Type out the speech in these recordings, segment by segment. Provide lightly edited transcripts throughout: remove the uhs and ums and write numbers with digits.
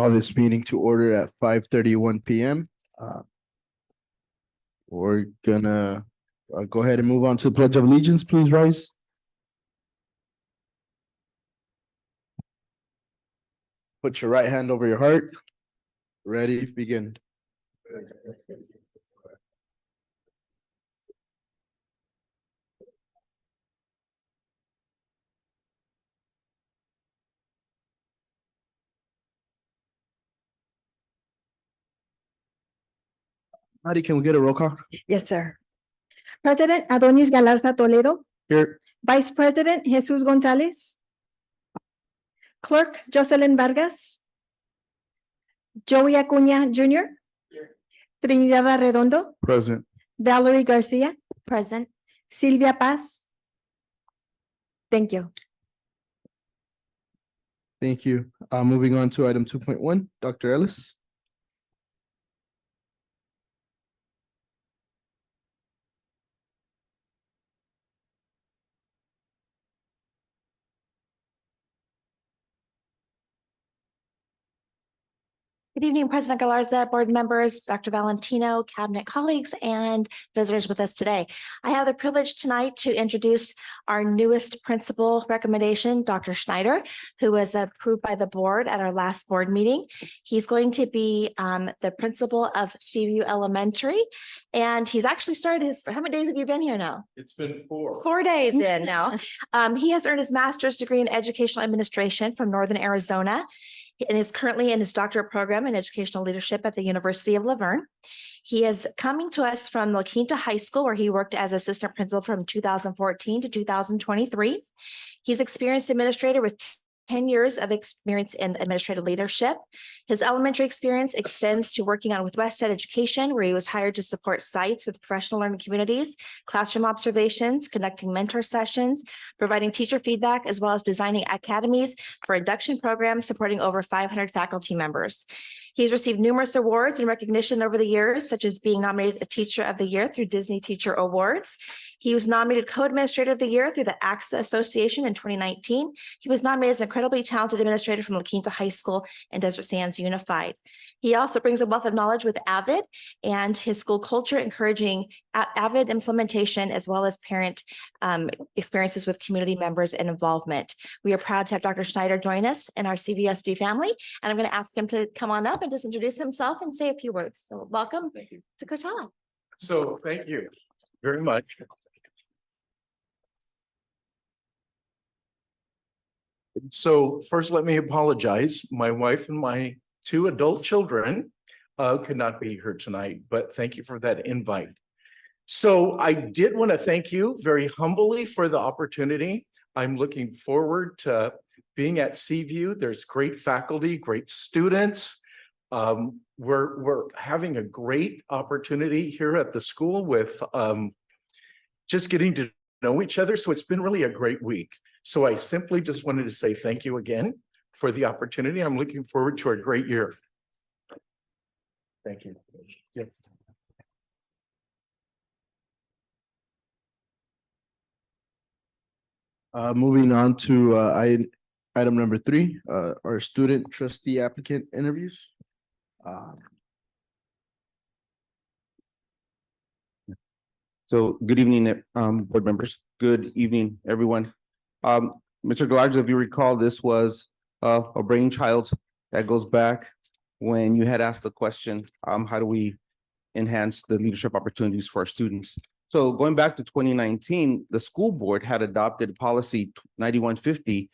Call this meeting to order at 5:31 p.m. We're gonna go ahead and move on to the Pledge of Allegiance. Please rise. Put your right hand over your heart. Ready, begin. Maddie, can we get a roll call? Yes, sir. President Adonis Galarza Toledo, Here. Vice President Jesus Gonzalez, Clerk Jocelyn Vargas, Joey Acuña Jr., Trinidad Arredondo, Present. Valerie Garcia, present, Silvia Paz. Thank you. Thank you. Moving on to item 2.1, Dr. Ellis. Good evening, President Galarza, board members, Dr. Valentino, cabinet colleagues, and visitors with us today. I have the privilege tonight to introduce our newest principal recommendation, Dr. Schneider, who was approved by the board at our last board meeting. He's going to be the principal of CVU Elementary, and he's actually started his, how many days have you been here now? It's been 4. 4 days in now. He has earned his master's degree in educational administration from Northern Arizona, and is currently in his doctorate program in educational leadership at the University of Laverne. He is coming to us from La Quinta High School, where he worked as assistant principal from 2014 to 2023. He's experienced administrator with 10 years of experience in administrative leadership. His elementary experience extends to working on with Wested Education, where he was hired to support sites with professional learning communities, classroom observations, conducting mentor sessions, providing teacher feedback, as well as designing academies for induction programs supporting over 500 faculty members. He's received numerous awards and recognition over the years, such as being nominated a Teacher of the Year through Disney Teacher Awards. He was nominated Co-Administrator of the Year through the AXA Association in 2019. He was nominated as an incredibly talented administrator from La Quinta High School and Desert Sands Unified. He also brings a wealth of knowledge with AVID and his school culture, encouraging AVID implementation as well as parent experiences with community members and involvement. We are proud to have Dr. Schneider join us in our CVUSD family, and I'm going to ask him to come on up and just introduce himself and say a few words. So welcome to Coachella. So thank you very much. So first, let me apologize. My wife and my 2 adult children could not be here tonight, but thank you for that invite. So I did want to thank you very humbly for the opportunity. I'm looking forward to being at CVU. There's great faculty, great students. We're having a great opportunity here at the school with just getting to know each other. So it's been really a great week. So I simply just wanted to say thank you again for the opportunity. I'm looking forward to a great year. Thank you. Yes. Moving on to item number 3, our student trustee applicant interviews. So good evening, board members. Good evening, everyone. Mr. Galarza, if you recall, this was a brainchild that goes back when you had asked the question, how do we enhance the leadership opportunities for our students? So going back to 2019, the school board had adopted policy 9150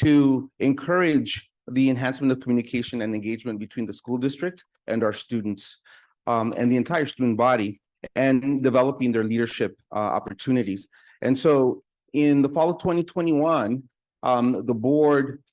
to encourage the enhancement of communication and engagement between the school district and our students and the entire student body, and developing their leadership opportunities. And so in the fall of 2021, the board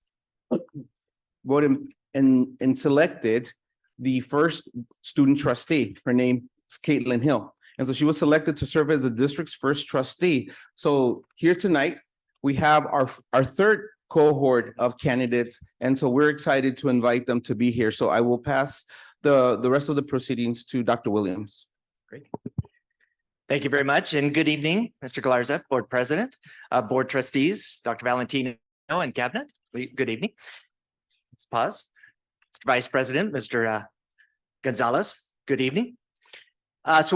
voted and selected the first student trustee. Her name is Caitlin Hill. And so she was selected to serve as the district's first trustee. So here tonight, we have our third cohort of candidates. And so we're excited to invite them to be here. So I will pass the rest of the proceedings to Dr. Williams. Great. Thank you very much, and good evening, Mr. Galarza, board president, board trustees, Dr. Valentino and cabinet. Good evening. Let's pause. Vice President, Mr. Gonzalez, good evening.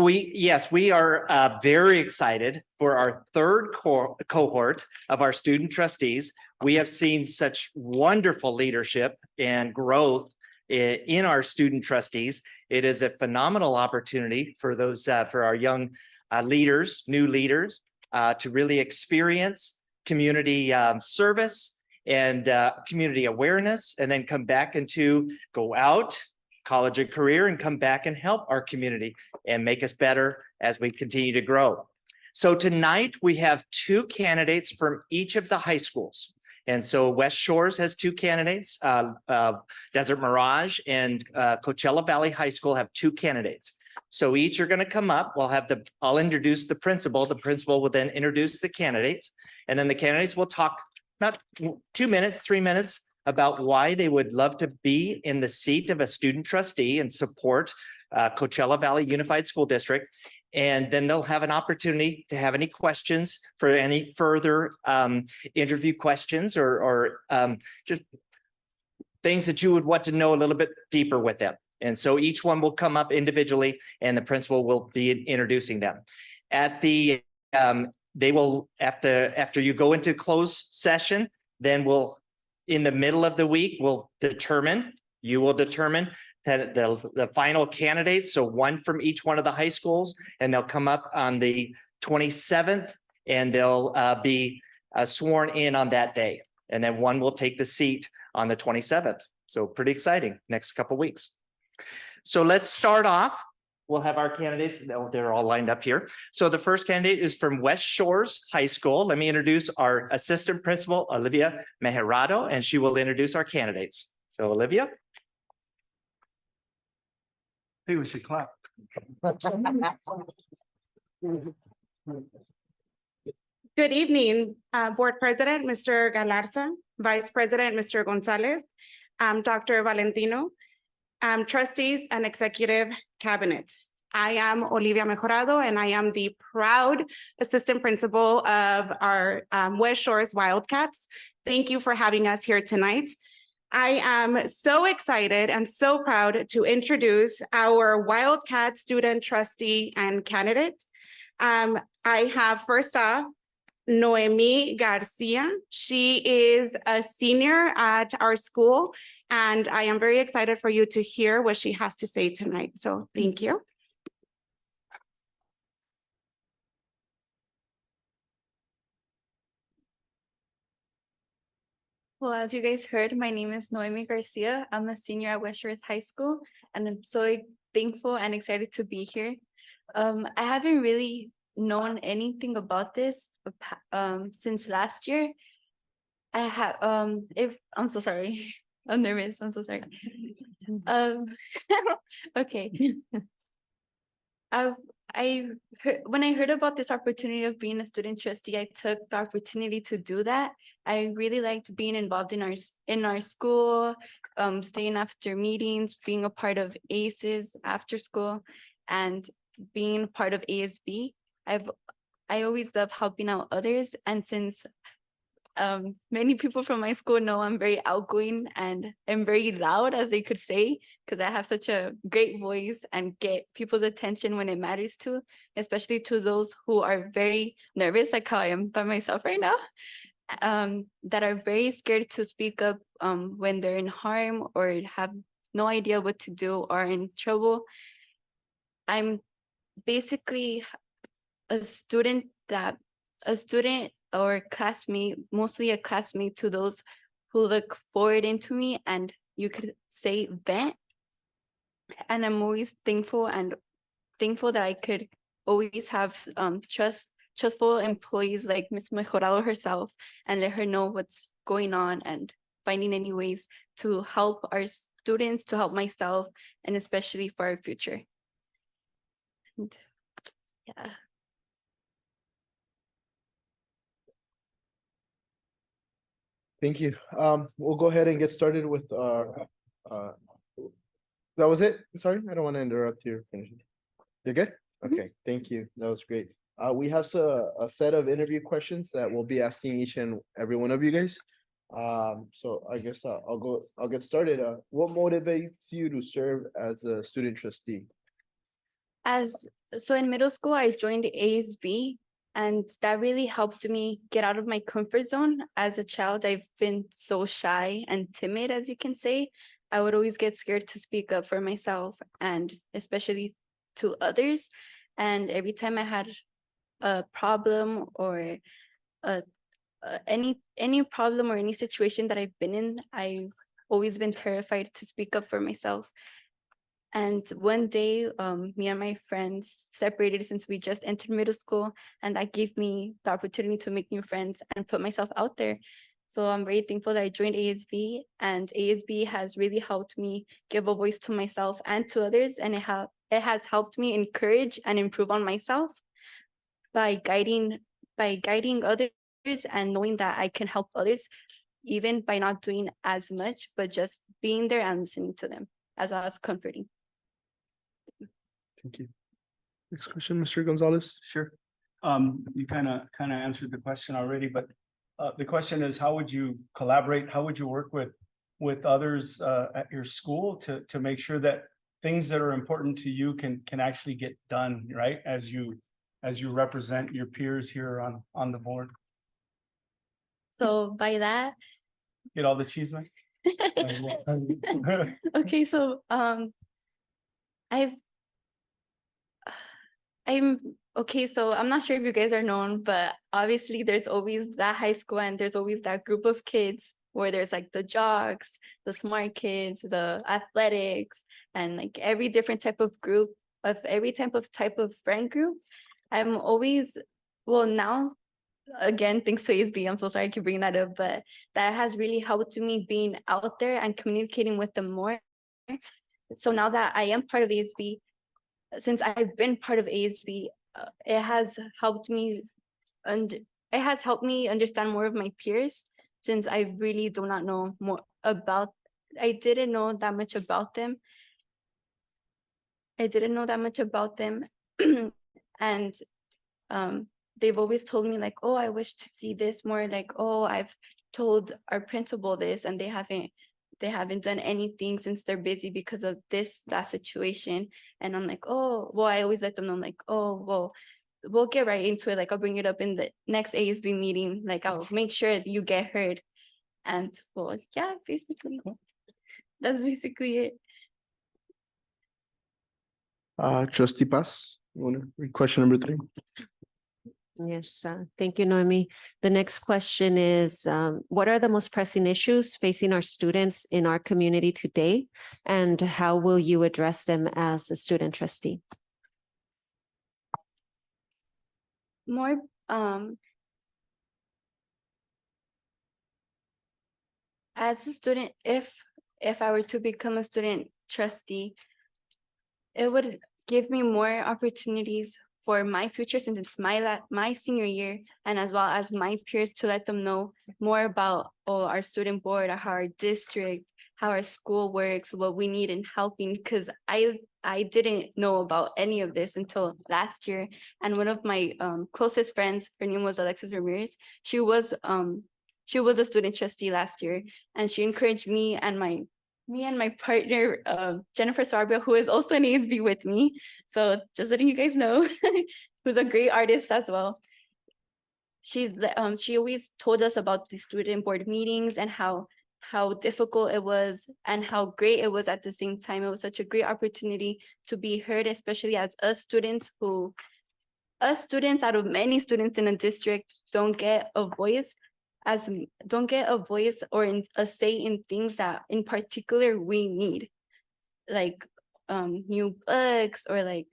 We are very excited for our third cohort of our student trustees. We have seen such wonderful leadership and growth in our student trustees. It is a phenomenal opportunity for those for our young leaders, new leaders, to really experience community service and community awareness, and then come back and to go out, college and career, and come back and help our community and make us better as we continue to grow. So tonight we have two candidates from each of the high schools. And so West Shores has two candidates, Desert Mirage and Coachella Valley High School have two candidates. So each are going to come up. I'll introduce the principal. The principal will then introduce the candidates, and then the candidates will talk about 2 minutes, 3 minutes about why they would love to be in the seat of a student trustee and support Coachella Valley Unified School District. And then they'll have an opportunity to have any questions for any further interview questions or just things that you would want to know a little bit deeper with them. And so each one will come up individually and the principal will be introducing them. At the, they will, after you go into closed session, then in the middle of the week, you will determine that the final candidates, so one from each one of the high schools, and they'll come up on the 27th and they'll be sworn in on that day. And then one will take the seat on the 27th. So pretty exciting next couple of weeks. So let's start off. We'll have our candidates. They're all lined up here. So the first candidate is from West Shores High School. Let me introduce our assistant principal, Olivia Mejerado, and she will introduce our candidates. So Olivia. Hey, we should clap. Good evening, Board President, Mr. Galarza, Vice President, Mr. Gonzalez, Dr. Valentino, trustees and executive cabinet. I am Olivia Mejorado, and I am the proud assistant principal of our West Shores Wildcats. Thank you for having us here tonight. I am so excited and so proud to introduce our Wildcat student trustee and candidate. I have first off, Noemi Garcia. She is a senior at our school, and I am very excited for you to hear what she has to say tonight. So thank you. Well, as you guys heard, my name is Noemi Garcia. I'm a senior at West Shores High School, and I'm so thankful and excited to be here. I haven't really known anything about this since last year. I have I'm so sorry. I'm nervous. I'm so sorry. Okay. When I heard about this opportunity of being a student trustee, I took the opportunity to do that. I really liked being involved in our school, staying after meetings, being a part of ACEs after school, and being part of ASB. I always love helping out others, and since many people from my school know I'm very outgoing and I'm very loud, as they could say, because I have such a great voice and get people's attention when it matters to, especially to those who are very nervous, like how I am by myself right now, that are very scared to speak up when they're in harm or have no idea what to do or in trouble. I'm basically a student or classmate, mostly a classmate to those who look forward into me, and you could say vent. And I'm always thankful that I could always have trustful employees like Ms. Mejorado herself, and let her know what's going on and finding any ways to help our students, to help myself, and especially for our future. And yeah. Thank you. We'll go ahead and get started with our, that was it? Sorry, I don't want to interrupt your finishing. You're good? Okay, thank you. That was great. We have a set of interview questions that we'll be asking each and every one of you guys. So I guess I'll get started. What motivates you to serve as a student trustee? So in middle school, I joined ASB, and that really helped me get out of my comfort zone. As a child, I've been so shy and timid, as you can say. I would always get scared to speak up for myself, and especially to others. And every time I had a problem or a any problem or any situation that I've been in, I've always been terrified to speak up for myself. And one day, me and my friends separated since we just entered middle school, and that gave me the opportunity to make new friends and put myself out there. So I'm very thankful that I joined ASB, and ASB has really helped me give a voice to myself and to others, and it has helped me encourage and improve on myself by guiding others and knowing that I can help others, even by not doing as much, but just being there and listening to them, as well as comforting. Thank you. Next question, Mr. Gonzalez. Sure. You kind of answered the question already, but the question is, how would you collaborate? How would you work with others at your school to make sure that things that are important to you can actually get done, right? As you represent your peers here on the board. So by that, Get all the cheese, man. okay, so I'm okay, so I'm not sure if you guys are known, but obviously there's always that high school and there's always that group of kids where there's like the jocks, the smart kids, the athletics, and like every different type of group of every type of friend group. I'm always, well, now again, thanks to ASB, I'm so sorry I keep bringing that up, but that has really helped me being out there and communicating with them more. So now that I am part of ASB, since I've been part of ASB, it has helped me understand more of my peers, since I really do not know I didn't know that much about them. And they've always told me like, oh, I wish to see this more, like, oh, I've told our principal this and they haven't done anything since they're busy because of that situation. And I'm like, oh, well, I always let them know like, oh, well, we'll get right into it. Like, I'll bring it up in the next ASB meeting. Like, I'll make sure that you get heard. And well, yeah, basically, that's basically it. Trustee Paz, you want to read question number 3? Yes, thank you, Noemi. The next question is, what are the most pressing issues facing our students in our community today? And how will you address them as a student trustee? More, as a student, if I were to become a student trustee, it would give me more opportunities for my future, since it's my senior year, and as well as my peers, to let them know more about our student board, how our district, how our school works, what we need in helping, because I didn't know about any of this until last year. And one of my closest friends, her name was Alexis Ramirez. She was a student trustee last year, and she encouraged me and my partner, Jennifer Sarbia, who is also an ASB with me. So just letting you guys know, who's a great artist as well. She always told us about the student board meetings and how difficult it was and how great it was at the same time. It was such a great opportunity to be heard, especially as us students out of many students in a district don't get a voice or a say in things that in particular we need, like new books, or like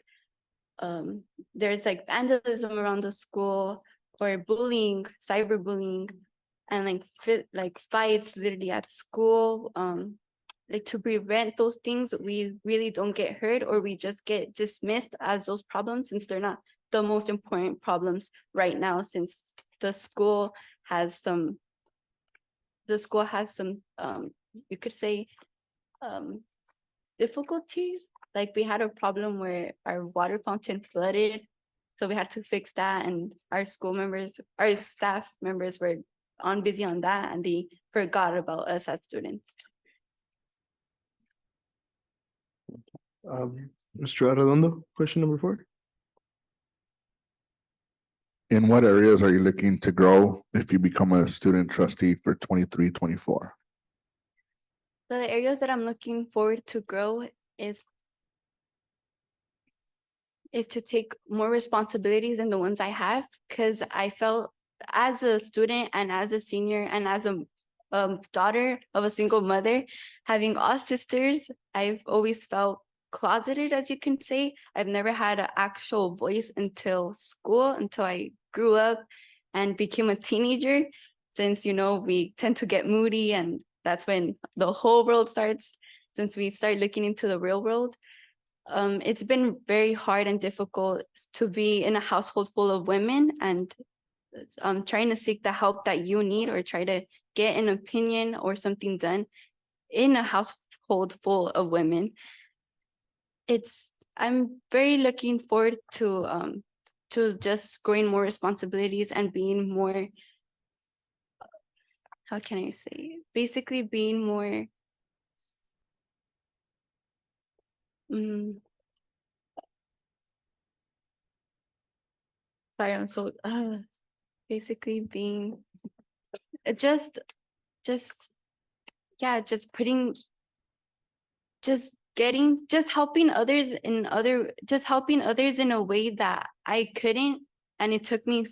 there's like vandalism around the school, or bullying, cyberbullying, and like fights literally at school. Like, to prevent those things, we really don't get heard, or we just get dismissed as those problems, since they're not the most important problems right now, since the school has some you could say difficulties. Like, we had a problem where our water fountain flooded, so we had to fix that, and our staff members were on busy on that and they forgot about us as students. Mr. Arredondo, question number 4. In what areas are you looking to grow if you become a student trustee for 23-24? The areas that I'm looking forward to grow is to take more responsibilities than the ones I have, because I felt as a student and as a senior and as a daughter of a single mother, having all sisters, I've always felt closeted, as you can say. I've never had an actual voice until school, until I grew up and became a teenager. Since, you know, we tend to get moody and that's when the whole world starts, since we start looking into the real world. It's been very hard and difficult to be in a household full of women and trying to seek the help that you need or try to get an opinion or something done in a household full of women. I'm very looking forward to just growing more responsibilities and being more, how can I say, basically being more sorry, I'm so basically being just putting, just helping others in a way that I couldn't, and it took me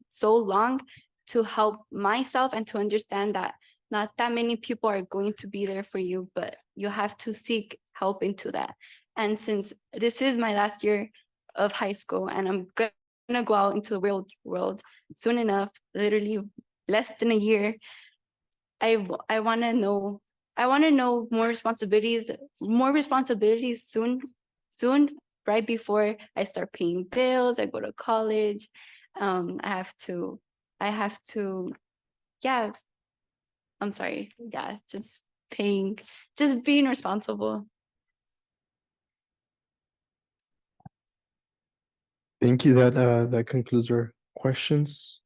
so long to help myself and to understand that not that many people are going to be there for you, but you have to seek help into that. And since this is my last year of high school and I'm gonna go out into the real world soon enough, literally less than a year, I want to know more responsibilities soon, right before I start paying bills, I go to college. I have to, yeah, I'm sorry. Yeah, just being responsible. Thank you. That concludes our questions.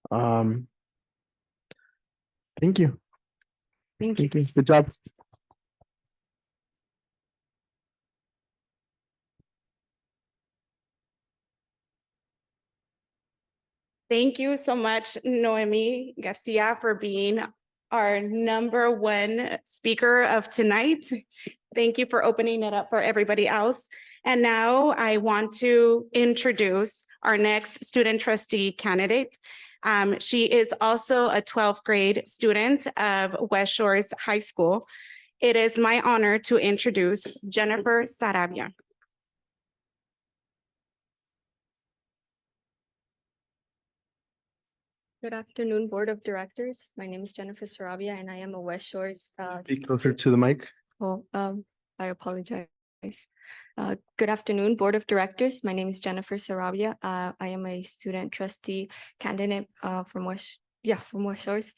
Thank you. Thank you. Good job. Thank you so much, Noemi Garcia, for being our #1 speaker of tonight. Thank you for opening it up for everybody else. And now I want to introduce our next student trustee candidate. She is also a 12th grade student of West Shores High School. It is my honor to introduce Jennifer Sarabia. Good afternoon, Board of Directors. My name is Jennifer Sarabia and I am a West Shores. Speak closer to the mic. I apologize. Good afternoon, Board of Directors. My name is Jennifer Sarabia. I am a student trustee candidate from West Shores.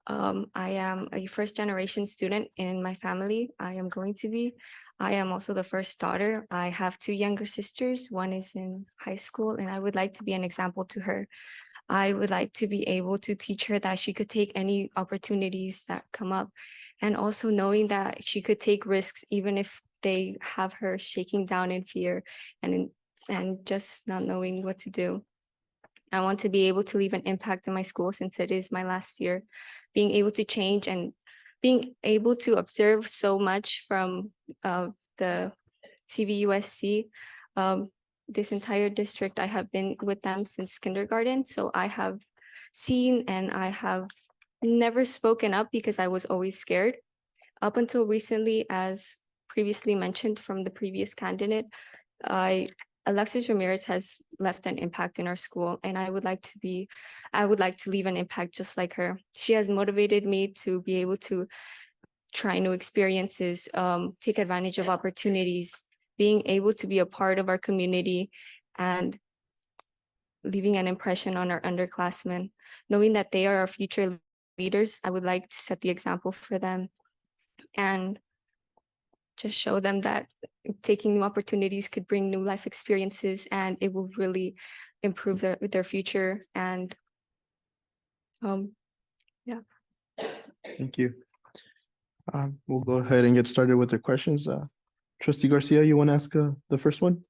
I am a first generation student in my family. I am also the first daughter. I have 2 younger sisters. One is in high school and I would like to be an example to her. I would like to be able to teach her that she could take any opportunities that come up, and also knowing that she could take risks even if they have her shaking down in fear and just not knowing what to do. I want to be able to leave an impact in my school since it is my last year, being able to change and being able to observe so much from the CVUSD. This entire district, I have been with them since kindergarten. So I have seen and I have never spoken up because I was always scared. Up until recently, as previously mentioned from the previous candidate, Alexis Ramirez has left an impact in our school, and I would like to leave an impact just like her. She has motivated me to be able to try new experiences, take advantage of opportunities, being able to be a part of our community and leaving an impression on our underclassmen, knowing that they are our future leaders. I would like to set the example for them and just show them that taking new opportunities could bring new life experiences and it will really improve their future and Um, Thank you. We'll go ahead and get started with the questions. Trustee Garcia, you want to ask the first one?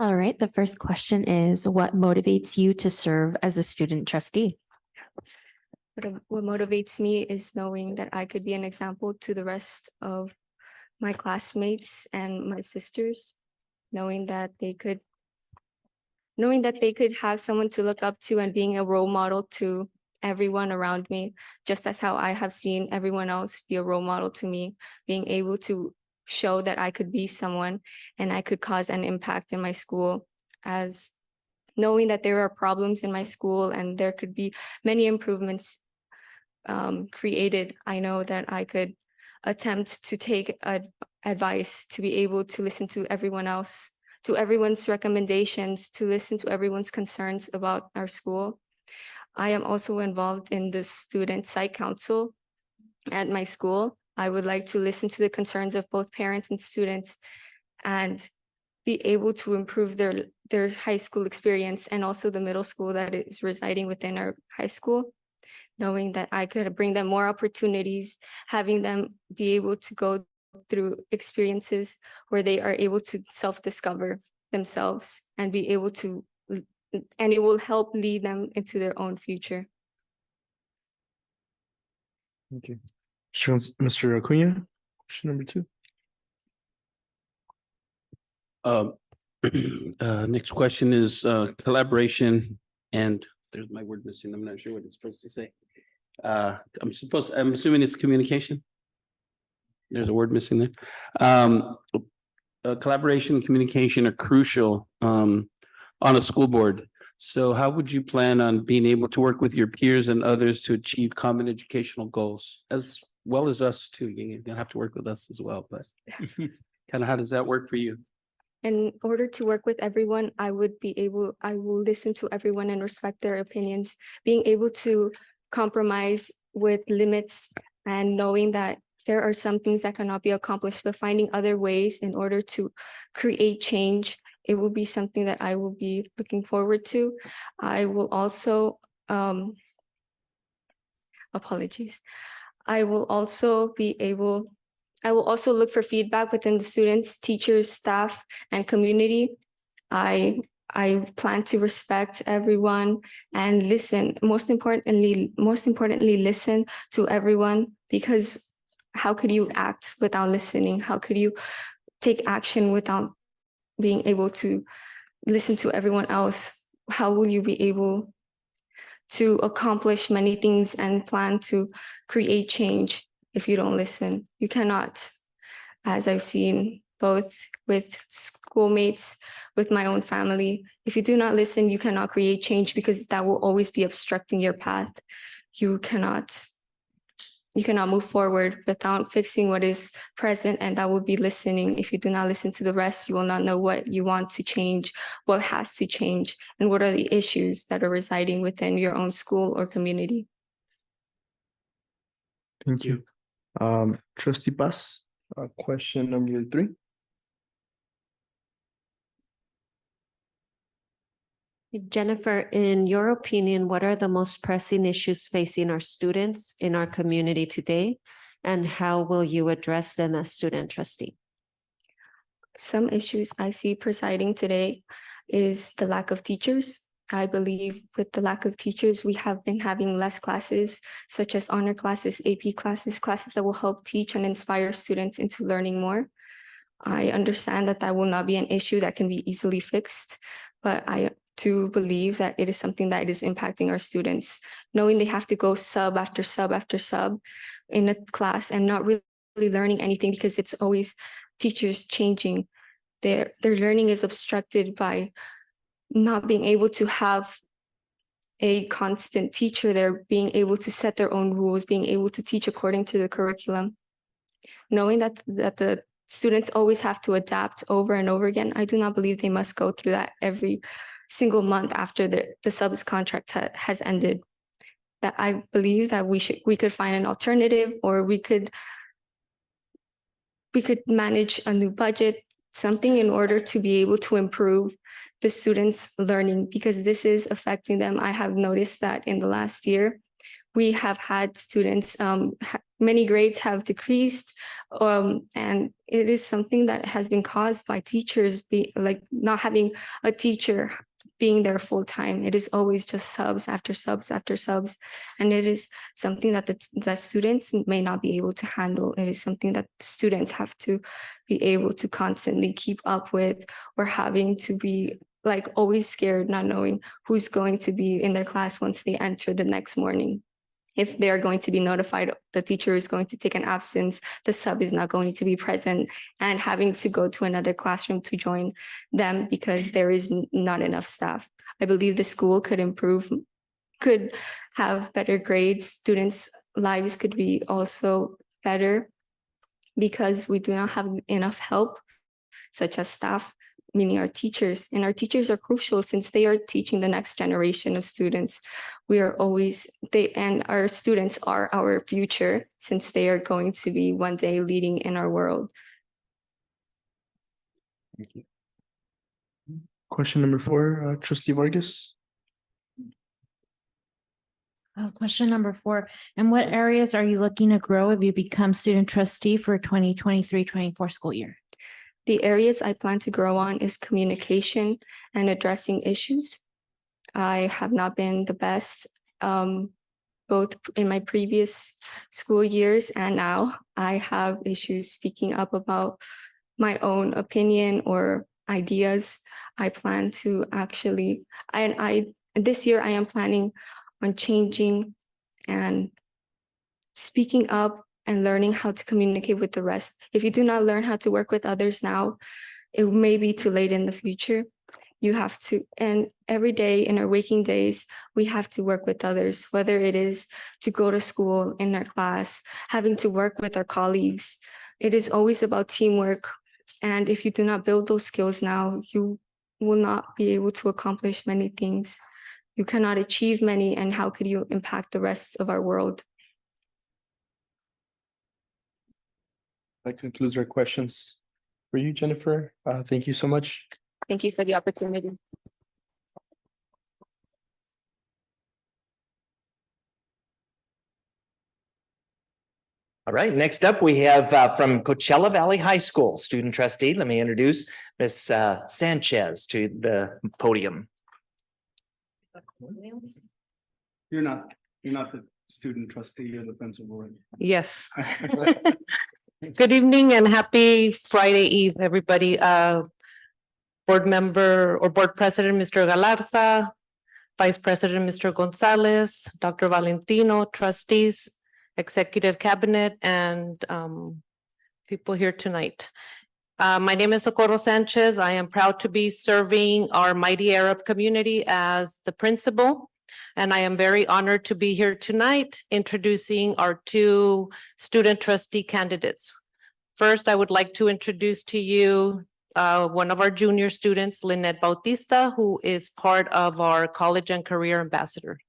All right, the first question is, what motivates you to serve as a student trustee? what motivates me is knowing that I could be an example to the rest of my classmates and my sisters, knowing that they could have someone to look up to and being a role model to everyone around me, just as how I have seen everyone else be a role model to me, being able to show that I could be someone and I could cause an impact in my school, as knowing that there are problems in my school and there could be many improvements created. I know that I could attempt to take advice, to be able to listen to everyone else, to everyone's recommendations, to listen to everyone's concerns about our school. I am also involved in the student site council at my school. I would like to listen to the concerns of both parents and students and be able to improve their high school experience and also the middle school that is residing within our high school, knowing that I could bring them more opportunities, having them be able to go through experiences where they are able to self-discover themselves and be able to, and it will help lead them into their own future. Thank you. Mr. Acuna, question number 2. Next question is collaboration, and there's my word missing. I'm not sure what it's supposed to say. I'm assuming it's communication. There's a word missing there. Collaboration and communication are crucial on a school board. So how would you plan on being able to work with your peers and others to achieve common educational goals, as well as us too? You're gonna have to work with us as well, but kind of how does that work for you? In order to work with everyone, I will listen to everyone and respect their opinions, being able to compromise with limits and knowing that there are some things that cannot be accomplished, but finding other ways in order to create change. It will be something that I will be looking forward to. I will also, apologies. I will also look for feedback within the students, teachers, staff, and community. I plan to respect everyone and listen. Most importantly, listen to everyone, because how could you act without listening? How could you take action without being able to listen to everyone else? How will you be able to accomplish many things and plan to create change if you don't listen? You cannot, as I've seen both with schoolmates, with my own family. If you do not listen, you cannot create change, because that will always be obstructing your path. You cannot move forward without fixing what is present, and that would be listening. If you do not listen to the rest, you will not know what you want to change, what has to change, and what are the issues that are residing within your own school or community. Thank you. Trustee Paz, question number 3. Jennifer, in your opinion, what are the most pressing issues facing our students in our community today? And how will you address them as student trustee? Some issues I see presiding today is the lack of teachers. I believe with the lack of teachers, we have been having less classes, such as honor classes, AP classes, classes that will help teach and inspire students into learning more. I understand that will not be an issue that can be easily fixed, but I do believe that it is something that is impacting our students, knowing they have to go sub after sub after sub in a class and not really learning anything, because it's always teachers changing. Their learning is obstructed by not being able to have a constant teacher there, being able to set their own rules, being able to teach according to the curriculum. Knowing that the students always have to adapt over and over again, I do not believe they must go through that every single month after the subs contract has ended. That I believe that we could find an alternative, or we could manage a new budget, something in order to be able to improve the students' learning because this is affecting them. I have noticed that in the last year, we have had students, many grades have decreased, and it is something that has been caused by teachers not having a teacher being there full time. It is always just subs after subs after subs, and it is something that the students may not be able to handle. It is something that students have to be able to constantly keep up with, or having to be always scared, not knowing who's going to be in their class once they enter the next morning. If they're going to be notified, the teacher is going to take an absence, the sub is not going to be present, and having to go to another classroom to join them because there is not enough staff. I believe the school could improve, could have better grades. Students' lives could be also better because we do not have enough help, such as staff, meaning our teachers. And our teachers are crucial since they are teaching the next generation of students. And our students are our future since they are going to be one day leading in our world. Thank you. Question number 4, trustee Vargas. Question number 4, in what areas are you looking to grow if you become student trustee for 2023-24 school year? The areas I plan to grow on is communication and addressing issues. I have not been the best, both in my previous school years and now. I have issues speaking up about my own opinion or ideas. I plan to actually, this year I am planning on changing and speaking up and learning how to communicate with the rest. If you do not learn how to work with others now, it may be too late in the future. You have to, and every day in our waking days, we have to work with others, whether it is to go to school in our class, having to work with our colleagues. It is always about teamwork. And if you do not build those skills now, you will not be able to accomplish many things. You cannot achieve many, and how could you impact the rest of our world? That concludes our questions for you, Jennifer. Thank you so much. Thank you for the opportunity. All right, next up, we have from Coachella Valley High School, student trustee. Let me introduce Ms. Sanchez to the podium. You're not the student trustee, you're the principal. Right? Yes. Good evening and happy Friday Eve, everybody. Board member or board president, Mr. Galarza, vice president, Mr. Gonzalez, Dr. Valentino, trustees, executive cabinet, and people here tonight. My name is Socorro Sanchez. I am proud to be serving our mighty Arab community as the principal. And I am very honored to be here tonight introducing our 2 student trustee candidates. First, I would like to introduce to you one of our junior students, Lynette Bautista, who is part of our college and career ambassador.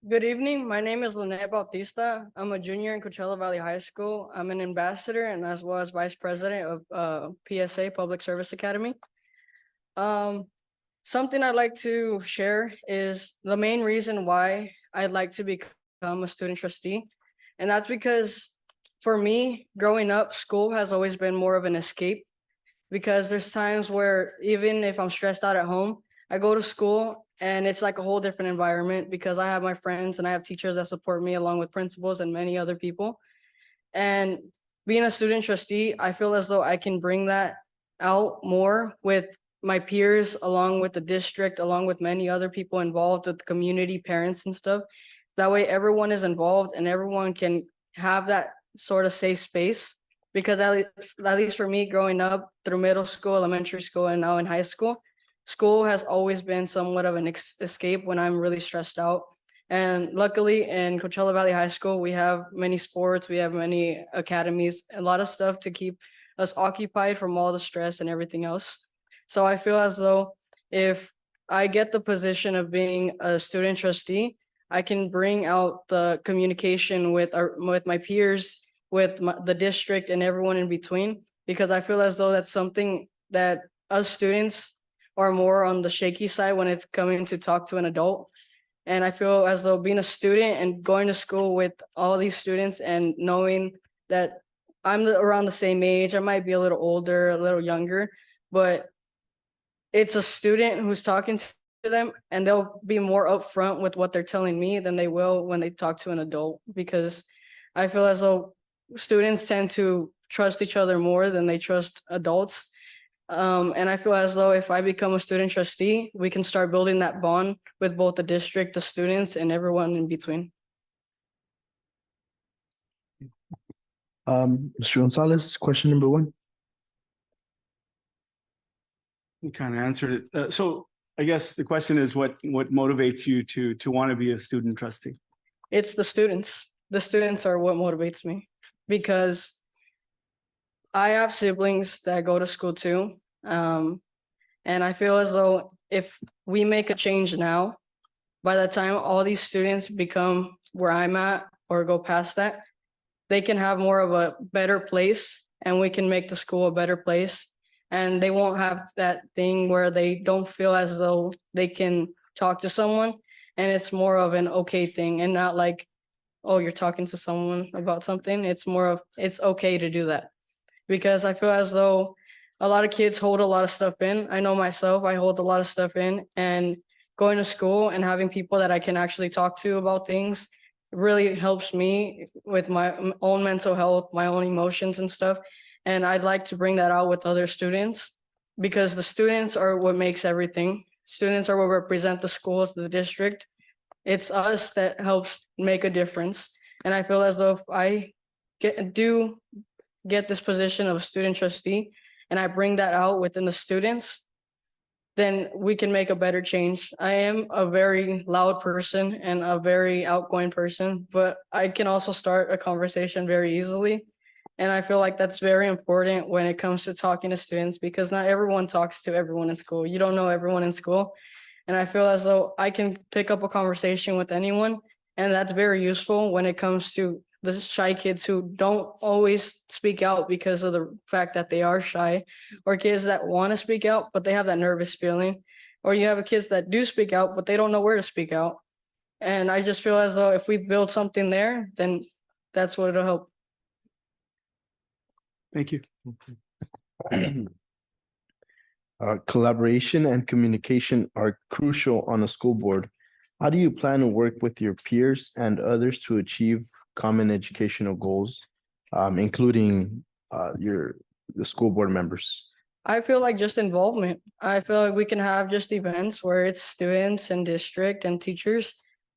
Good evening. My name is Lynette Bautista. I'm a junior in Coachella Valley High School. I'm an ambassador and as well as vice president of PSA, Public Service Academy. Something I'd like to share is the main reason why I'd like to become a student trustee. And that's because for me, growing up, school has always been more of an escape because there's times where even if I'm stressed out at home, I go to school and it's like a whole different environment because I have my friends and I have teachers that support me along with principals and many other people. And being a student trustee, I feel as though I can bring that out more with my peers, along with the district, along with many other people involved with the community, parents and stuff. That way everyone is involved and everyone can have that sort of safe space. Because at least for me, growing up through middle school, elementary school, and now in high school, school has always been somewhat of an escape when I'm really stressed out. And luckily in Coachella Valley High School, we have many sports, we have many academies, a lot of stuff to keep us occupied from all the stress and everything else. So I feel as though if I get the position of being a student trustee, I can bring out the communication with my peers with the district and everyone in between, because I feel as though that's something that us students are more on the shaky side when it's coming to talk to an adult. And I feel as though being a student and going to school with all these students and knowing that I'm around the same age, I might be a little older, a little younger, but it's a student who's talking to them, and they'll be more upfront with what they're telling me than they will when they talk to an adult, because I feel as though students tend to trust each other more than they trust adults. And I feel as though if I become a student trustee, we can start building that bond with both the district, the students, and everyone in between. Mr. Gonzalez, question number 1. You kind of answered it. So I guess the question is what motivates you to want to be a student trustee? It's the students. The students are what motivates me, because I have siblings that go to school too. And I feel as though if we make a change now, by the time all these students become where I'm at or go past that, they can have more of a better place, and we can make the school a better place. And they won't have that thing where they don't feel as though they can talk to someone. And it's more of an okay thing, and not like, oh, you're talking to someone about something. It's more of, it's okay to do that. Because I feel as though a lot of kids hold a lot of stuff in. I know myself, I hold a lot of stuff in, and going to school and having people that I can actually talk to about things really helps me with my own mental health, my own emotions and stuff. And I'd like to bring that out with other students, because the students are what makes everything. Students are what represent the schools, the district. It's us that helps make a difference. And I feel as though if I get this position of student trustee and I bring that out within the students, then we can make a better change. I am a very loud person and a very outgoing person, but I can also start a conversation very easily. And I feel like that's very important when it comes to talking to students, because not everyone talks to everyone in school. You don't know everyone in school. And I feel as though I can pick up a conversation with anyone. And that's very useful when it comes to the shy kids who don't always speak out because of the fact that they are shy, or kids that want to speak out, but they have that nervous feeling, or you have kids that do speak out, but they don't know where to speak out. And I just feel as though if we build something there, then that's what it'll help. Thank you. Collaboration and communication are crucial on a school board. How do you plan to work with your peers and others to achieve common educational goals, including the school board members? I feel like just involvement. I feel like we can have just events where it's students and district and teachers,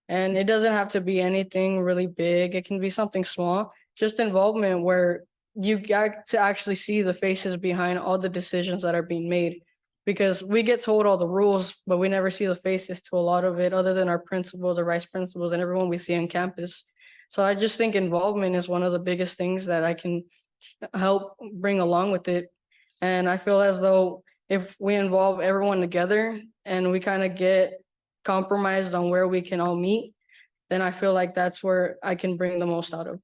and it doesn't have to be anything really big. It can be something small, just involvement where you get to actually see the faces behind all the decisions that are being made, because we get told all the rules, but we never see the faces to a lot of it other than our principals or vice principals and everyone we see on campus. So I just think involvement is one of the biggest things that I can help bring along with it. And I feel as though if we involve everyone together and we kind of get compromised on where we can all meet, then I feel like that's where I can bring the most out of.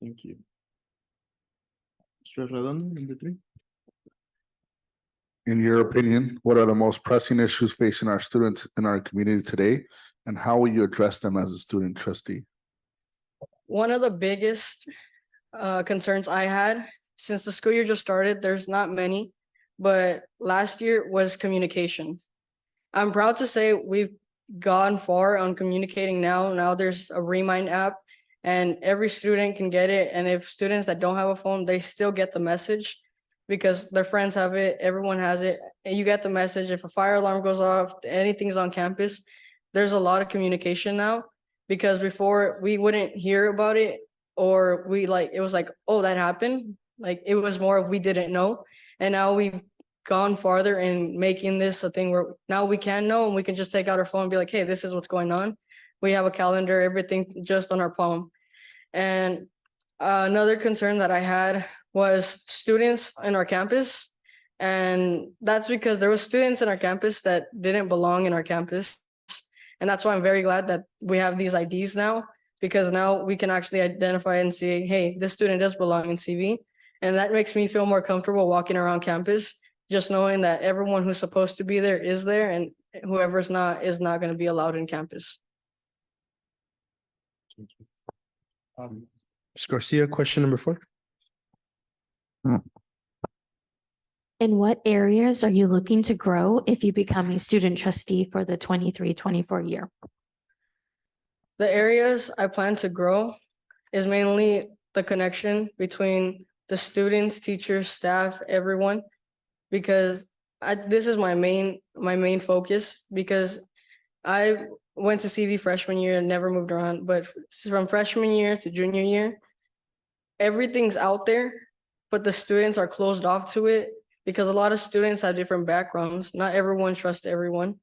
Thank you. Mr. Redondo, number 3. In your opinion, what are the most pressing issues facing our students in our community today, and how will you address them as a student trustee? One of the biggest concerns I had since the school year just started, there's not many, but last year was communication. I'm proud to say we've gone far on communicating now. Now there's a Remind app, and every student can get it. And if students that don't have a phone, they still get the message because their friends have it, everyone has it, and you get the message. If a fire alarm goes off, anything's on campus, there's a lot of communication now, because before we wouldn't hear about it, or it was like, oh, that happened. Like it was more of we didn't know. And now we've gone farther in making this a thing where now we can know, and we can just take out our phone and be like, hey, this is what's going on. We have a calendar, everything just on our palm. And another concern that I had was students in our campus. And that's because there were students in our campus that didn't belong in our campus. And that's why I'm very glad that we have these IDs now, because now we can actually identify and see, hey, this student does belong in CV. And that makes me feel more comfortable walking around campus, just knowing that everyone who's supposed to be there is there, and whoever's not is not going to be allowed in campus. Ms. Garcia, question number 4. In what areas are you looking to grow if you become a student trustee for the 23-24 year? The areas I plan to grow is mainly the connection between the students, teachers, staff, everyone, because this is my main focus, because I went to CV freshman year and never moved around, but from freshman year to junior year, everything's out there, but the students are closed off to it because a lot of students have different backgrounds. Not everyone trusts everyone.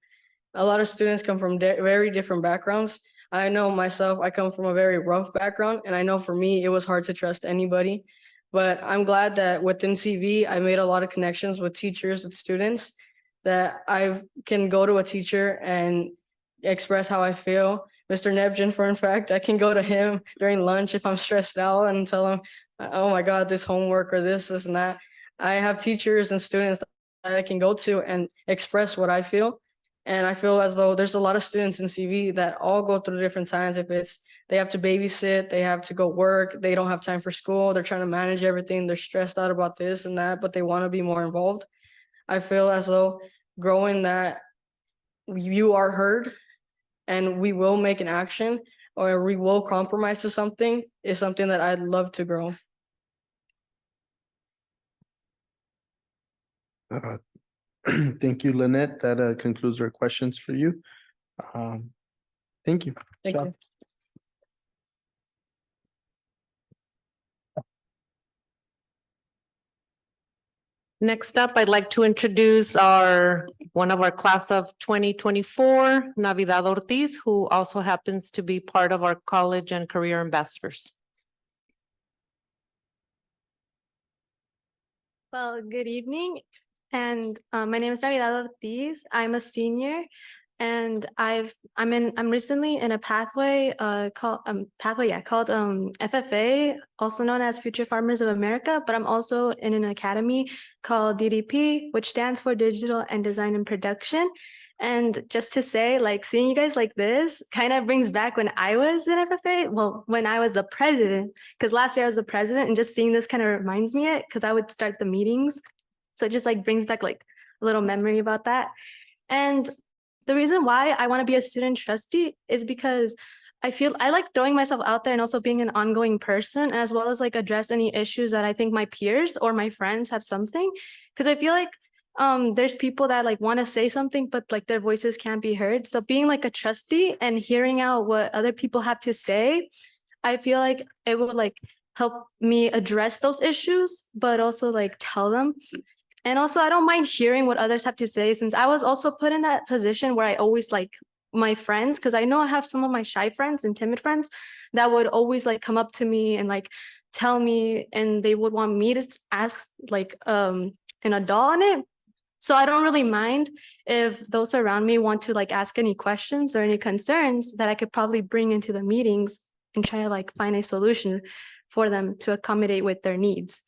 A lot of students come from very different backgrounds. I know myself, I come from a very rough background, and I know for me, it was hard to trust anybody. But I'm glad that within CV, I made a lot of connections with teachers, with students, that I can go to a teacher and express how I feel. Mr. Nebjen, for in fact, I can go to him during lunch if I'm stressed out and tell him, oh my God, this homework or this and that. I have teachers and students that I can go to and express what I feel. And I feel as though there's a lot of students in CV that all go through different times. If it's they have to babysit, they have to go work, they don't have time for school, they're trying to manage everything, they're stressed out about this and that, but they want to be more involved. I feel as though growing that you are heard and we will make an action or we will compromise to something is something that I'd love to grow. Thank you, Lynette. That concludes our questions for you. Thank you. Thank Ciao. you. Next up, I'd like to introduce one of our class of 2024, Navidad Ortiz, who also happens to be part of our college and career ambassadors. Well, good evening. And my name is Navidad Ortiz. I'm a senior, and I'm recently in a pathway called FFA, also known as Future Farmers of America, but I'm also in an academy called DDP, which stands for Digital and Design and Production. And just to say, like, seeing you guys like this kind of brings back when I was in FFA. Well, when I was the president, because last year I was the president, and just seeing this kind of reminds me it, because I would start the meetings. So it just like brings back like a little memory about that. And the reason why I want to be a student trustee is because I feel I like throwing myself out there and also being an ongoing person, as well as like address any issues that I think my peers or my friends have something. Because I feel like there's people that like want to say something, but like their voices can't be heard. So being like a trustee and hearing out what other people have to say, I feel like it would like help me address those issues, but also like tell them. And also, I don't mind hearing what others have to say, since I was also put in that position where I always like my friends, because I know I have some of my shy friends and timid friends that would always like come up to me and like tell me, and they would want me to ask like an adult on it. So I don't really mind if those around me want to like ask any questions or any concerns that I could probably bring into the meetings and try to like find a solution for them to accommodate with their needs.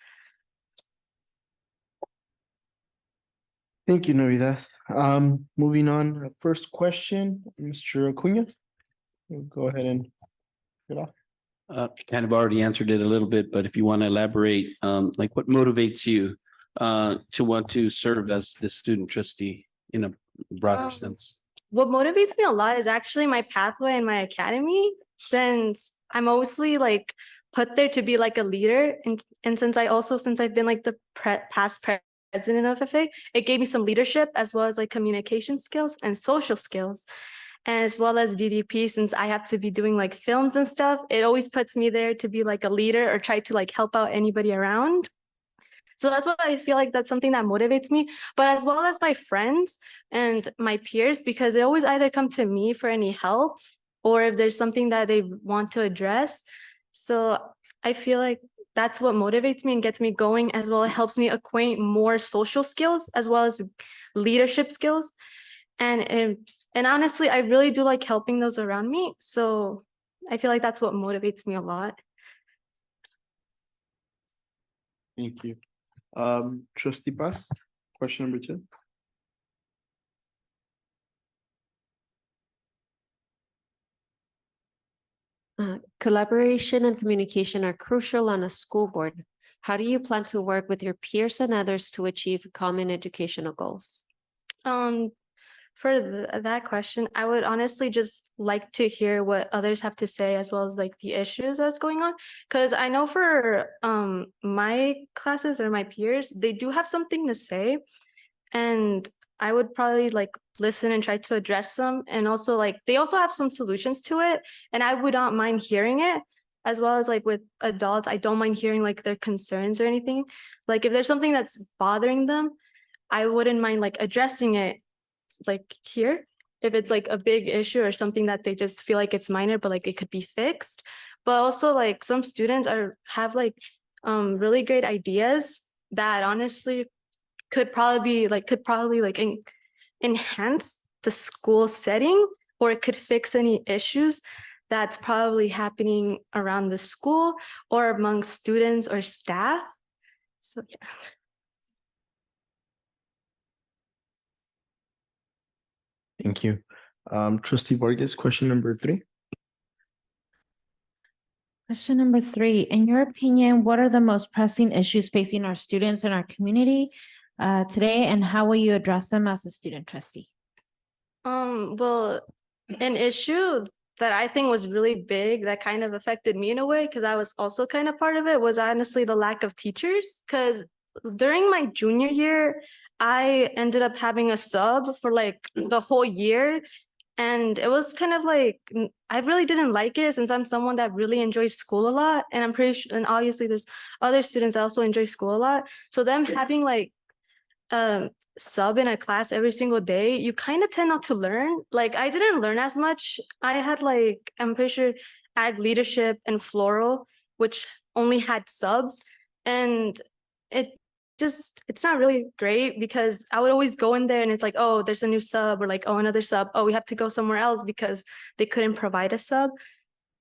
Thank you, Navidad. Moving on, first question, Mr. Acuna. Go ahead and get off. You kind of already answered it a little bit, but if you want to elaborate, like what motivates you to want to serve as the student trustee in a broader sense? What motivates me a lot is actually my pathway in my academy, since I'm mostly like put there to be like a leader. And since I've been like the past president of FFA, it gave me some leadership as well as like communication skills and social skills, as well as DDP, since I have to be doing like films and stuff. It always puts me there to be like a leader or try to like help out anybody around. So that's what I feel like that's something that motivates me, but as well as my friends and my peers, because they always either come to me for any help or if there's something that they want to address. So I feel like that's what motivates me and gets me going, as well. It helps me acquaint more social skills as well as leadership skills. And honestly, I really do like helping those around me. So I feel like that's what motivates me a lot. Thank you. Trustee Paz, question number 2. Collaboration and communication are crucial on a school board. How do you plan to work with your peers and others to achieve common educational goals? For that question, I would honestly just like to hear what others have to say as well as like the issues that's going on. Because I know for my classes or my peers, they do have something to say, and I would probably like listen and try to address them. And also like they also have some solutions to it, and I would not mind hearing it. As well as like with adults, I don't mind hearing like their concerns or anything. Like if there's something that's bothering them, I wouldn't mind like addressing it like here, if it's like a big issue or something that they just feel like it's minor but like it could be fixed. But also like some students have like really great ideas that honestly could probably enhance the school setting, or it could fix any issues that's probably happening around the school or among students or staff. So yeah. Thank you. Trustee Vargas, question number 3. Question number 3, in your opinion, what are the most pressing issues facing our students in our community today, and how will you address them as a student trustee? Well, an issue that I think was really big that kind of affected me in a way, because I was also kind of part of it, was honestly the lack of teachers. Because during my junior year, I ended up having a sub for like the whole year. And it was kind of like, I really didn't like it since I'm someone that really enjoys school a lot. And I'm pretty sure, and obviously there's other students that also enjoy school a lot. So them having like sub in a class every single day, you kind of tend not to learn. Like I didn't learn as much. I had like, I'm pretty sure ag leadership and floral, which only had subs. And it's not really great because I would always go in there and it's like, oh, there's a new sub, or like, oh, another sub. Oh, we have to go somewhere else because they couldn't provide a sub.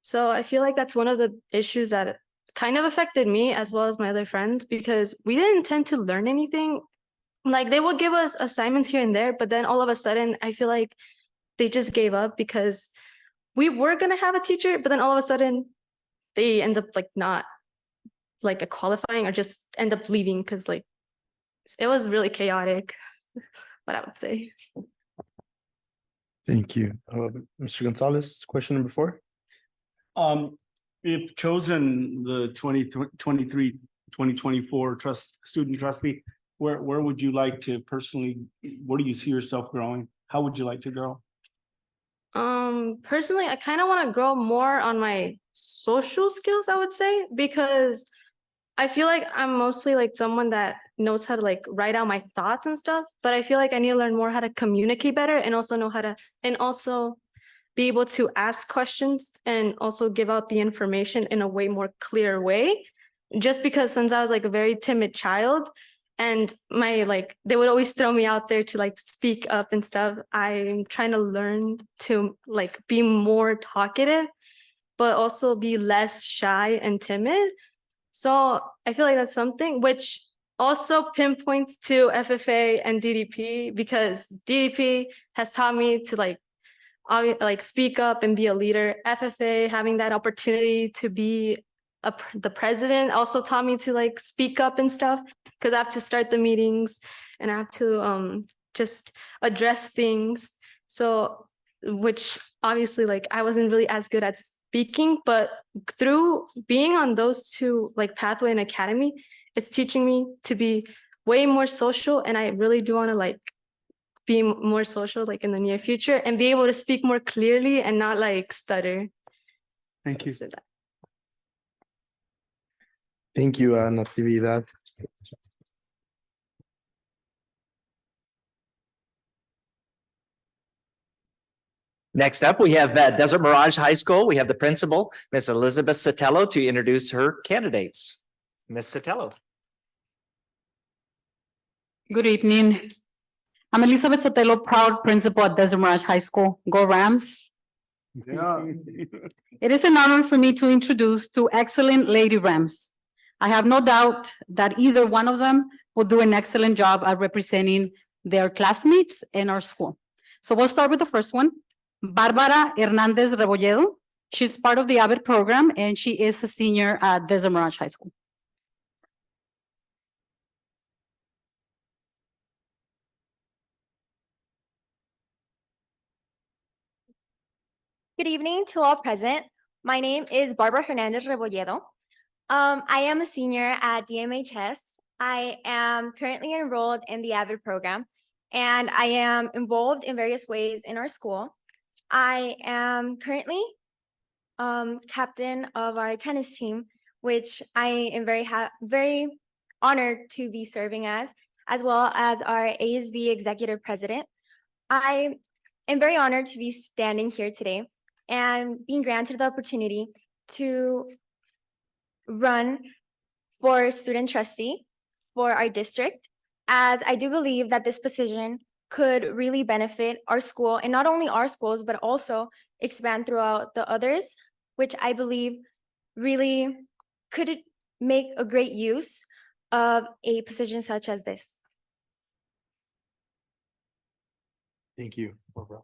So I feel like that's one of the issues that kind of affected me as well as my other friends, because we didn't tend to learn anything. Like they would give us assignments here and there, but then all of a sudden I feel like they just gave up because we were gonna have a teacher, but then all of a sudden they end up like not like a qualifying, or just end up leaving because like it was really chaotic, what I would say. Thank you. Mr. Gonzalez, question number 4. If chosen the 2024 student trustee, where would you like to personally, where do you see yourself growing? How would you like to grow? Personally, I kind of want to grow more on my social skills, I would say, because I feel like I'm mostly like someone that knows how to like write out my thoughts and stuff, but I feel like I need to learn more how to communicate better, and also know how to, and also be able to ask questions and also give out the information in a way more clear way. Just because since I was like a very timid child, and they would always throw me out there to like speak up and stuff, I'm trying to learn to like be more talkative, but also be less shy and timid. So I feel like that's something which also pinpoints to FFA and DDP, because DDP has taught me to like speak up and be a leader. FFA, having that opportunity to be the president, also taught me to like speak up and stuff, because I have to start the meetings and I have to just address things. So which obviously like I wasn't really as good at speaking, but through being on those two like pathway and academy, it's teaching me to be way more social, and I really do want to like be more social like in the near future and be able to speak more clearly and not like stutter. Thank you. Thank you, Natividad. Next up, we have Desert Mirage High School. We have the principal, Miss Elizabeth Sotelo, to introduce her candidates. Miss Sotelo. Good evening. I'm Elizabeth Sotelo, proud principal at Desert Mirage High School. Go Rams. Yeah. It is an honor for me to introduce two excellent Lady Rams. I have no doubt that either one of them will do an excellent job at representing their classmates and our school. So we'll start with the first one, Barbara Hernandez Rebolledo. She's part of the AVID program and she is a senior at Desert Mirage High School. Good evening to all present. My name is Barbara Hernandez Rebolledo. I am a senior at DMHS. I am currently enrolled in the AVID program, and I am involved in various ways in our school. I am currently captain of our tennis team, which I am very honored to be serving as well as our ASB executive president. I am very honored to be standing here today and being granted the opportunity to run for student trustee for our district, as I do believe that this position could really benefit our school, and not only our schools, but also expand throughout the others, which I believe really could make a great use of a position such as this. Thank you, Barbara.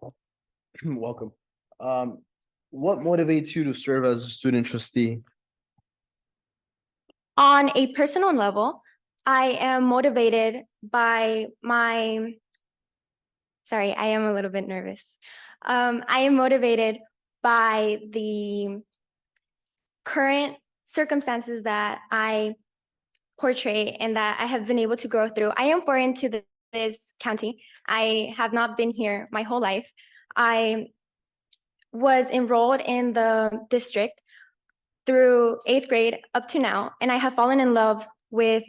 Welcome. What motivates you to serve as a student trustee? On a personal level, I am motivated by I am a little bit nervous. I am motivated by the current circumstances that I portray and that I have been able to grow through. I am foreign to this county. I have not been here my whole life. I was enrolled in the district through 8th grade up to now, and I have fallen in love with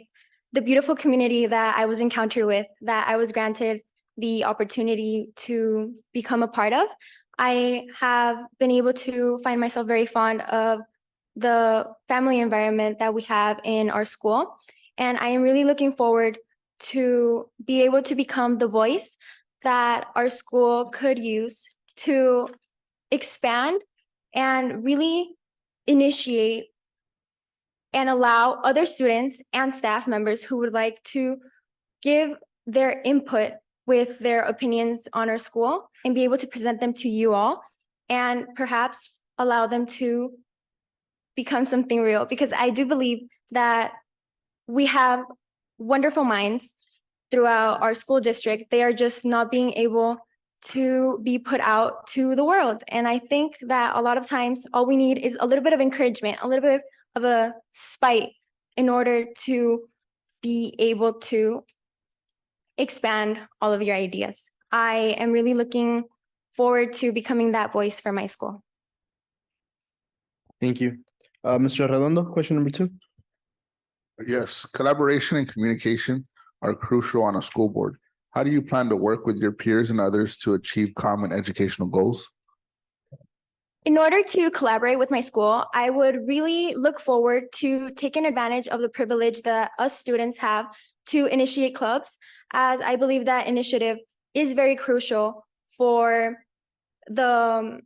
the beautiful community that I was encountered with, that I was granted the opportunity to become a part of. I have been able to find myself very fond of the family environment that we have in our school, and I am really looking forward to be able to become the voice that our school could use to expand and really initiate and allow other students and staff members who would like to give their input with their opinions on our school and be able to present them to you all and perhaps allow them to become something real, because I do believe that we have wonderful minds throughout our school district. They are just not being able to be put out to the world. And I think that a lot of times all we need is a little bit of encouragement, a little bit of a spite in order to be able to expand all of your ideas. I am really looking forward to becoming that voice for my school. Thank you. Mr. Redondo, question number 2. Yes, collaboration and communication are crucial on a school board. How do you plan to work with your peers and others to achieve common educational goals? In order to collaborate with my school, I would really look forward to taking advantage of the privilege that us students have to initiate clubs, as I believe that initiative is very crucial for the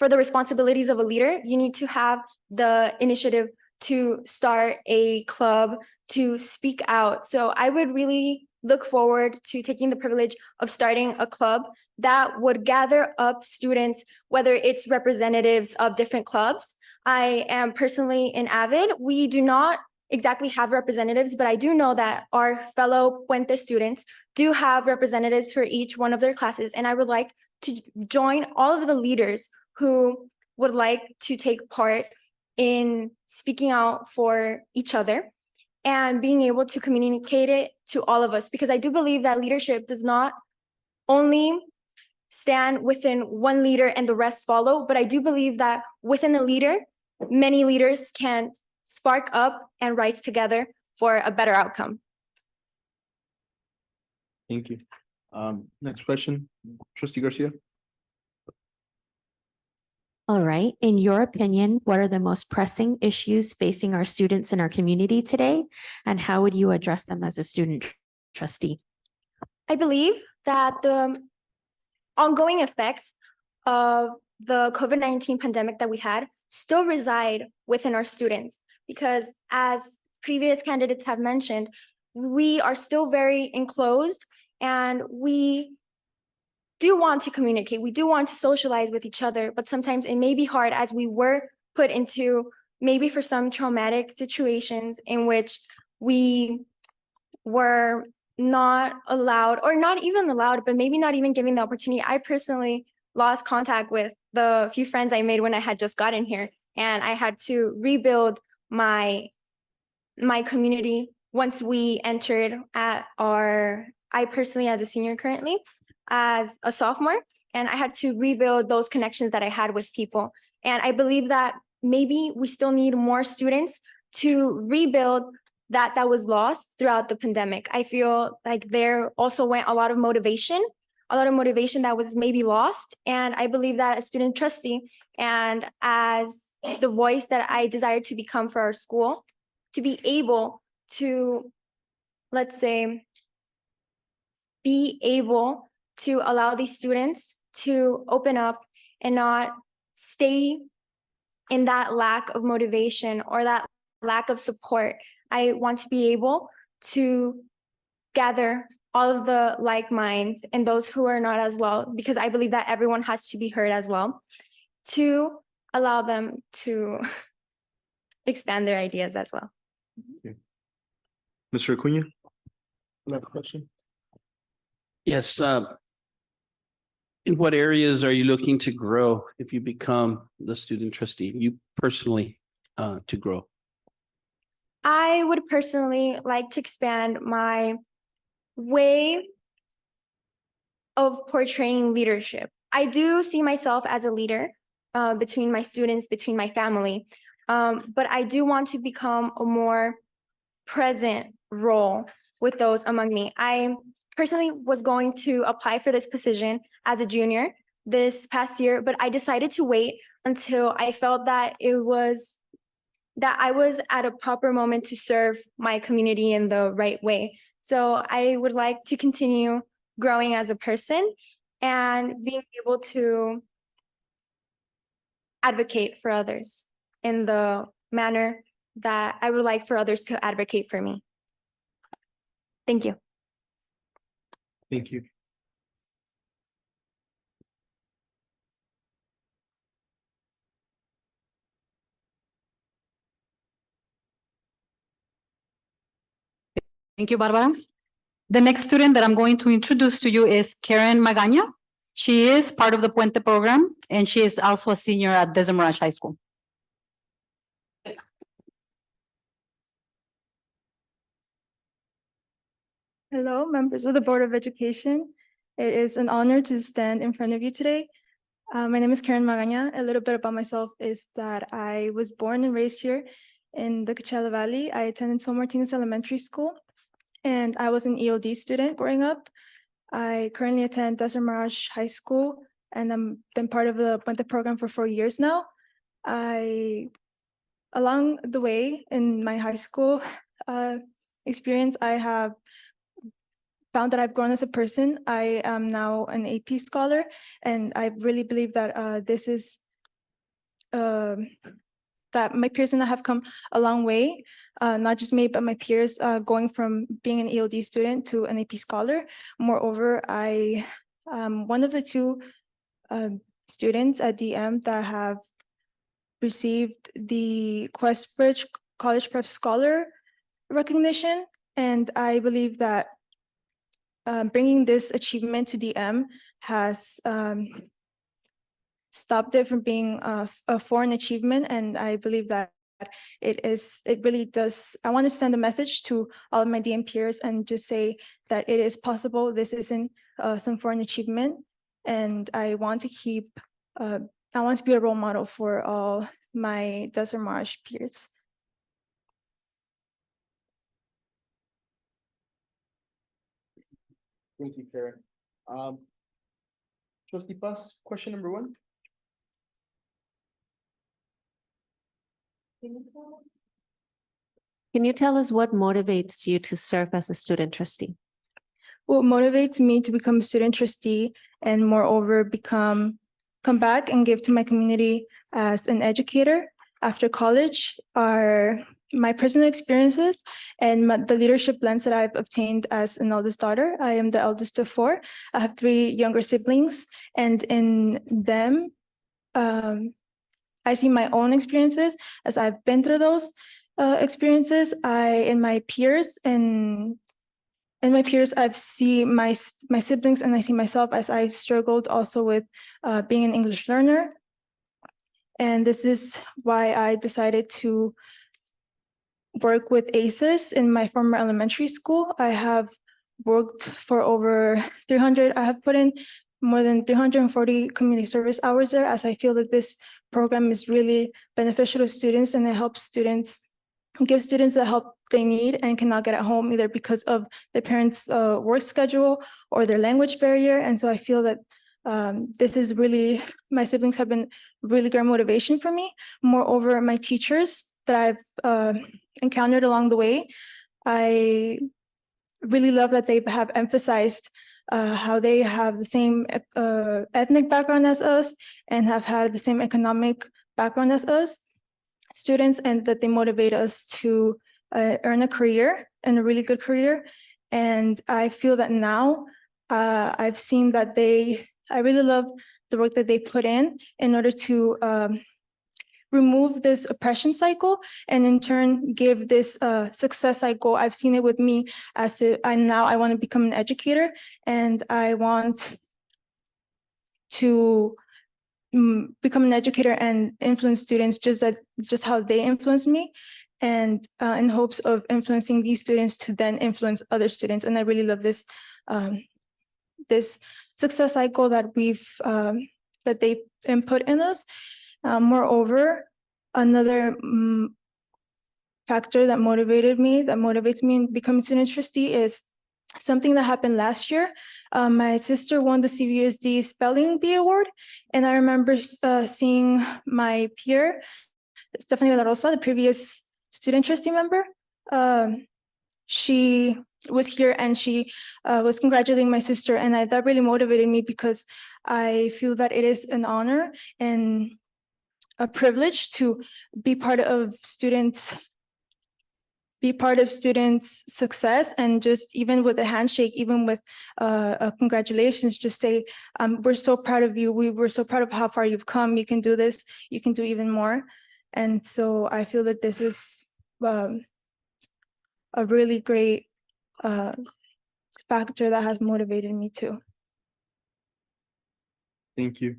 responsibilities of a leader. You need to have the initiative to start a club, to speak out. So I would really look forward to taking the privilege of starting a club that would gather up students, whether it's representatives of different clubs. I am personally in AVID. We do not exactly have representatives, but I do know that our fellow Puente students do have representatives for each one of their classes. And I would like to join all of the leaders who would like to take part in speaking out for each other and being able to communicate it to all of us, because I do believe that leadership does not only stand within one leader and the rest follow, but I do believe that within a leader, many leaders can spark up and rise together for a better outcome. Thank you. Next question, Trustee Garcia. All right. In your opinion, what are the most pressing issues facing our students in our community today? And how would you address them as a student trustee? I believe that the ongoing effects of the COVID-19 pandemic that we had still reside within our students. Because as previous candidates have mentioned, we are still very enclosed and we do want to communicate. We do want to socialize with each other, but sometimes it may be hard as we were put into maybe for some traumatic situations in which we were not allowed, or not even allowed, but maybe not even given the opportunity. I personally lost contact with the few friends I made when I had just gotten here, and I had to rebuild my community once we entered at I personally, as a senior currently, as a sophomore, and I had to rebuild those connections that I had with people. And I believe that maybe we still need more students to rebuild that was lost throughout the pandemic. I feel like there also went a lot of motivation that was maybe lost. And I believe that as student trustee and as the voice that I desire to become for our school, to be able to, let's say, be able to allow these students to open up and not stay in that lack of motivation or that lack of support. I want to be able to gather all of the like minds and those who are not as well, because I believe that everyone has to be heard as well, to allow them to expand their ideas as well. Mr. Acuna? Another question? Yes, in what areas are you looking to grow if you become the student trustee, you personally, to grow? I would personally like to expand my way of portraying leadership. I do see myself as a leader between my students, between my family, but I do want to become a more present role with those among me. I personally was going to apply for this position as a junior this past year, but I decided to wait until I felt that I was at a proper moment to serve my community in the right way. So I would like to continue growing as a person and being able to advocate for others in the manner that I would like for others to advocate for me. Thank you. Thank you. Thank you, Barbara. The next student that I'm going to introduce to you is Karen Magaña. She is part of the Puente program, and she is also a senior at Desamarash High School. Hello, members of the Board of Education. It is an honor to stand in front of you today. My name is Karen Magaña. A little bit about myself is that I was born and raised here in the Coachella Valley. I attended San Martinez Elementary School, and I was an EOD student growing up. I currently attend Desamarash High School, and I've been part of the Puente program for 4 years now. Along the way in my high school experience, I have found that I've grown as a person. I am now an AP scholar, and I really believe that this is that my peers and I have come a long way, not just me, but my peers, going from being an EOD student to an AP scholar. Moreover, I am one of the two students at DM that have received the Questbridge College Prep Scholar recognition, and I believe that bringing this achievement to DM has stopped it from being a foreign achievement. And I believe that it really does. I want to send a message to all of my DM peers and just say that it is possible. This isn't some foreign achievement. And I want to I want to be a role model for all my Desamarash peers. Thank you, Karen. Trustee Paz, question number 1. Can you tell us what motivates you to serve as a student trustee? What motivates me to become a student trustee and moreover become come back and give to my community as an educator after college are my personal experiences and the leadership lens that I've obtained as an eldest daughter. I am the eldest of four. I have three younger siblings, and in them, I see my own experiences as I've been through those experiences. In my peers, I've seen my siblings, and I see myself as I've struggled also with being an English learner. And this is why I decided to work with ACES in my former elementary school. I have worked for over 300. I have put in more than 340 community service hours there, as I feel that this program is really beneficial to students, and it helps students, give students the help they need and cannot get at home, either because of their parents' work schedule or their language barrier. And so I feel that this is really, my siblings have been really great motivation for me. Moreover, my teachers that I've encountered along the way, I really love that they have emphasized how they have the same ethnic background as us and have had the same economic background as us students, and that they motivate us to earn a career and a really good career. And I feel that now I've seen that I really love the work that they put in order to remove this oppression cycle, and in turn give this success cycle. I've seen it with me as I want to become an educator, and I want to become an educator and influence students just how they influence me, and in hopes of influencing these students to then influence other students. And I really love this this success cycle that that they input in us. Moreover, another factor that motivates me in becoming student trustee is something that happened last year. My sister won the CVUSD Spelling Bee Award, and I remember seeing my peer, Stephanie La Rosa, the previous student trustee member. She was here and she was congratulating my sister, and that really motivated me, because I feel that it is an honor and a privilege to be part of students' success, and just even with a handshake, even with congratulations, just say, we're so proud of you. We're so proud of how far you've come. You can do this. You can do even more. And so I feel that this is a really great factor that has motivated me too. Thank you.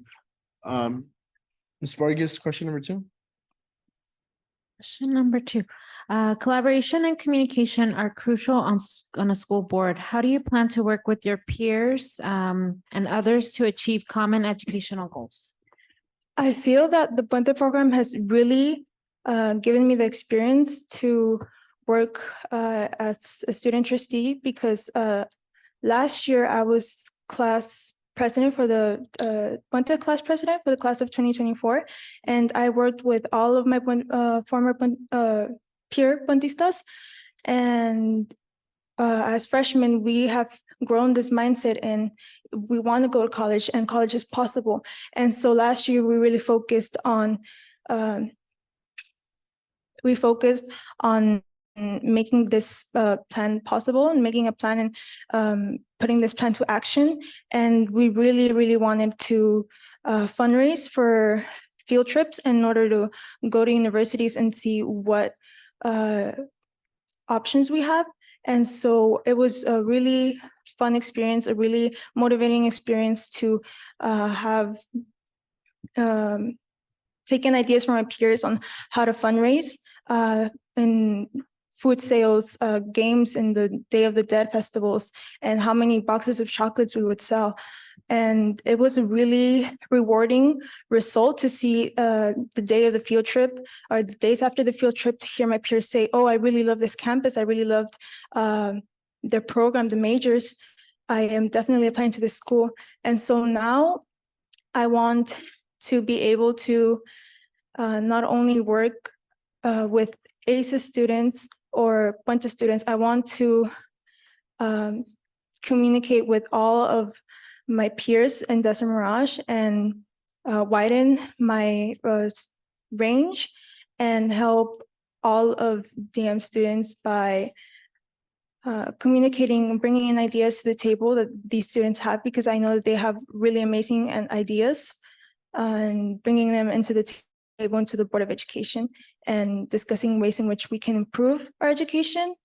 Ms. Vargas, question number 2. Question number 2. Collaboration and communication are crucial on a school board. How do you plan to work with your peers and others to achieve common educational goals? I feel that the Puente program has really given me the experience to work as a student trustee, because last year I was class president for the Puente class president for the class of 2024, and I worked with all of my former peer Puentistas, and as freshmen we have grown this mindset, and we want to go to college, and college is possible. And so last year we really focused on making this plan possible, and making a plan and putting this plan to action. And we really wanted to fundraise for field trips in order to go to universities and see what options we have. And so it was a really fun experience, a really motivating experience to have taken ideas from my peers on how to fundraise in food sales, games in the Day of the Dead festivals, and how many boxes of chocolates we would sell. And it was a really rewarding result to see the day of the field trip, or the days after the field trip, to hear my peers say, oh, I really love this campus. I really loved their program, the majors. I am definitely applying to this school. And so now I want to be able to not only work with ACES students or Puente students, I want to communicate with all of my peers in Desert Mirage and widen my range and help all of DM students by communicating, bringing in ideas to the table that these students have, because I know that they have really amazing ideas, and bringing them into the table, into the Board of Education, and discussing ways in which we can improve our education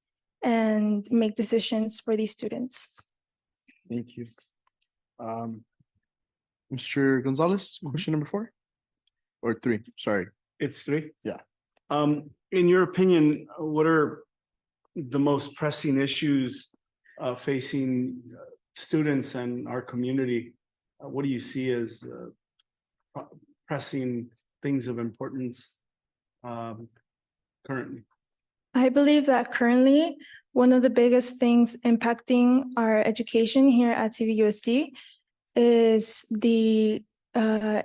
and make decisions for these students. Thank you. Mr. Gonzalez, question number 4 or 3, sorry. It's 3? Yeah. In your opinion, what are the most pressing issues facing students and our community? What do you see as pressing things of importance currently? I believe that currently one of the biggest things impacting our education here at CVUSD is the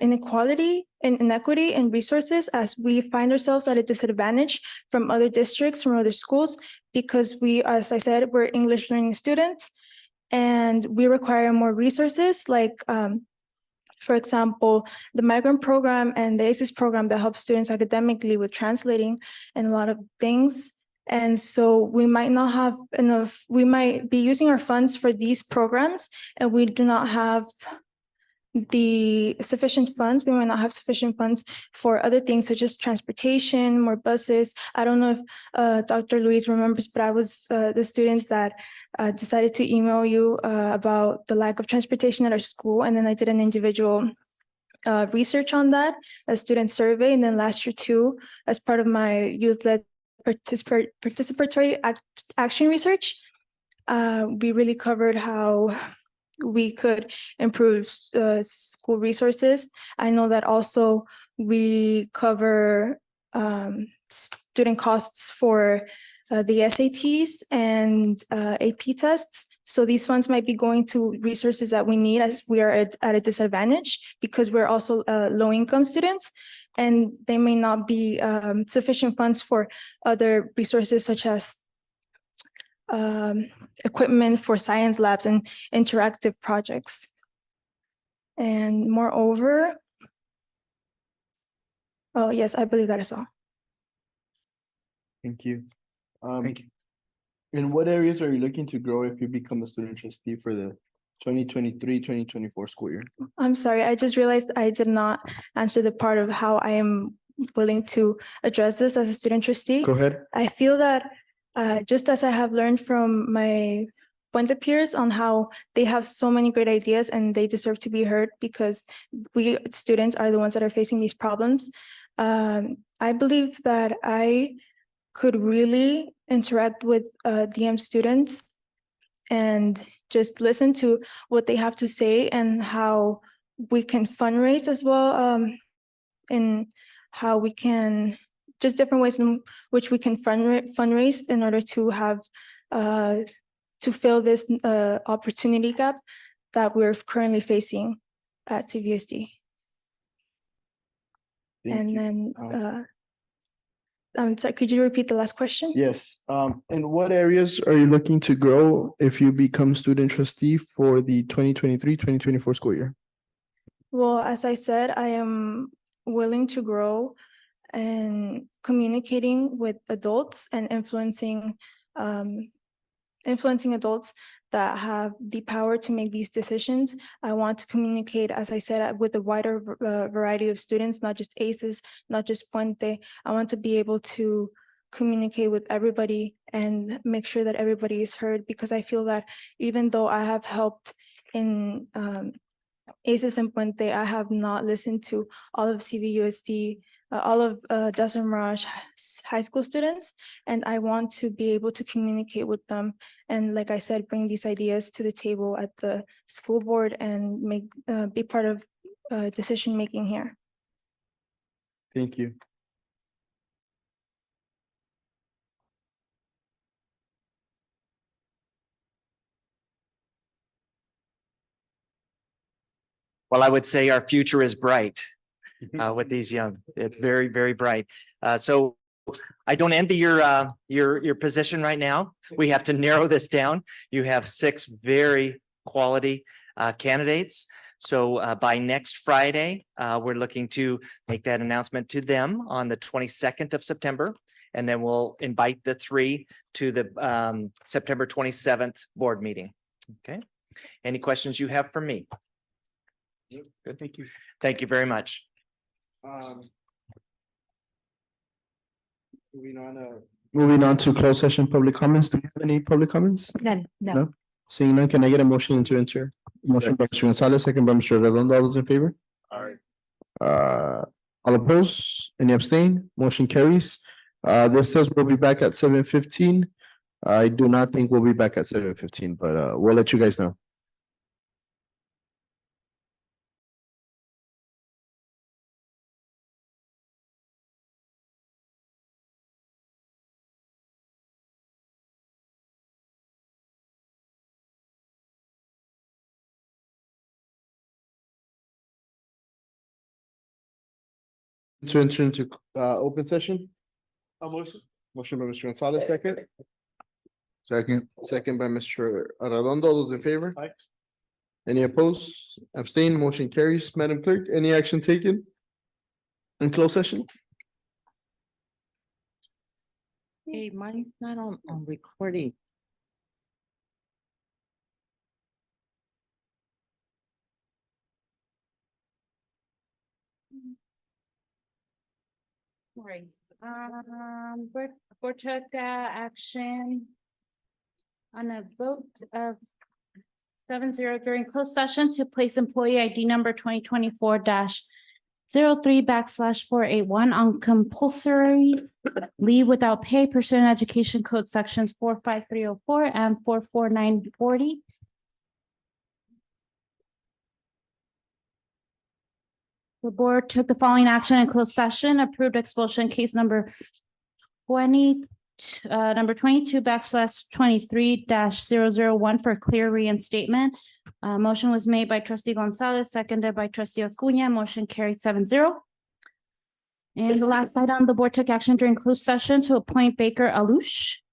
inequality and inequity in resources, as we find ourselves at a disadvantage from other districts, from other schools, because we, as I said, we're English learning students and we require more resources, like for example, the migrant program and the ACES program that helps students academically with translating and a lot of things. And so we might not have enough, we might be using our funds for these programs and we do not have the sufficient funds. We might not have sufficient funds for other things such as transportation, more buses. I don't know if Dr. Luis remembers, but I was the student that decided to email you about the lack of transportation at our school. And then I did an individual research on that, a student survey. And then last year too, as part of my youth-led participatory action research, we really covered how we could improve school resources. I know that also we cover student costs for the SATs and AP tests. So these funds might be going to resources that we need, as we are at a disadvantage because we're also low-income students, and they may not be sufficient funds for other resources such as equipment for science labs and interactive projects. And moreover, oh yes, I believe that is all. Thank you. Thank you. In what areas are you looking to grow if you become a student trustee for the 2023-2024 school year? I'm sorry, I just realized I did not answer the part of how I am willing to address this as a student trustee. Go ahead. I feel that just as I have learned from my Puente peers on how they have so many great ideas and they deserve to be heard because we students are the ones that are facing these problems. I believe that I could really interact with DM students and just listen to what they have to say and how we can fundraise as well, and how we can just different ways in which we can fundraise in order to have to fill this opportunity gap that we're currently facing at CVUSD. And then I'm sorry, could you repeat the last question? Yes. In what areas are you looking to grow if you become student trustee for the 2023-2024 school year? Well, as I said, I am willing to grow and communicating with adults and influencing adults that have the power to make these decisions. I want to communicate, as I said, with a wider variety of students, not just ACES, not just Puente. I want to be able to communicate with everybody and make sure that everybody is heard, because I feel that even though I have helped in ACES and Puente, I have not listened to all of CVUSD, all of Desert Mirage high school students, and I want to be able to communicate with them. And like I said, bring these ideas to the table at the school board and make be part of decision making here. Thank you. Well, I would say our future is bright with these young. It's very, very bright. So I don't envy your position right now. We have to narrow this down. You have 6 very quality candidates. So by next Friday, we're looking to make that announcement to them on the 22nd of September. And then we'll invite the three to the September 27th board meeting. Okay. Any questions you have for me? Good, thank you. Thank you very much. Moving on to closed session public comments. Do you have any public comments? None, no. No? Seeing none, can I get a motion to enter? Motion by Mr. Gonzalez, second by Mr. Redondo. All those in favor? All opposed? Any abstain? Motion carries. This says we'll be back at 7:15. I do not think we'll be back at 7:15, but we'll let you guys know. To enter into open session. A motion. Motion by Mr. Gonzalez, second. Second. Second by Mr. Arredondo. All those in favor? Aye. Any opposed? Abstain? Motion carries. Madam Clerk, any action taken? In closed session? Hey, mine's not on recording. Right. Board took action on a vote of 7-0 during closed session to place employee ID number 2024-03/481 on compulsory leave without pay pursuant to Education Code sections 45304 and 44940. The board took the following action in closed session, approved expulsion case number 22/23-001 for clear reinstatement. Motion was made by trustee Gonzalez, seconded by trustee Acuna. Motion carried 7-0. And the last item, the board took action during closed session to appoint Baker Alush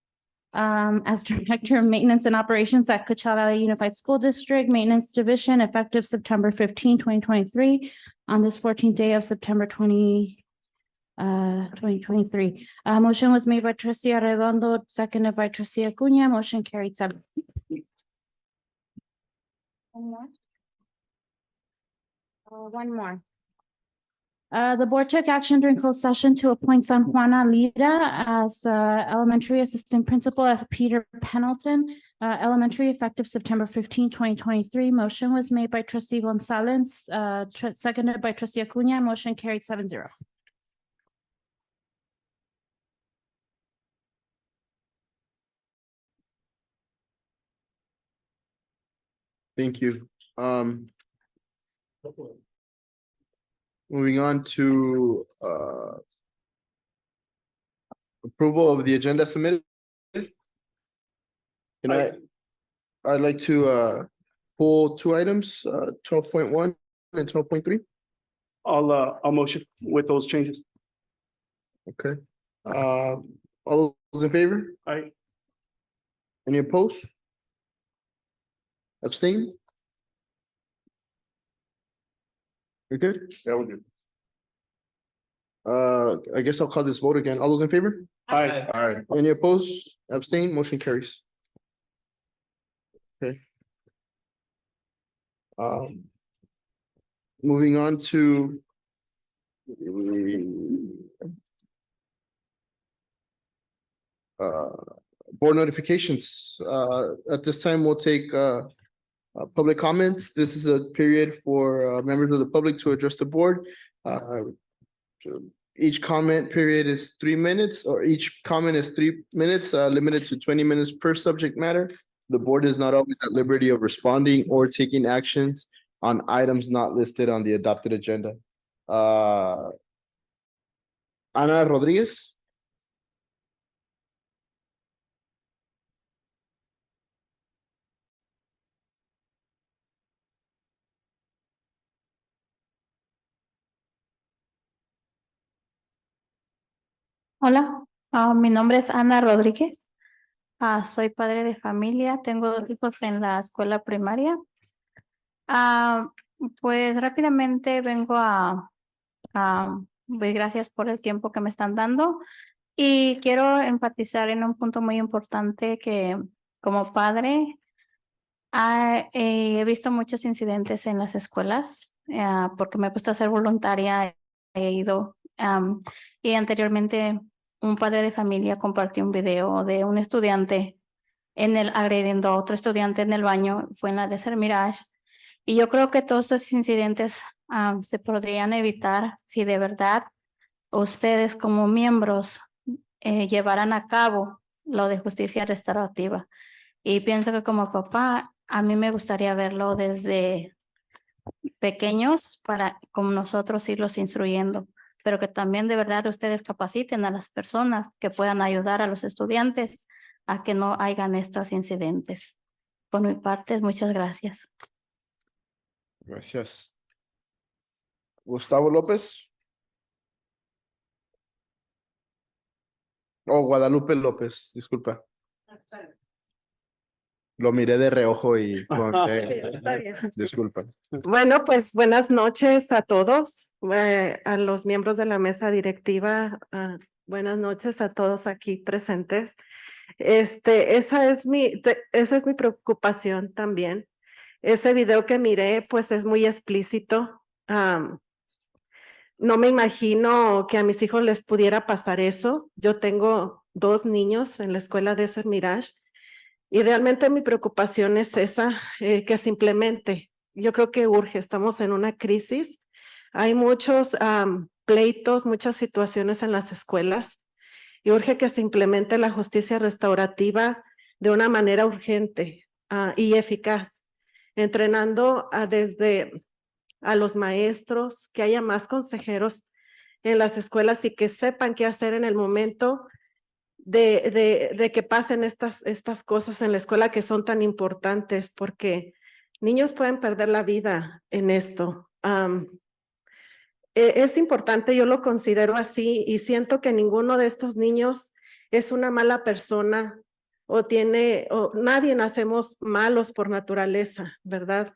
as Director of Maintenance and Operations at Coachella Valley Unified School District Maintenance Division, effective September 15, 2023, on this 14th day of September 2023. Motion was made by trustee Arredondo, seconded by trustee Acuna. Motion carried 7. One more. One more. The board took action during closed session to appoint San Juana Lira as elementary assistant principal at Peter Pendleton Elementary, effective September 15, 2023. Motion was made by trustee Gonzalez, seconded by trustee Acuna. Motion carried 7-0. Thank you. Moving on to approval of the agenda submitted. I'd like to pull two items, 12.1 and 12.3. I'll motion with those changes. Okay. All those in favor? Aye. Any opposed? Abstain? You're good? Yeah, we're good. I guess I'll call this vote again. All those in favor? Aye. Alright, any opposed? Abstain? Motion carries. Okay. Moving on to board notifications. At this time, we'll take public comments. This is a period for members of the public to address the board. Each comment period is 3 minutes, or each comment is 3 minutes, limited to 20 minutes per subject matter. The board is not always at liberty of responding or taking actions on items not listed on the adopted agenda. Ana Rodriguez. Hola, mi nombre es Ana Rodríguez. Soy padre de familia, tengo 2 hijos en la escuela primaria. Pues rápidamente vengo pues gracias por el tiempo que me están dando y quiero enfatizar en un punto muy importante que como padre he visto muchos incidentes en las escuelas porque me gusta ser voluntaria, he ido y anteriormente un padre de familia compartió un video de un estudiante agrediendo a otro estudiante en el baño, fue en la de Mirage. Y yo creo que todos estos incidentes se podrían evitar si de verdad ustedes como miembros llevaran a cabo lo de justicia restaurativa. Y pienso que como papá, a mí me gustaría verlo desde pequeños para como nosotros irlos instruyendo, pero que también de verdad ustedes capaciten a las personas que puedan ayudar a los estudiantes a que no hagan estos incidentes. Por mi parte, muchas gracias. Gracias. Gustavo López. Oh, Guadalupe López, disculpa. Lo miré de reojo y Está bien. disculpa. Bueno, pues buenas noches a todos, a los miembros de la mesa directiva, buenas noches a todos aquí presentes. Esa es mi preocupación también. Ese video que miré, pues es muy explícito. No me imagino que a mis hijos les pudiera pasar eso. Yo tengo 2 niños en la escuela de ese Mirage y realmente mi preocupación es esa, que simplemente yo creo que urge, estamos en una crisis. Hay muchos pleitos, muchas situaciones en las escuelas y urge que se implemente la justicia restaurativa de una manera urgente y eficaz, entrenando desde a los maestros, que haya más consejeros en las escuelas y que sepan qué hacer en el momento de que pasen estas cosas en la escuela que son tan importantes, porque niños pueden perder la vida en esto. Es importante, yo lo considero así y siento que ninguno de estos niños es una mala persona o nadie nacemos malos por naturaleza, ¿verdad?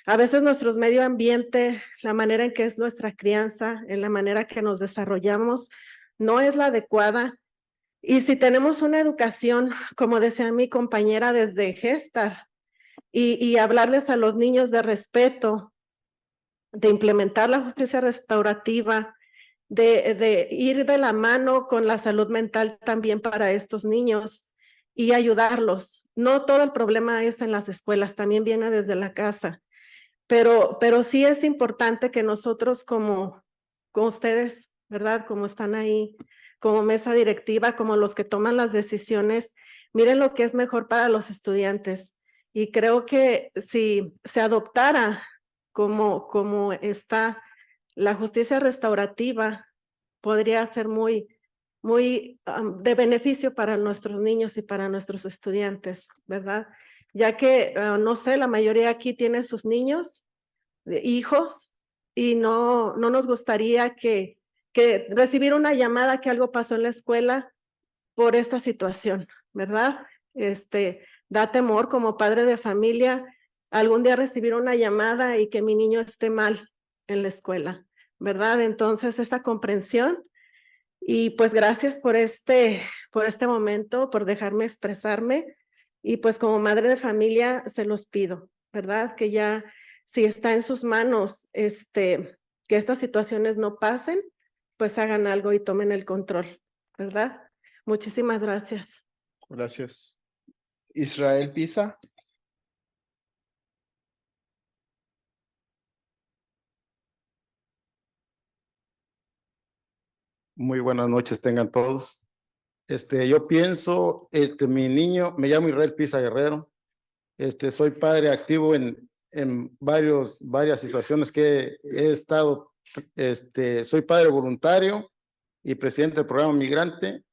A veces nuestro medio ambiente, la manera en que es nuestra crianza, en la manera que nos desarrollamos, no es la adecuada. Y si tenemos una educación, como decía mi compañera, desde Gestar, y hablarles a los niños de respeto, de implementar la justicia restaurativa, de ir de la mano con la salud mental también para estos niños y ayudarlos. No todo el problema es en las escuelas, también viene desde la casa. Pero sí es importante que nosotros como ustedes, ¿verdad? Como están ahí, como mesa directiva, como los que toman las decisiones, miren lo que es mejor para los estudiantes. Y creo que si se adoptara como está la justicia restaurativa, podría ser muy de beneficio para nuestros niños y para nuestros estudiantes, ¿verdad? Ya que, no sé, la mayoría aquí tiene sus niños, hijos, y no nos gustaría que recibir una llamada que algo pasó en la escuela por esta situación, ¿verdad? Da temor como padre de familia algún día recibir una llamada y que mi niño esté mal en la escuela, ¿verdad? Entonces, esa comprensión. Y pues gracias por este momento, por dejarme expresarme. Y pues como madre de familia se los pido, ¿verdad? Que ya si está en sus manos, que estas situaciones no pasen, pues hagan algo y tomen el control, ¿verdad? Muchísimas gracias. Gracias. Israel Pisa. Muy buenas noches tengan todos. Yo pienso, mi niño, me llamo Israel Pisa Guerrero. Soy padre activo en varias situaciones que he estado, soy padre voluntario y presidente del programa migrante,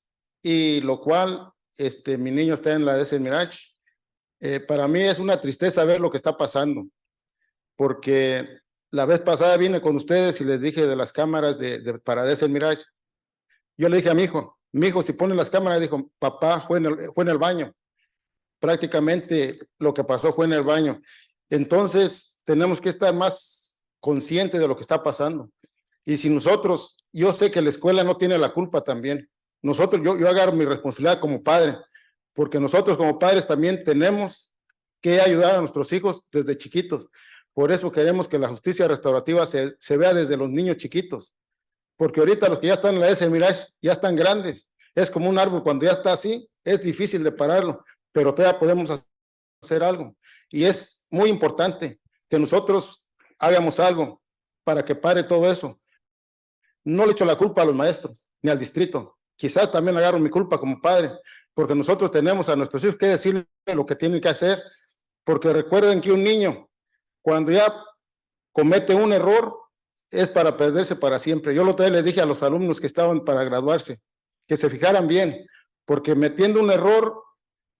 y lo cual, mi niño está en la DS Mirage. Para mí es una tristeza ver lo que está pasando, porque la vez pasada vine con ustedes y les dije de las cámaras para DS Mirage. Yo le dije a mi hijo, si ponen las cámaras, dijo, papá, fue en el baño. Prácticamente lo que pasó fue en el baño. Entonces, tenemos que estar más conscientes de lo que está pasando. Y si nosotros, yo sé que la escuela no tiene la culpa también. Nosotros, yo agarro mi responsabilidad como padre, porque nosotros como padres también tenemos que ayudar a nuestros hijos desde chiquitos. Por eso queremos que la justicia restaurativa se vea desde los niños chiquitos. Porque ahorita los que ya están en la S, mira, ya están grandes. Es como un árbol, cuando ya está así, es difícil de pararlo, pero todavía podemos hacer algo. Y es muy importante que nosotros hagamos algo para que pare todo eso. No le echo la culpa a los maestros, ni al distrito. Quizás también agarro mi culpa como padre, porque nosotros tenemos a nuestros hijos que decirle lo que tienen que hacer, porque recuerden que un niño, cuando ya comete un error, es para perderse para siempre. Yo lo otra vez les dije a los alumnos que estaban para graduarse, que se fijaran bien, porque metiendo un error,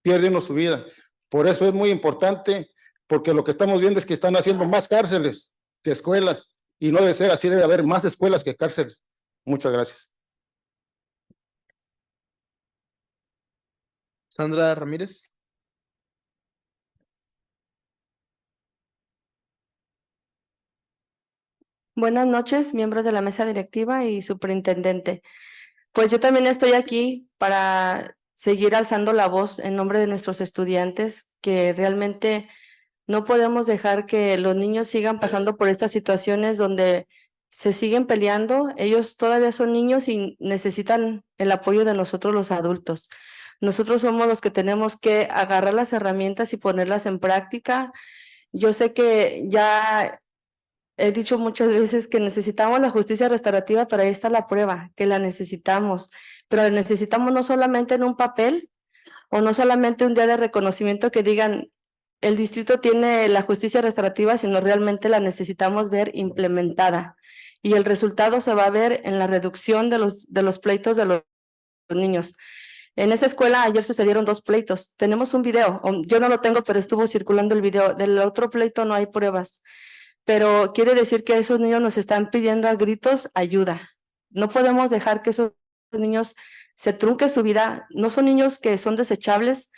pierde uno su vida. Por eso es muy importante, porque lo que estamos viendo es que están haciendo más cárceles que escuelas, y no debe ser así, debe haber más escuelas que cárceles. Muchas gracias. Sandra Ramírez. Buenas noches, miembros de la mesa directiva y superintendente. Pues yo también estoy aquí para seguir alzando la voz en nombre de nuestros estudiantes, que realmente no podemos dejar que los niños sigan pasando por estas situaciones donde se siguen peleando. Ellos todavía son niños y necesitan el apoyo de nosotros los adultos. Nosotros somos los que tenemos que agarrar las herramientas y ponerlas en práctica. Yo sé que ya he dicho muchas veces que necesitamos la justicia restaurativa, pero ahí está la prueba, que la necesitamos. Pero la necesitamos no solamente en un papel o no solamente un día de reconocimiento que digan el distrito tiene la justicia restaurativa, sino realmente la necesitamos ver implementada. Y el resultado se va a ver en la reducción de los pleitos de los niños. En esa escuela ayer sucedieron 2 pleitos. Tenemos un video, yo no lo tengo, pero estuvo circulando el video. Del otro pleito no hay pruebas. Pero quiere decir que esos niños nos están pidiendo a gritos ayuda. No podemos dejar que esos niños se trunque su vida. No son niños que son desechables,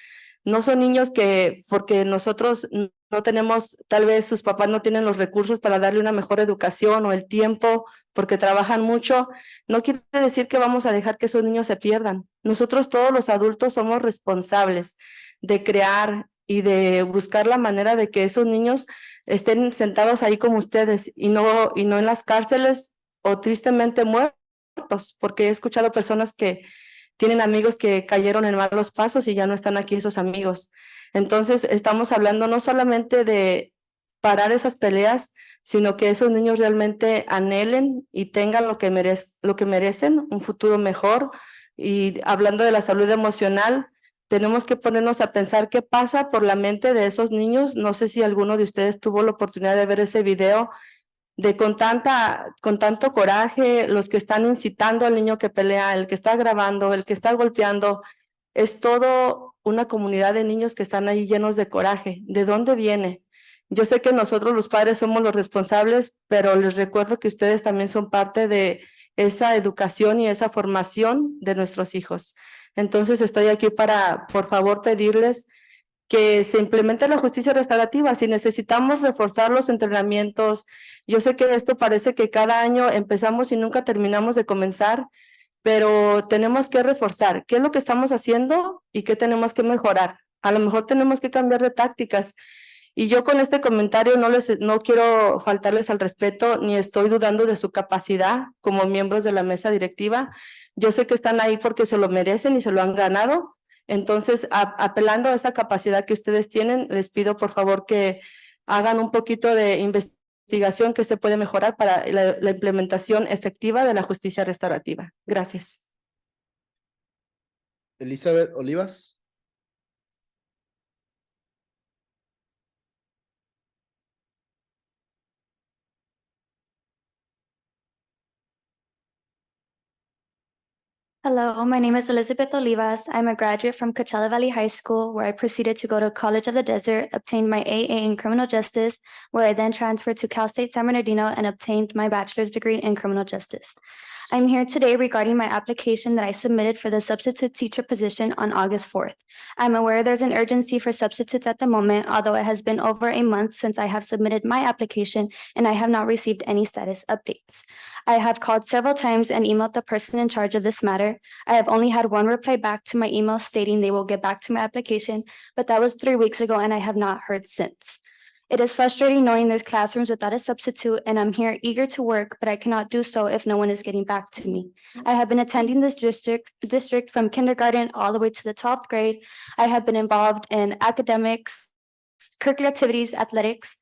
no son niños que porque nosotros no tenemos, tal vez sus papás no tienen los recursos para darle una mejor educación o el tiempo porque trabajan mucho, no quiere decir que vamos a dejar que esos niños se pierdan. Nosotros todos los adultos somos responsables de crear y de buscar la manera de que esos niños estén sentados ahí como ustedes y no en las cárceles o tristemente muertos, porque he escuchado personas que tienen amigos que cayeron en malos pasos y ya no están aquí esos amigos. Entonces estamos hablando no solamente de parar esas peleas, sino que esos niños realmente anhelen y tengan lo que merecen, un futuro mejor. Y hablando de la salud emocional, tenemos que ponernos a pensar qué pasa por la mente de esos niños. No sé si alguno de ustedes tuvo la oportunidad de ver ese video, de con tanto coraje, los que están incitando al niño que pelea, el que está grabando, el que está golpeando, es todo una comunidad de niños que están ahí llenos de coraje. ¿De dónde viene? Yo sé que nosotros los padres somos los responsables, pero les recuerdo que ustedes también son parte de esa educación y esa formación de nuestros hijos. Entonces estoy aquí para, por favor, pedirles que se implemente la justicia restaurativa. Si necesitamos reforzar los entrenamientos, yo sé que esto parece que cada año empezamos y nunca terminamos de comenzar, pero tenemos que reforzar qué es lo que estamos haciendo y qué tenemos que mejorar. A lo mejor tenemos que cambiar de tácticas. Y yo con este comentario no quiero faltarles al respeto ni estoy dudando de su capacidad como miembros de la mesa directiva. Yo sé que están ahí porque se lo merecen y se lo han ganado. Entonces, apelando a esa capacidad que ustedes tienen, les pido por favor que hagan un poquito de investigación que se puede mejorar para la implementación efectiva de la justicia restaurativa. Gracias. Elizabeth Olivas. Hello, my name is Elizabeth Olivas. I'm a graduate from Coachella Valley High School, where I proceeded to go to College of the Desert, obtained my AA in criminal justice, where I then transferred to Cal State San Bernardino and obtained my bachelor's degree in criminal justice. I'm here today regarding my application that I submitted for the substitute teacher position on August 4th. I'm aware there's an urgency for substitutes at the moment, although it has been over a month since I have submitted my application and I have not received any status updates. I have called several times and emailed the person in charge of this matter. I have only had one reply back to my email stating they will get back to my application, but that was 3 weeks ago and I have not heard since. It is frustrating knowing there's classrooms without a substitute and I'm here eager to work, but I cannot do so if no one is getting back to me. I have been attending this district from kindergarten all the way to the 12th grade. I have been involved in academics, curricular activities, athletics,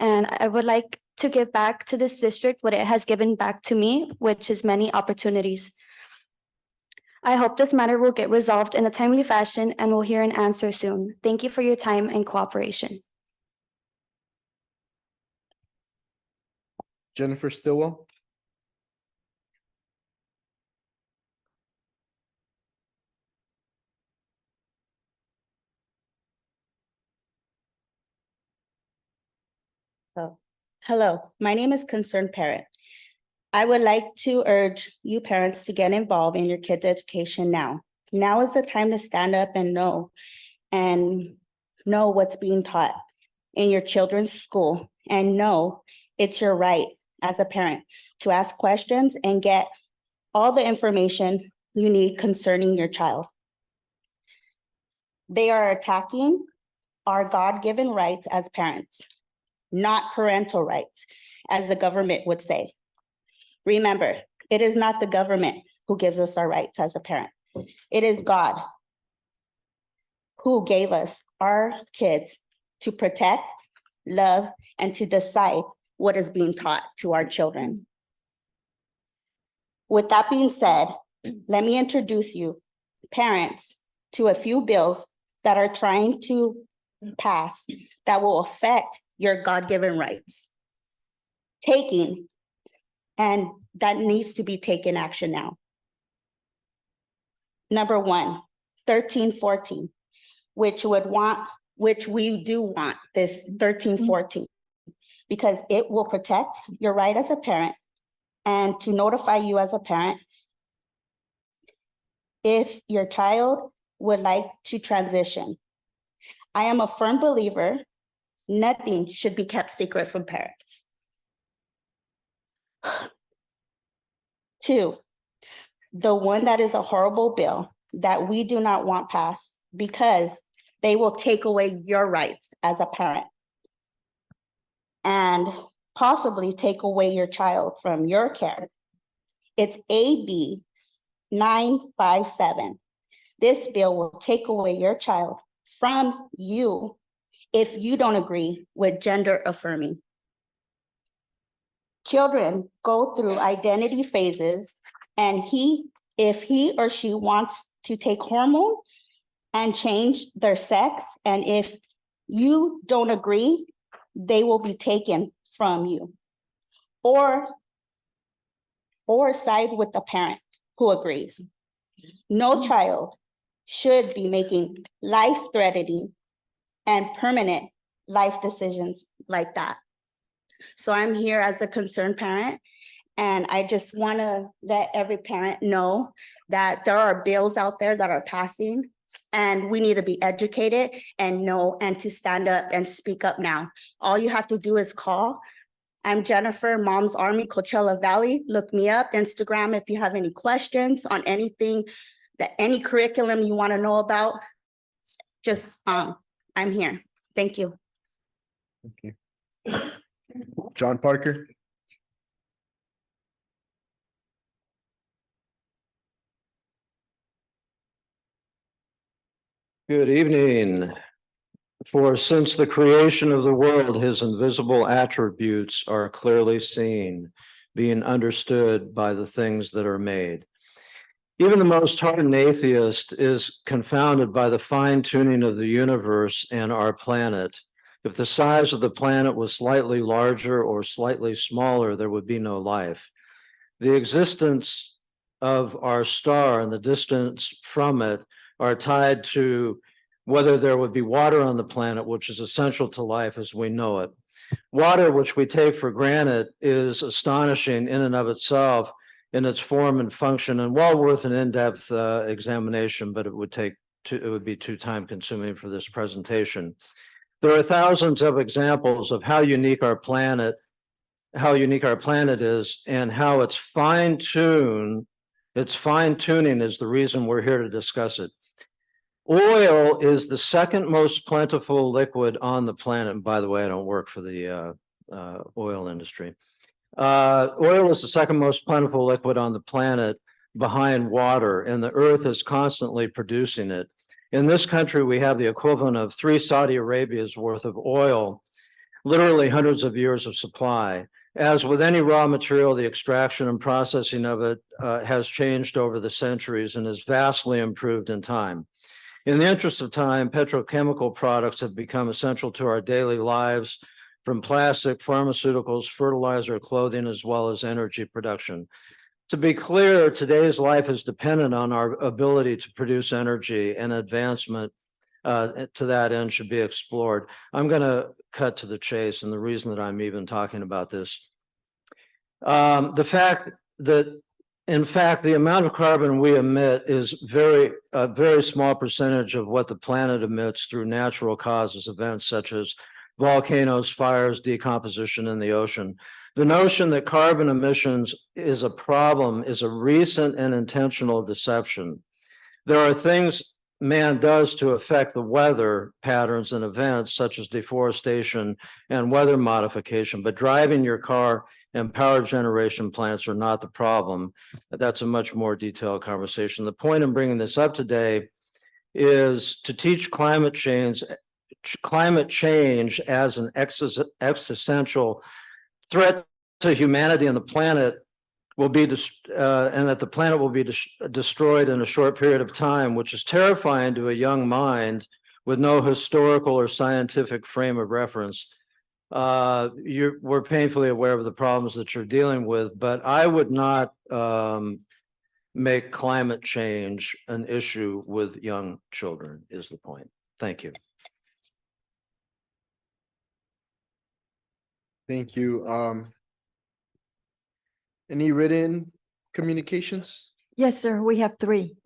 and I would like to give back to this district what it has given back to me, which is many opportunities. I hope this matter will get resolved in a timely fashion and we'll hear an answer soon. Thank you for your time and cooperation. Jennifer Stillwell. Hello, my name is Concerned Parent. I would like to urge you parents to get involved in your kids' education now. Now is the time to stand up and know what's being taught in your children's school and know it's your right as a parent to ask questions and get all the information you need concerning your child. They are attacking our God-given rights as parents, not parental rights, as the government would say. Remember, it is not the government who gives us our rights as a parent. It is God who gave us our kids to protect, love, and to decide what is being taught to our children. With that being said, let me introduce you, parents, to a few bills that are trying to pass that will affect your God-given rights. And that needs to be taken action now. Number 1, 1314, which we do want this 1314, because it will protect your right as a parent and to notify you as a parent if your child would like to transition. I am a firm believer nothing should be kept secret from parents. 2, the one that is a horrible bill that we do not want passed because they will take away your rights as a parent and possibly take away your child from your care. It's AB 957. This bill will take away your child from you if you don't agree with gender affirming. Children go through identity phases, and if he or she wants to take hormone and change their sex, and if you don't agree, they will be taken from you. Or side with the parent who agrees. No child should be making life-threatening and permanent life decisions like that. So I'm here as a concerned parent, and I just want to let every parent know that there are bills out there that are passing, and we need to be educated and know and to stand up and speak up now. All you have to do is call. I'm Jennifer, Mom's Army, Coachella Valley. Look me up, Instagram, if you have any questions on anything, any curriculum you want to know about. Just, I'm here. Thank you. Thank you. John Parker. Good evening. For since the creation of the world, his invisible attributes are clearly seen, being understood by the things that are made. Even the most hardened atheist is confounded by the fine tuning of the universe and our planet. If the size of the planet was slightly larger or slightly smaller, there would be no life. The existence of our star and the distance from it are tied to whether there would be water on the planet, which is essential to life as we know it. Water, which we take for granted, is astonishing in and of itself, in its form and function, and well worth an in-depth examination, but it would be too time consuming for this presentation. There are thousands of examples of how unique our planet is, and how its fine-tuning is the reason we're here to discuss it. Oil is the second most plentiful liquid on the planet. And by the way, I don't work for the oil industry. Oil is the second most plentiful liquid on the planet behind water, and the earth is constantly producing it. In this country, we have the equivalent of 3 Saudi Arabia's worth of oil, literally hundreds of years of supply. As with any raw material, the extraction and processing of it has changed over the centuries and is vastly improved in time. In the interest of time, petrochemical products have become essential to our daily lives, from plastic, pharmaceuticals, fertilizer, clothing, as well as energy production. To be clear, today's life is dependent on our ability to produce energy, and advancement to that end should be explored. I'm going to cut to the chase, and the reason that I'm even talking about this. The fact that, in fact, the amount of carbon we emit is a very small percentage of what the planet emits through natural causes, events such as volcanoes, fires, decomposition in the ocean. The notion that carbon emissions is a problem is a recent and intentional deception. There are things man does to affect the weather patterns and events such as deforestation and weather modification, but driving your car and power generation plants are not the problem. That's a much more detailed conversation. The point in bringing this up today is to teach climate change as an existential threat to humanity and the planet will be and that the planet will be destroyed in a short period of time, which is terrifying to a young mind with no historical or scientific frame of reference. We're painfully aware of the problems that you're dealing with, but I would not make climate change an issue with young children, is the point. Thank you. Thank you. Any written communications? Yes, sir. We have 3.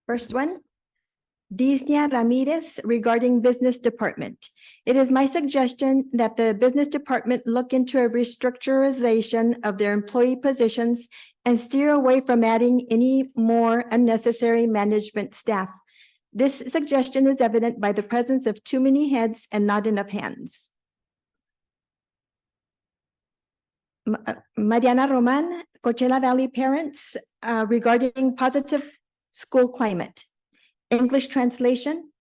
First one, Disnia Ramirez regarding business department. It is my suggestion that the business department look into a restructurization of their employee positions and steer away from adding any more unnecessary management staff. This suggestion is evident by the presence of too many heads and not enough hands. Mariana Roman, Coachella Valley parents, regarding positive school climate. English translation.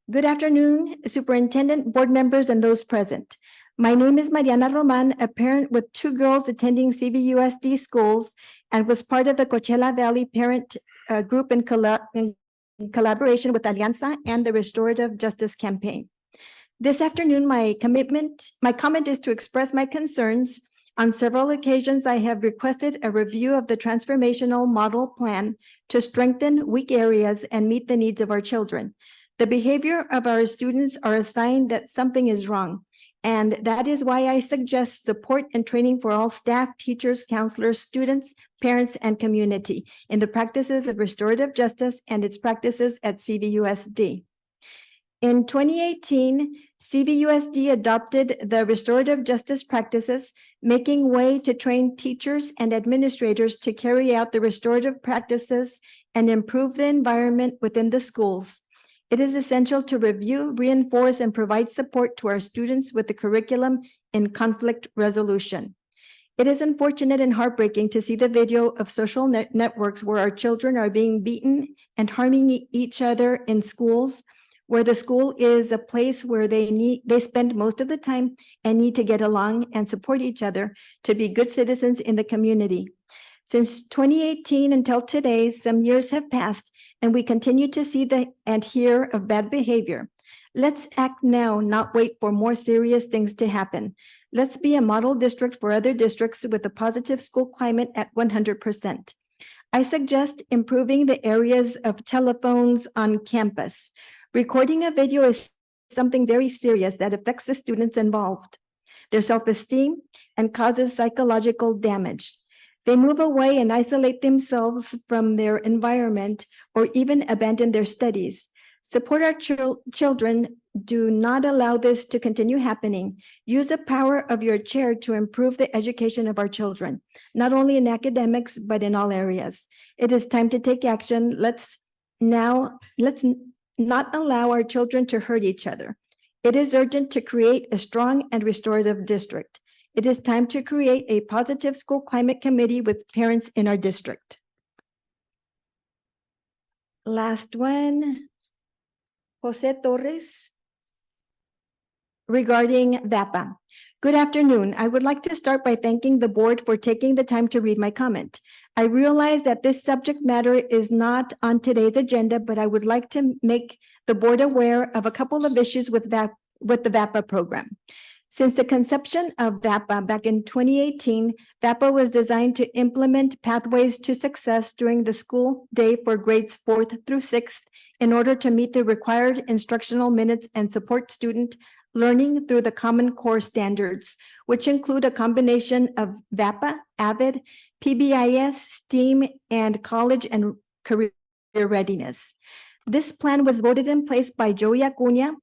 Good afternoon, superintendent, board members, and those present. My name is Mariana Roman, a parent with 2 girls attending CVUSD schools, and was part of the Coachella Valley parent group in collaboration with Alianza and the Restorative Justice Campaign. This afternoon, my comment is to express my concerns. On several occasions, I have requested a review of the transformational model plan to strengthen weak areas and meet the needs of our children. The behavior of our students are a sign that something is wrong, and that is why I suggest support and training for all staff, teachers, counselors, students, parents, and community in the practices of restorative justice and its practices at CVUSD. In 2018, CVUSD adopted the restorative justice practices, making way to train teachers and administrators to carry out the restorative practices and improve the environment within the schools. It is essential to review, reinforce, and provide support to our students with the curriculum in conflict resolution. It is unfortunate and heartbreaking to see the video of social networks where our children are being beaten and harming each other in schools, where the school is a place where they spend most of the time and need to get along and support each other to be good citizens in the community. Since 2018 until today, some years have passed, and we continue to see and hear of bad behavior. Let's act now, not wait for more serious things to happen. Let's be a model district for other districts with a positive school climate at 100%. I suggest improving the areas of telephones on campus. Recording a video is something very serious that affects the students involved. their self-esteem, and causes psychological damage. They move away and isolate themselves from their environment or even abandon their studies. Support our children. Do not allow this to continue happening. Use the power of your chair to improve the education of our children, not only in academics, but in all areas. It is time to take action. Let's not allow our children to hurt each other. It is urgent to create a strong and restorative district. It is time to create a positive school climate committee with parents in our district. Last one, Jose Torres, regarding VAPA. Good afternoon. I would like to start by thanking the board for taking the time to read my comment. I realize that this subject matter is not on today's agenda, but I would like to make the board aware of a couple of issues with the VAPA program. Since the conception of VAPA back in 2018, VAPA was designed to implement pathways to success during the school day for grades 4th through 6th in order to meet the required instructional minutes and support student learning through the Common Core standards, which include a combination of VAPA, AVID, PBIS, STEAM, and college and career readiness. This plan was voted in place by Joey Acuña,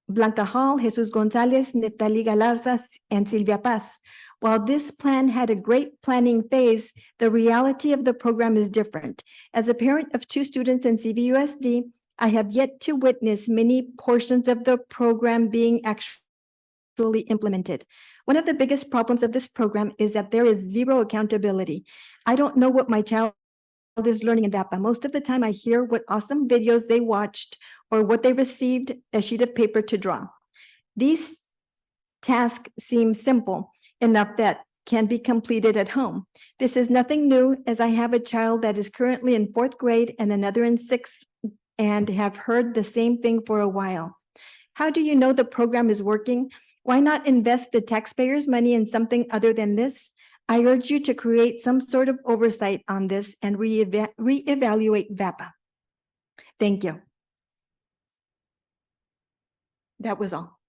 Blanca Hall, Jesus Gonzalez, Neftali Galarza, and Silvia Paz. While this plan had a great planning phase, the reality of the program is different. As a parent of 2 students in CVUSD, I have yet to witness many portions of the program being actually implemented. One of the biggest problems of this program is that there is zero accountability. I don't know what my child is learning in VAPA. Most of the time I hear what awesome videos they watched or what they received a sheet of paper to draw. These tasks seem simple enough that can be completed at home. This is nothing new, as I have a child that is currently in 4th grade and another in 6th and have heard the same thing for a while. How do you know the program is working? Why not invest the taxpayers' money in something other than this? I urge you to create some sort of oversight on this and reevaluate VAPA. Thank you. That was all.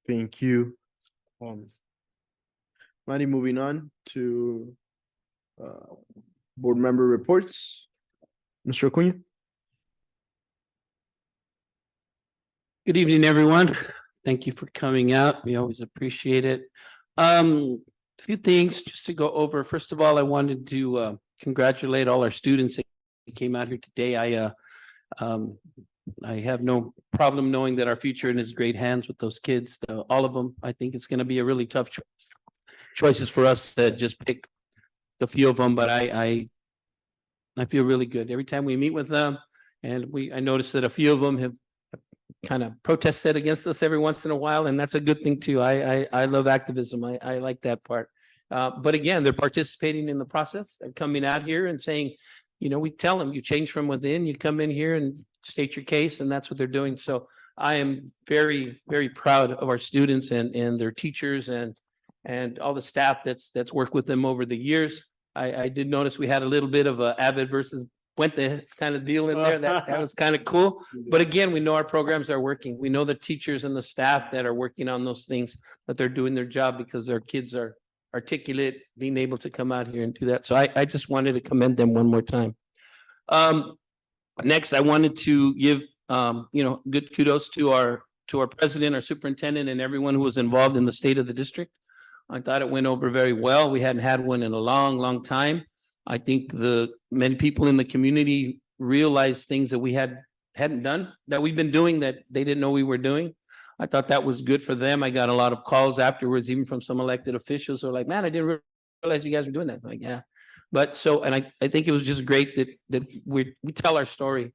Thank you. Maddie, moving on to board member reports. Mr. Acuña. Good evening, everyone. Thank you for coming out. We always appreciate it. A few things just to go over. First of all, I wanted to congratulate all our students that came out here today. I have no problem knowing that our future is in great hands with those kids, all of them. I think it's going to be a really tough choices for us to just pick a few of them, but I feel really good every time we meet with them. And I noticed that a few of them have kind of protested against us every once in a while, and that's a good thing too. I love activism. I like that part. But again, they're participating in the process. They're coming out here and saying, you know, we tell them you change from within, you come in here and state your case, and that's what they're doing. So I am very, very proud of our students and their teachers and all the staff that's worked with them over the years. I did notice we had a little bit of a Avid versus Puente kind of deal in there. That was kind of cool. But again, we know our programs are working. We know the teachers and the staff that are working on those things, that they're doing their job because their kids are articulate, being able to come out here and do that. So I just wanted to commend them one more time. Next, I wanted to give good kudos to our president, our superintendent, and everyone who was involved in the state of the district. I thought it went over very well. We hadn't had one in a long, long time. I think many people in the community realized things that we hadn't done, that we've been doing that they didn't know we were doing. I thought that was good for them. I got a lot of calls afterwards, even from some elected officials who are like, man, I didn't realize you guys were doing that. I'm like, yeah. But I think it was just great that we tell our story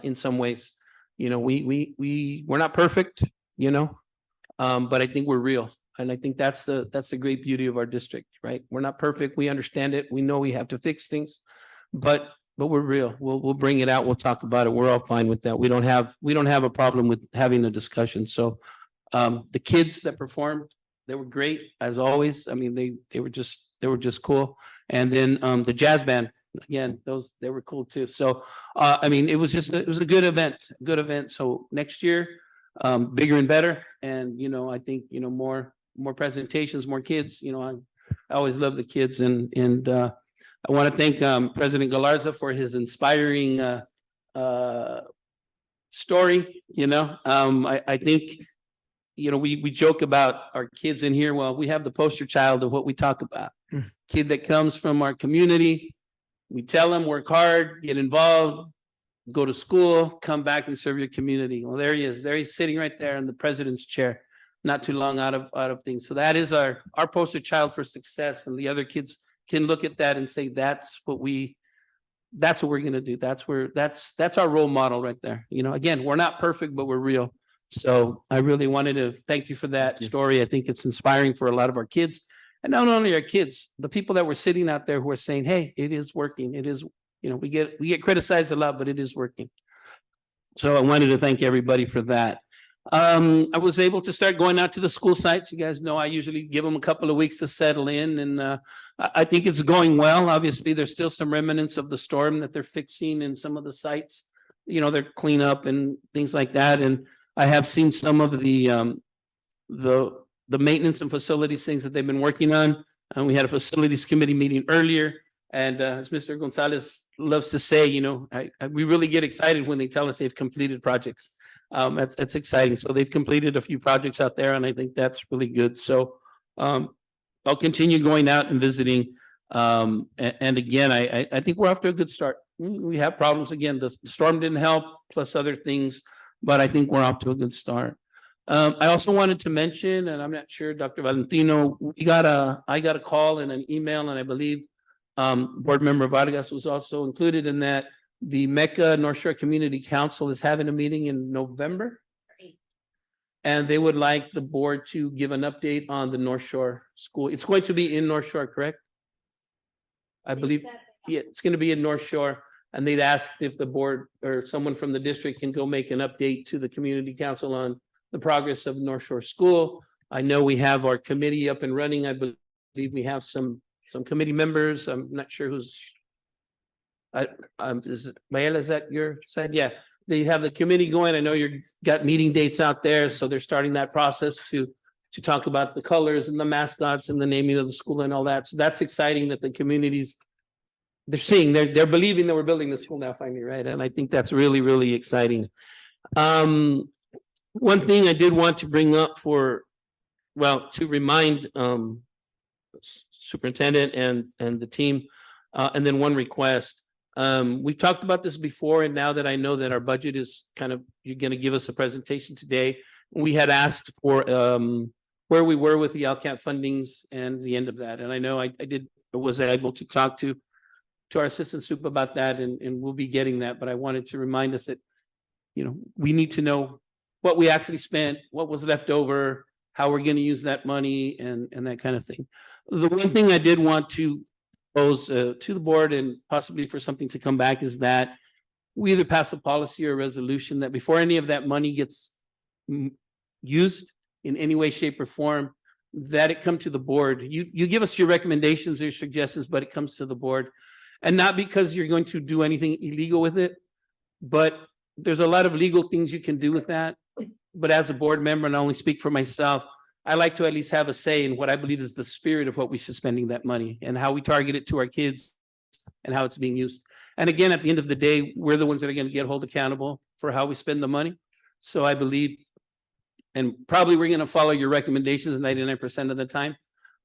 in some ways. You know, we're not perfect, but I think we're real. And I think that's the great beauty of our district, right? We're not perfect. We understand it. We know we have to fix things, but we're real. We'll bring it out. We'll talk about it. We're all fine with that. We don't have a problem with having a discussion. So the kids that performed, they were great as always. I mean, they were just cool. And then the jazz band, again, they were cool too. So I mean, it was a good event. So next year, bigger and better. And, I think, more presentations, more kids, I always love the kids and I want to thank President Galarza for his inspiring story. I think, we joke about our kids in here. Well, we have the poster child of what we talk about. Kid that comes from our community. We tell them work hard, get involved, go to school, come back and serve your community. Well, there he is. There he's sitting right there in the president's chair, not too long out of things. So that is our poster child for success. And the other kids can look at that and say, that's what we're going to do. That's our role model right there. Again, we're not perfect, but we're real. So I really wanted to thank you for that story. I think it's inspiring for a lot of our kids. And not only our kids, the people that were sitting out there who are saying, hey, it is working. It is, we get criticized a lot, but it is working. So I wanted to thank everybody for that. I was able to start going out to the school sites. You guys know I usually give them a couple of weeks to settle in, and I think it's going well. Obviously, there's still some remnants of the storm that they're fixing in some of the sites. Their cleanup and things like that. And I have seen some of the maintenance and facilities things that they've been working on. And we had a facilities committee meeting earlier. And as Mr. Gonzalez loves to say, we really get excited when they tell us they've completed projects. That's exciting. So they've completed a few projects out there, and I think that's really good. So I'll continue going out and visiting. And again, I think we're off to a good start. We have problems again. The storm didn't help, plus other things, but I think we're off to a good start. I also wanted to mention, and I'm not sure, Dr. Valentino, I got a call and an email, and I believe Board Member Vargas was also included in that. The Mecca North Shore Community Council is having a meeting in November. And they would like the board to give an update on the North Shore School. It's going to be in North Shore, correct? I believe, yeah, it's going to be in North Shore. And they'd asked if the board or someone from the district can go make an update to the community council on the progress of North Shore School. I know we have our committee up and running. I believe we have some committee members. I'm not sure who's. Is it Maela, is that your side? Yeah, they have the committee going. I know you've got meeting dates out there, so they're starting that process to talk about the colors and the mascots and the naming of the school and all that. So that's exciting that the communities they're believing that we're building the school now finally, right? And I think that's really, really exciting. One thing I did want to bring up to remind superintendent and the team, and then one request. We've talked about this before, and now that I know that our budget is you're going to give us a presentation today. We had asked for where we were with the LCAP fundings and the end of that. And I know I was able to talk to our assistant soup about that, and we'll be getting that. But I wanted to remind us that, we need to know what we actually spent, what was left over, how we're going to use that money, and that kind of thing. The one thing I did want to pose to the board and possibly for something to come back is that we either pass a policy or a resolution that before any of that money gets used in any way, shape, or form, that it come to the board. You give us your recommendations or your suggestions, but it comes to the board. And not because you're going to do anything illegal with it, but there's a lot of legal things you can do with that. But as a board member, and I only speak for myself, I like to at least have a say in what I believe is the spirit of what we should spending that money and how we target it to our kids and how it's being used. And again, at the end of the day, we're the ones that are going to get held accountable for how we spend the money. So I believe, and probably we're going to follow your recommendations 99% of the time,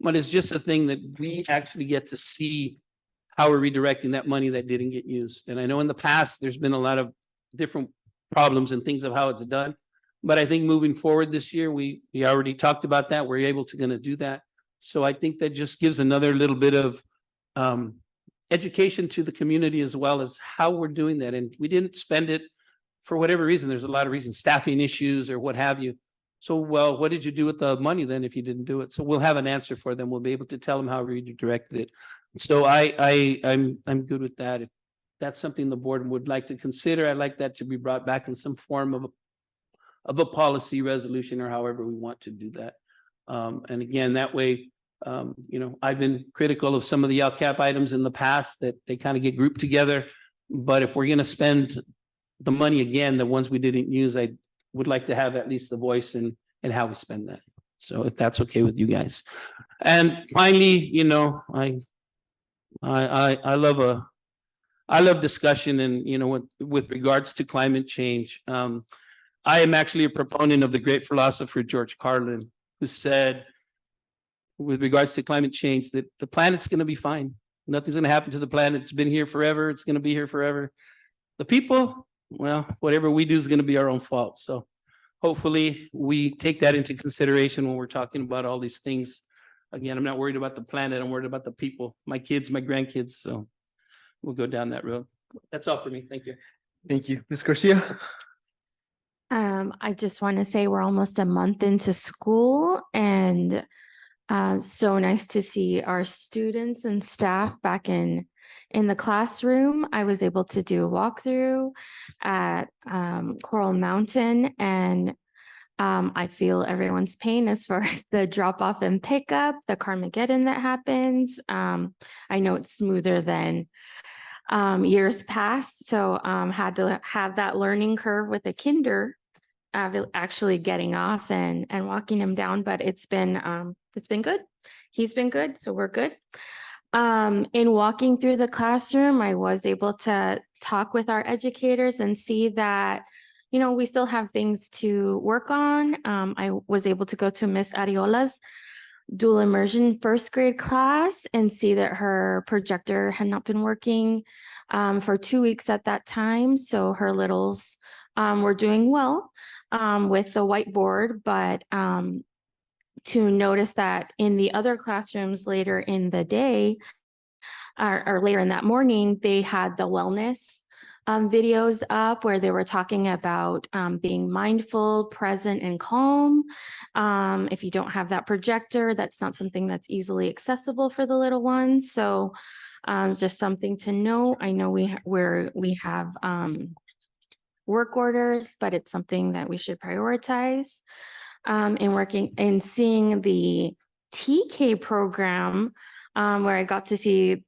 but it's just a thing that we actually get to see how we're redirecting that money that didn't get used. And I know in the past, there's been a lot of different problems and things of how it's done. But I think moving forward this year, we already talked about that. We're able to do that. So I think that just gives another little bit of education to the community as well as how we're doing that. And we didn't spend it for whatever reason. There's a lot of reasons, staffing issues or what have you. So, well, what did you do with the money then if you didn't do it? So we'll have an answer for them. We'll be able to tell them how we redirected it. So I'm good with that. If that's something the board would like to consider, I'd like that to be brought back in some form of a policy resolution or however we want to do that. And again, that way, I've been critical of some of the LCAP items in the past that they kind of get grouped together. But if we're going to spend the money again, the ones we didn't use, I'd would like to have at least the voice in how we spend that. So if that's okay with you guys. And finally, you know, I love discussion and, you know, with regards to climate change. I am actually a proponent of the great philosopher George Carlin, who said, with regards to climate change, that the planet's going to be fine. Nothing's going to happen to the planet. It's been here forever. It's going to be here forever. The people, well, whatever we do is going to be our own fault. So hopefully we take that into consideration when we're talking about all these things. Again, I'm not worried about the planet. I'm worried about the people, my kids, my grandkids. So we'll go down that road. That's all for me. Thank you. Thank you. Ms. Garcia? I just want to say we're almost a month into school, and so nice to see our students and staff back in the classroom. I was able to do a walkthrough at Coral Mountain, and I feel everyone's pain as far as the drop off and pickup, the Carmageddon that happens. I know it's smoother than years past, so had to have that learning curve with a kinder actually getting off and walking him down, but it's been good. He's been good, so we're good. In walking through the classroom, I was able to talk with our educators and see that, you know, we still have things to work on. I was able to go to Miss Ariola's dual immersion first grade class and see that her projector had not been working for 2 weeks at that time. So her littles were doing well with the whiteboard, but to notice that in the other classrooms later in the day or later in that morning, they had the wellness videos up where they were talking about being mindful, present, and calm. If you don't have that projector, that's not something that's easily accessible for the little ones. So it's just something to know. I know we have work orders, but it's something that we should prioritize. In working and seeing the TK program, where I got to see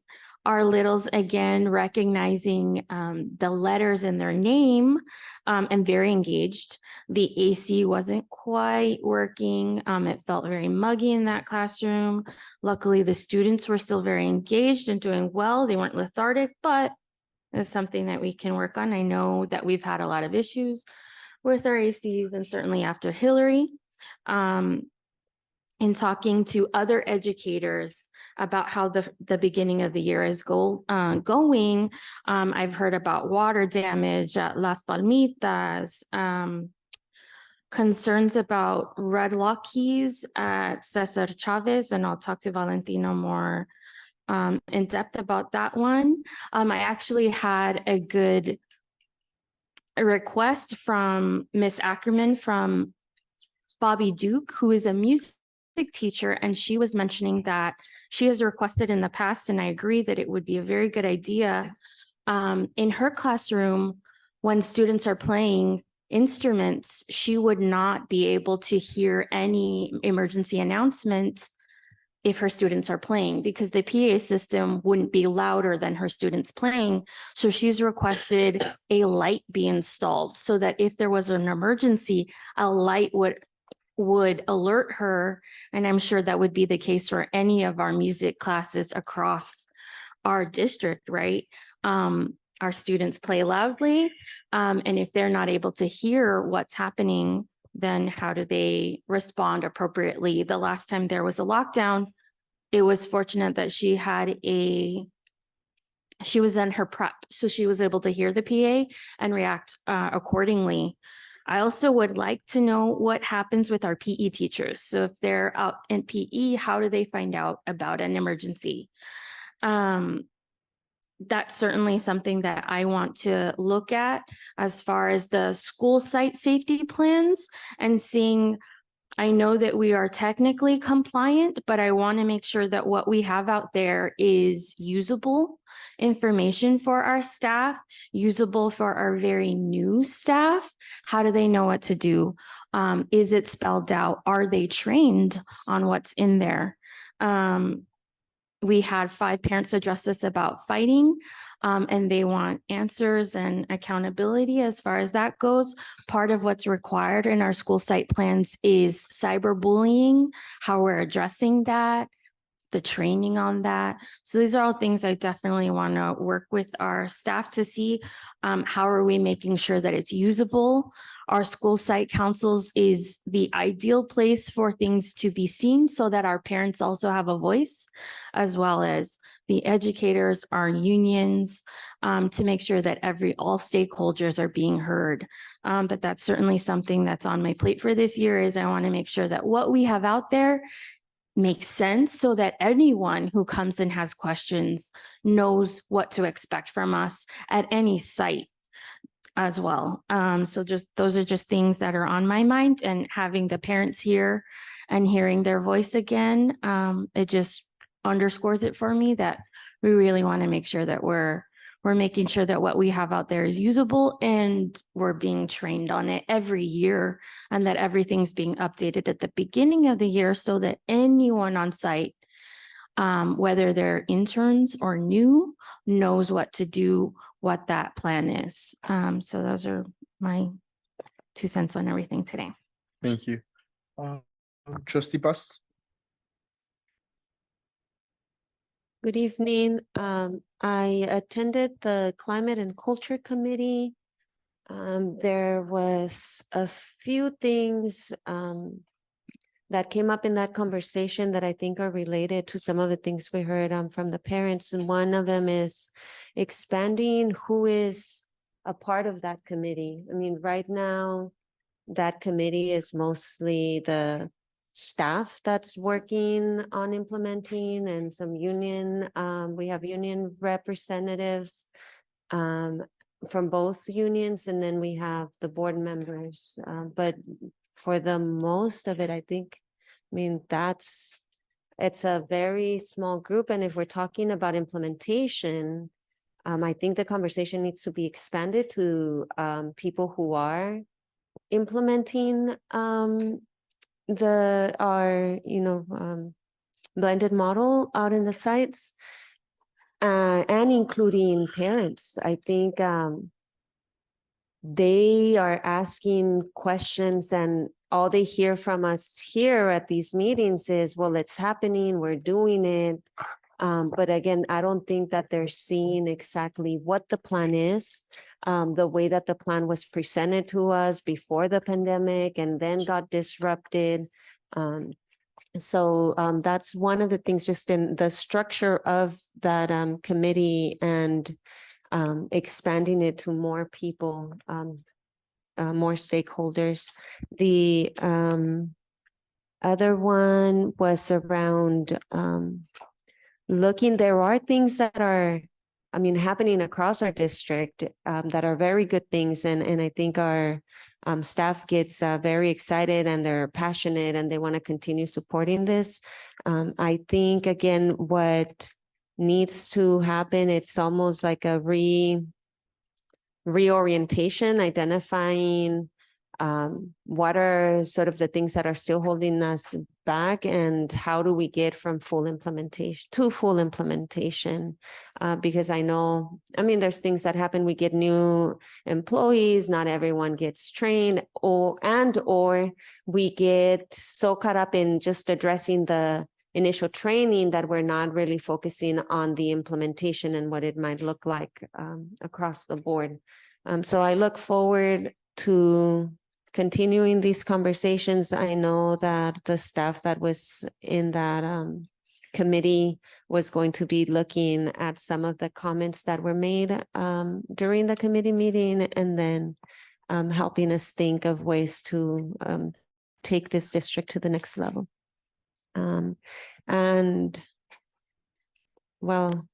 our littles again recognizing the letters in their name and very engaged. The AC wasn't quite working. It felt very muggy in that classroom. Luckily, the students were still very engaged and doing well. They weren't lethargic, but it's something that we can work on. I know that we've had a lot of issues with our ACs, and certainly after Hillary. In talking to other educators about how the beginning of the year is going, I've heard about water damage at Las Palmitas, concerns about red lock keys at Cesar Chavez, and I'll talk to Valentino more in depth about that one. I actually had a good request from Miss Ackerman from Bobby Duke, who is a music teacher, and she was mentioning that she has requested in the past, and I agree that it would be a very good idea in her classroom when students are playing instruments, she would not be able to hear any emergency announcements if her students are playing, because the PA system wouldn't be louder than her students playing. So she's requested a light be installed so that if there was an emergency, a light would alert her. And I'm sure that would be the case for any of our music classes across our district, right? Our students play loudly, and if they're not able to hear what's happening, then how do they respond appropriately? The last time there was a lockdown, it was fortunate that she was in her prep, so she was able to hear the PA and react accordingly. I also would like to know what happens with our PE teachers. So if they're out in PE, how do they find out about an emergency? That's certainly something that I want to look at as far as the school site safety plans and seeing. I know that we are technically compliant, but I want to make sure that what we have out there is usable information for our staff, usable for our very new staff. How do they know what to do? Is it spelled out? Are they trained on what's in there? we had 5 parents address us about fighting, and they want answers and accountability as far as that goes. Part of what's required in our school site plans is cyberbullying, how we're addressing that, the training on that. So these are all things I definitely want to work with our staff to see, how are we making sure that it's usable. Our school site councils is the ideal place for things to be seen so that our parents also have a voice, as well as the educators, our unions, to make sure that all stakeholders are being heard. But that's certainly something that's on my plate for this year, is I want to make sure that what we have out there makes sense so that anyone who comes and has questions knows what to expect from us at any site as well. So just those are just things that are on my mind, and having the parents here and hearing their voice again, it just underscores it for me that we really want to make sure that we're making sure that what we have out there is usable, and we're being trained on it every year, and that everything's being updated at the beginning of the year so that anyone on site, whether they're interns or new, knows what to do, what that plan is. So those are my 2 cents on everything today. Thank you. Trustee Paz? Good evening. I attended the Climate and Culture Committee. There was a few things that came up in that conversation that I think are related to some of the things we heard from the parents. And one of them is expanding who is a part of that committee. I mean, right now, that committee is mostly the staff that's working on implementing, and some union, we have union representatives from both unions, and then we have the board members. But for the most of it, I mean, it's a very small group. And if we're talking about implementation, I think the conversation needs to be expanded to people who are implementing our blended model out in the sites, and including parents. I think they are asking questions, and all they hear from us here at these meetings is, well, it's happening, we're doing it. But again, I don't think that they're seeing exactly what the plan is, the way that the plan was presented to us before the pandemic and then got disrupted. So that's one of the things, just in the structure of that committee, and expanding it to more people, more stakeholders. The other one was around there are things that are, I mean, happening across our district that are very good things. And I think our staff gets very excited, and they're passionate, and they want to continue supporting this. I think, again, what needs to happen, it's almost like a reorientation, identifying what are sort of the things that are still holding us back, and how do we get from full implementation to full implementation? Because I know, I mean, there's things that happen. We get new employees, not everyone gets trained, or we get so caught up in just addressing the initial training that we're not really focusing on the implementation and what it might look like across the board. So I look forward to continuing these conversations. I know that the staff that was in that committee was going to be looking at some of the comments that were made during the committee meeting, and then helping us think of ways to take this district to the next level. And well,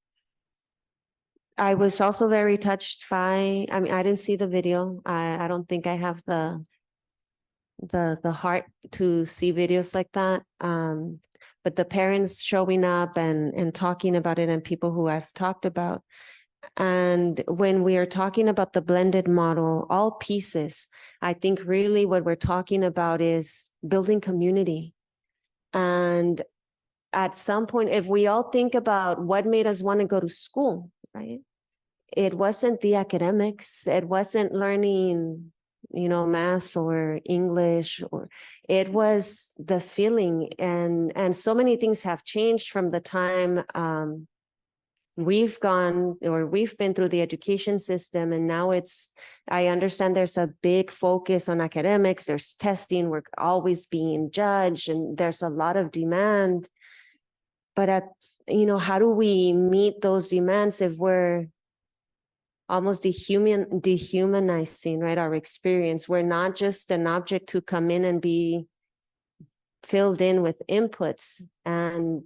I was also very touched by, I mean, I didn't see the video. I don't think I have the heart to see videos like that. But the parents showing up and talking about it, and people who I've talked about. And when we are talking about the blended model, all pieces, I think really what we're talking about is building community. And at some point, if we all think about what made us want to go to school, right? It wasn't the academics, it wasn't learning, math or English, or it was the feeling. And so many things have changed from the time we've been through the education system. And now I understand there's a big focus on academics, there's testing, we're always being judged, and there's a lot of demand. But how do we meet those demands if we're almost dehumanizing, right, our experience? We're not just an object to come in and be filled in with inputs. And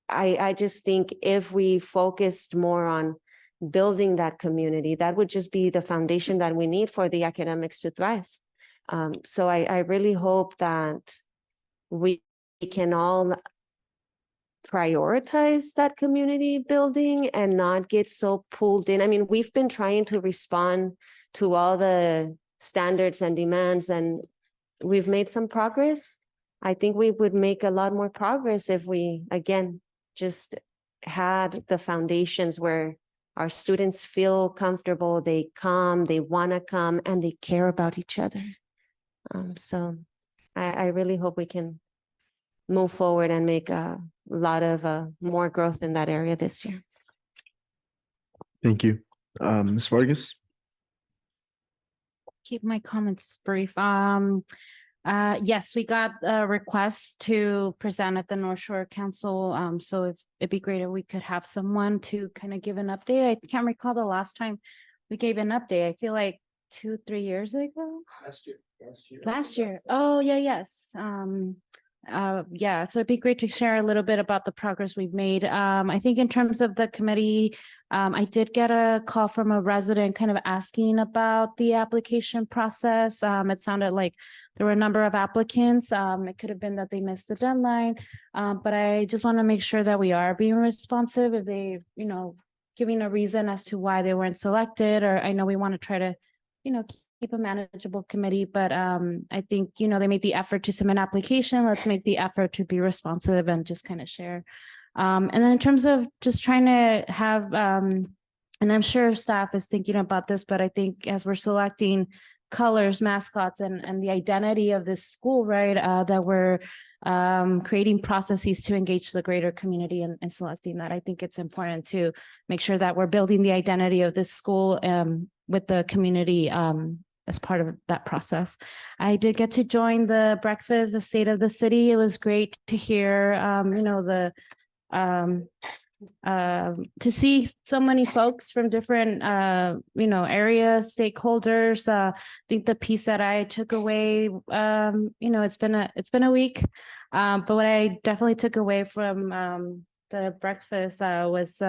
I just think if we focused more on building that community, that would just be the foundation that we need for the academics to thrive. So I really hope that we can all prioritize that community building and not get so pulled in. I mean, we've been trying to respond to all the standards and demands, and we've made some progress. I think we would make a lot more progress if we, again, just had the foundations where our students feel comfortable, they come, they want to come, and they care about each other. So I really hope we can move forward and make a lot of more growth in that area this year. Thank you. Ms. Vargas? Keep my comments brief. Yes, we got a request to present at the North Shore Council. So it'd be great if we could have someone to kind of give an update. I can't recall the last time we gave an update. I feel like 2-3 years ago. Last year. Oh, yeah, yes. Yeah, so it'd be great to share a little bit about the progress we've made. I think in terms of the committee, I did get a call from a resident kind of asking about the application process. It sounded like there were a number of applicants. It could have been that they missed the deadline, but I just want to make sure that we are being responsive if they, giving a reason as to why they weren't selected, or I know we want to try to, keep a manageable committee, but I think, they made the effort to submit an application. Let's make the effort to be responsive and just kind of share. And then in terms of just trying to have, and I'm sure staff is thinking about this, but I think as we're selecting colors, mascots, and the identity of this school, right, that we're creating processes to engage the greater community and selecting that. I think it's important to make sure that we're building the identity of this school with the community as part of that process. I did get to join the breakfast, the state of the city. It was great to hear, to see so many folks from different, areas, stakeholders. I think the piece that I took away, it's been a week, but what I definitely took away from the breakfast was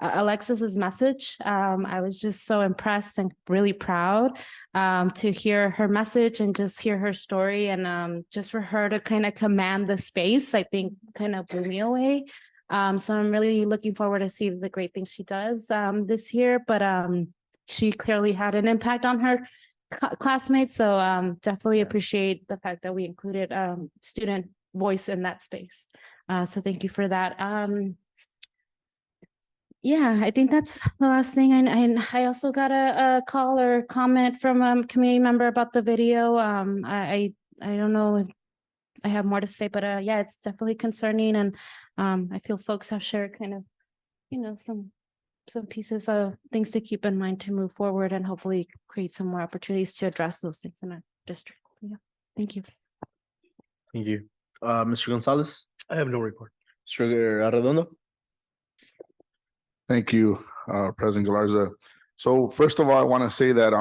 Alexis's message. I was just so impressed and really proud to hear her message and just hear her story, and just for her to kind of command the space, I think kind of blew me away. So I'm really looking forward to see the great things she does this year, but she clearly had an impact on her classmates. So definitely appreciate the fact that we included student voice in that space. So thank you for that. Yeah, I think that's the last thing. And I also got a call or comment from a community member about the video. I don't know if I have more to say, but yeah, it's definitely concerning. And I feel folks have shared kind of, some pieces of things to keep in mind to move forward and hopefully create some more opportunities to address those things in our district. Yeah, thank you. Thank you. Mr. Gonzalez? I have no report. Mr. Arredondo? Thank you, President Galarza. So first of all, I want to say that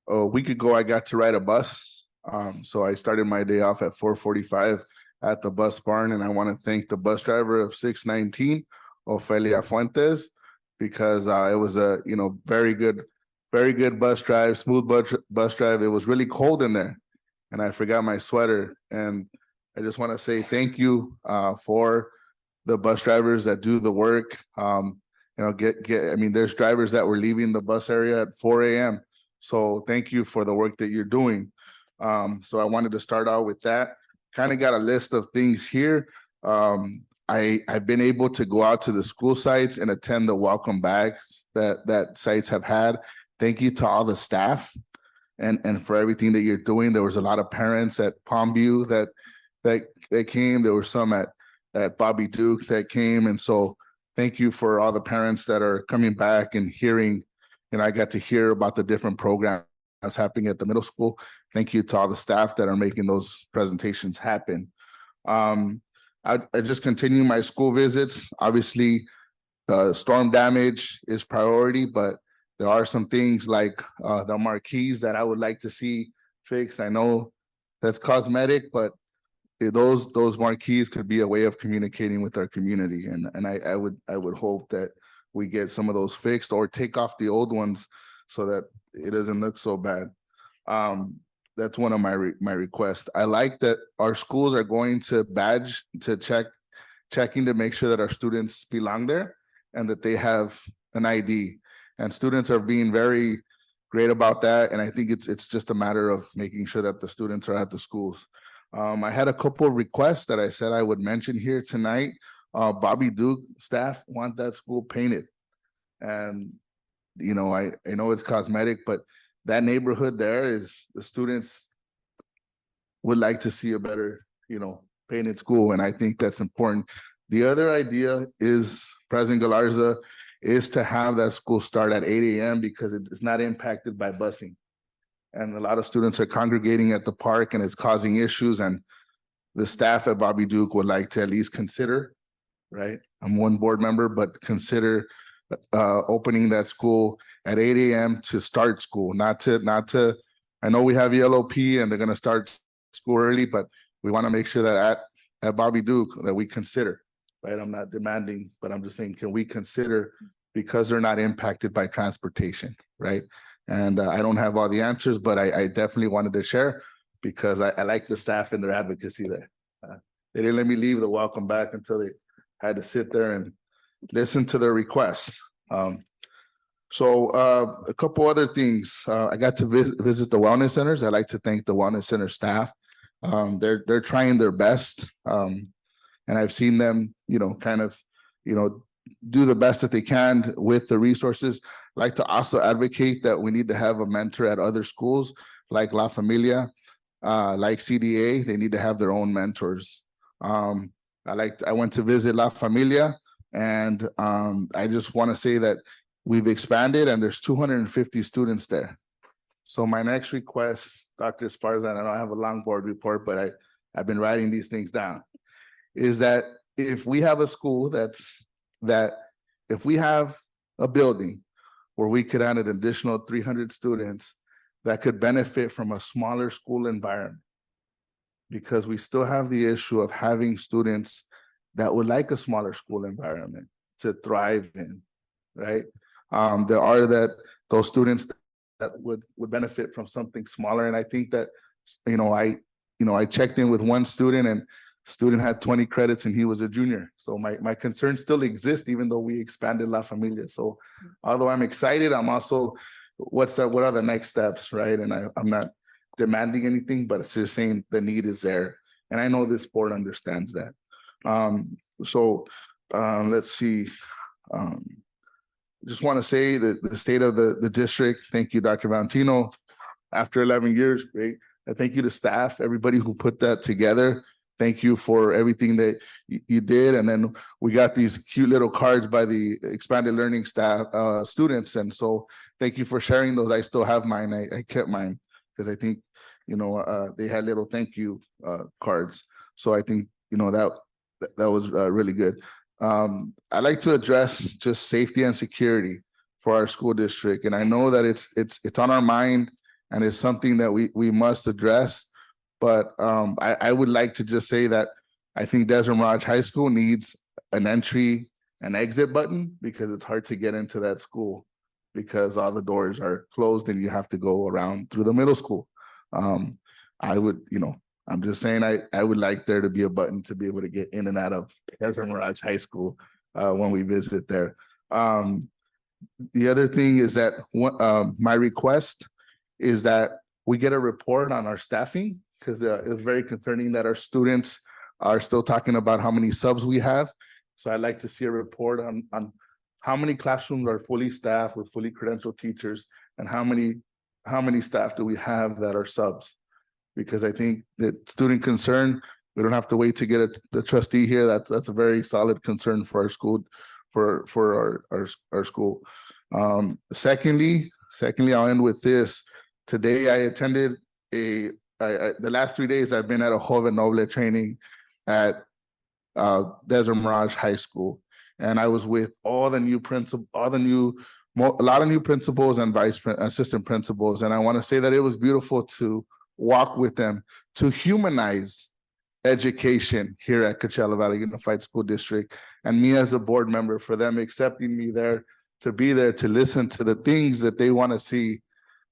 a week ago, I got to ride a bus. So I started my day off at 4:45 at the bus barn, and I want to thank the bus driver of 619, Ofelia Fuentes, because it was a very good bus drive, smooth bus drive. It was really cold in there, and I forgot my sweater. And I just want to say thank you for the bus drivers that do the work. There's drivers that were leaving the bus area at 4 a.m. So thank you for the work that you're doing. So I wanted to start out with that. kind of got a list of things here. I've been able to go out to the school sites and attend the welcome bags that sites have had. Thank you to all the staff and for everything that you're doing. There was a lot of parents at Palmview that came. There were some at Bobby Duke that came. And so thank you for all the parents that are coming back and hearing. And I got to hear about the different programs happening at the middle school. Thank you to all the staff that are making those presentations happen. I just continue my school visits. Obviously, storm damage is priority, but there are some things like the marquees that I would like to see fixed. I know that's cosmetic, but those marquees could be a way of communicating with our community. And I would hope that we get some of those fixed or take off the old ones so that it doesn't look so bad. That's one of my requests. I like that our schools are going to badge to checking to make sure that our students belong there and that they have an ID. And students are being very great about that. And I think it's just a matter of making sure that the students are at the schools. I had a couple of requests that I said I would mention here tonight. Bobby Duke staff want that school painted. And, you know, I know it's cosmetic, but that neighborhood there is the students would like to see a better, you know, painted school. And I think that's important. The other idea is, President Galarza, is to have that school start at 8 a.m. because it's not impacted by busing. And a lot of students are congregating at the park and it's causing issues. And the staff at Bobby Duke would like to at least consider, right? I'm one board member, but consider opening that school at 8 a.m. to start school, not to, I know we have ELOP and they're going to start school early, but we want to make sure that at Bobby Duke that we consider, right? I'm not demanding, but I'm just saying, can we consider, because they're not impacted by transportation, right? And I don't have all the answers, but I definitely wanted to share because I like the staff and their advocacy there. They didn't let me leave the welcome back until they had to sit there and listen to their requests. So a couple other things. I got to visit the wellness centers. I'd like to thank the wellness center staff. They're trying their best. And I've seen them, you know, kind of, you know, do the best that they can with the resources. I'd like to also advocate that we need to have a mentor at other schools like La Familia, like CDA. They need to have their own mentors. I went to visit La Familia, and I just want to say that we've expanded and there's 250 students there. So my next request, Dr. Esparza, and I don't have a long board report, but I've been writing these things down, is that if we have a school if we have a building where we could add an additional 300 students that could benefit from a smaller school environment, because we still have the issue of having students that would like a smaller school environment to thrive in, right? There are those students that would benefit from something smaller. And I think that, I checked in with one student and student had 20 credits and he was a junior. So my concerns still exist, even though we expanded La Familia. So although I'm excited, I'm also, what are the next steps, right? And I'm not demanding anything, but it's just saying the need is there. And I know this board understands that. Let's see. Just want to say that the state of the district, thank you, Dr. Valentino. After 11 years, great. And thank you to staff, everybody who put that together. Thank you for everything that you did. And then we got these cute little cards by the expanded learning staff, students. And so thank you for sharing those. I still have mine. I kept mine because I think, they had little thank you cards. So I think, that was really good. I'd like to address just safety and security for our school district. And I know that it's on our mind and it's something that we must address. But I would like to just say that I think Desert Mirage High School needs an entry and exit button, because it's hard to get into that school because all the doors are closed and you have to go around through the middle school. I'm just saying I would like there to be a button to be able to get in and out of Desert Mirage High School when we visit there. The other thing is that my request is that we get a report on our staffing because it's very concerning that our students are still talking about how many subs we have. So I'd like to see a report on how many classrooms are fully staffed with fully credentialed teachers, and how many staff do we have that are subs? Because I think that student concern, we don't have to wait to get the trustee here. That's a very solid concern for our school, for our school. Secondly, I'll end with this. Today I attended the last 3 days I've been at a Joven Noble training at Desert Mirage High School, and I was with a lot of new principals and assistant principals, and I want to say that it was beautiful to walk with them, to humanize education here at Coachella Valley Unified School District, and me as a board member, for them accepting me there to be there to listen to the things that they want to see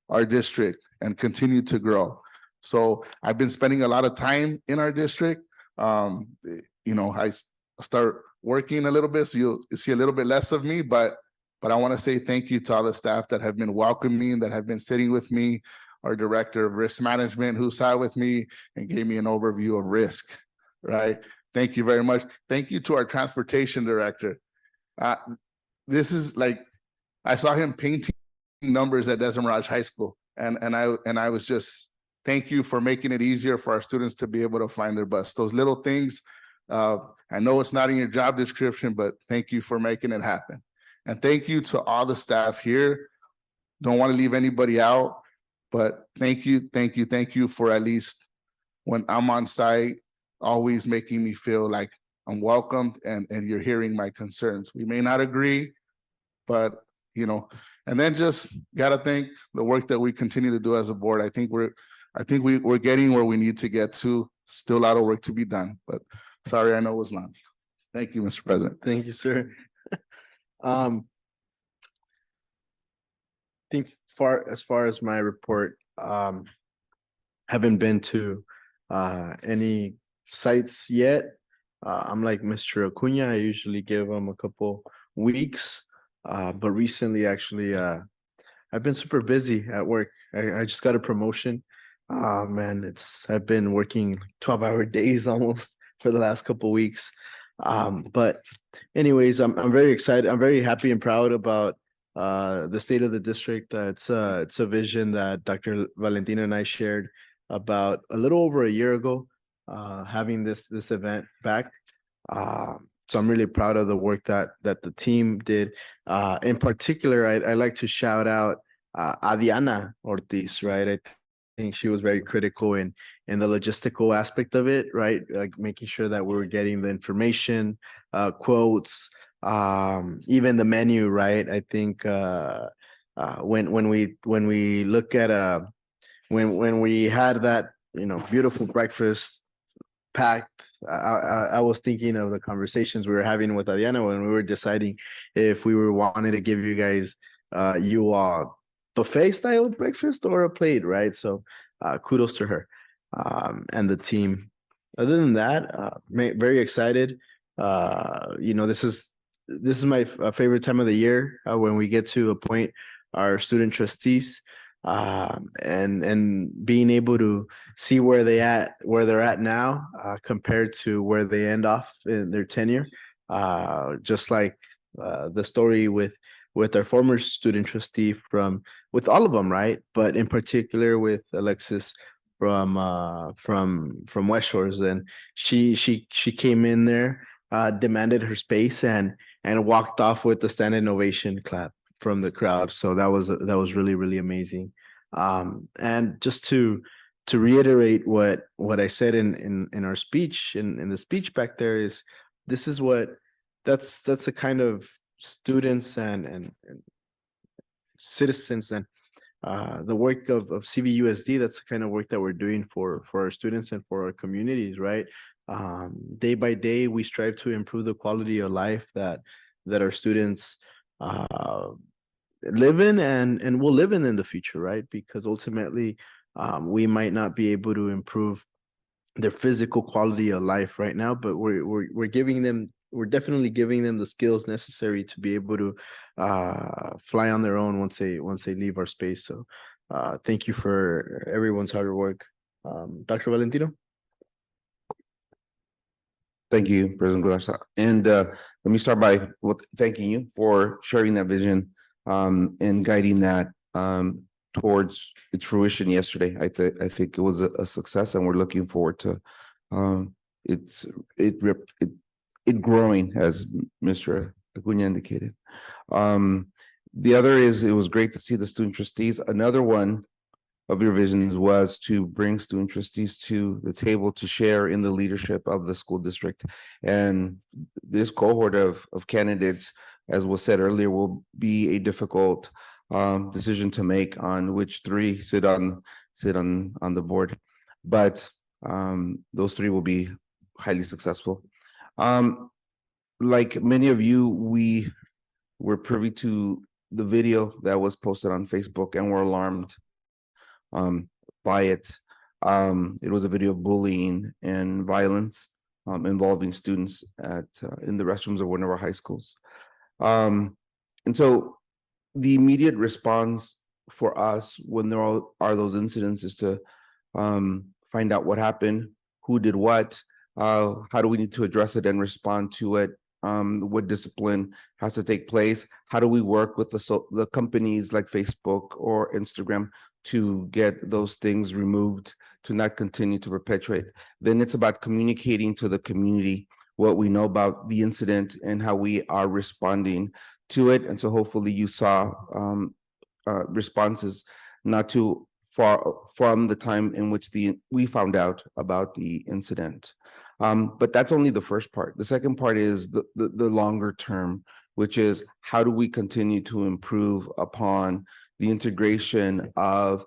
our district and continue to grow. So I've been spending a lot of time in our district. I start working a little bit, so you'll see a little bit less of me, but I want to say thank you to all the staff that have been welcoming me and that have been sitting with me, our director of risk management who sat with me and gave me an overview of risk, right? Thank you very much. Thank you to our transportation director. This is like, I saw him painting numbers at Desert Mirage High School, and I was just, thank you for making it easier for our students to be able to find their bus. Those little things, I know it's not in your job description, but thank you for making it happen. And thank you to all the staff here. Don't want to leave anybody out, but thank you for, at least when I'm on site, always making me feel like I'm welcomed and you're hearing my concerns. We may not agree, but and then just gotta thank the work that we continue to do as a board. I think we're getting where we need to get to. Still a lot of work to be done, but sorry, I know it was long. Thank you, Mr. President. Thank you, sir. I think as far as my report, haven't been to any sites yet. I'm like Mr. Acuna. I usually give him a couple weeks, but recently, actually, I've been super busy at work. I just got a promotion. Man, I've been working 12-hour days almost for the last couple weeks. But anyways, I'm very excited. I'm very happy and proud about the state of the district. It's a vision that Dr. Valentina and I shared about a little over a year ago, having this event back. So I'm really proud of the work that the team did. In particular, I like to shout out Adriana Ortiz, right? I think she was very critical in the logistical aspect of it, right? Like making sure that we were getting the information, quotes, even the menu, right? I think when we look at when we had that beautiful breakfast packed, I was thinking of the conversations we were having with Adriana when we were deciding if we were wanting to give you guys buffet style breakfast or a plate, right? So kudos to her and the team. Other than that, very excited. This is my favorite time of the year when we get to appoint our student trustees, and being able to see where they're at now compared to where they end off in their tenure. Just like the story with our former student trustee with all of them, right? But in particular with Alexis from West Shores, and she came in there, demanded her space, and walked off with the standing ovation clap from the crowd. So that was really, really amazing. And just to reiterate what I said in our speech, in the speech back there, is this is that's the kind of students and citizens and the work of CVUSD. That's the kind of work that we're doing for our students and for our communities, right? Day by day, we strive to improve the quality of life that our students live in and will live in the future, right? Because ultimately, we might not be able to improve their physical quality of life right now, but we're definitely giving them the skills necessary to be able to fly on their own once they leave our space. So thank you for everyone's hard work. Dr. Valentino? Thank you, President Galarza. And let me start by thanking you for sharing that vision and guiding that towards its fruition yesterday. I think it was a success, and we're looking forward to it growing, as Mr. Acuña indicated. The other is, it was great to see the student trustees. Another one of your visions was to bring student trustees to the table to share in the leadership of the school district. And this cohort of candidates, as was said earlier, will be a difficult decision to make on which three sit on the board. But those three will be highly successful. Like many of you, we were privy to the video that was posted on Facebook, and were alarmed by it. It was a video of bullying and violence involving students in the restrooms of one of our high schools. And so the immediate response for us when there are those incidents is to find out what happened, who did what, how do we need to address it and respond to it, what discipline has to take place, how do we work with the companies like Facebook or Instagram to get those things removed, to not continue to perpetuate. Then it's about communicating to the community what we know about the incident and how we are responding to it. And so hopefully you saw responses not too far from the time in which we found out about the incident. But that's only the first part. The second part is the longer term, which is how do we continue to improve upon the integration of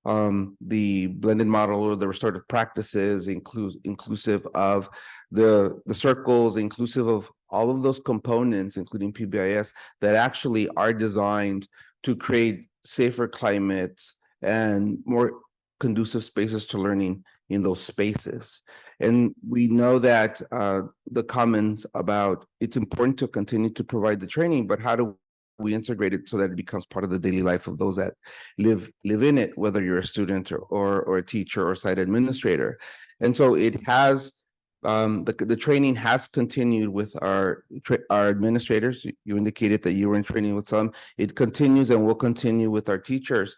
the blended model or the restorative practices, inclusive of the circles, inclusive of all of those components, including PBIS, that actually are designed to create safer climates and more conducive spaces to learning in those spaces. And we know that the comments about it's important to continue to provide the training, but how do we integrate it so that it becomes part of the daily life of those that live in it, whether you're a student or a teacher or site administrator. And so it has, the training has continued with our administrators. You indicated that you were in training with some. It continues and will continue with our teachers.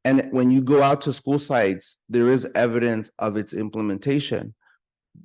And when you go out to school sites, there is evidence of its implementation,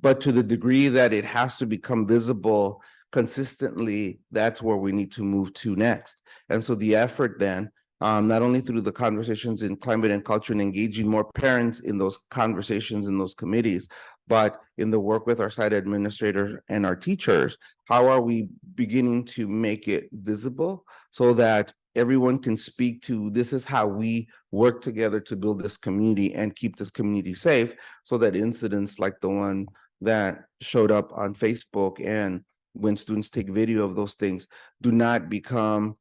but to the degree that it has to become visible consistently, that's where we need to move to next. And so the effort then, not only through the conversations in climate and culture and engaging more parents in those conversations in those committees, but in the work with our site administrators and our teachers, how are we beginning to make it visible so that everyone can speak to this is how we work together to build this community and keep this community safe, so that incidents like the one that showed up on Facebook and when students take video of those things do not become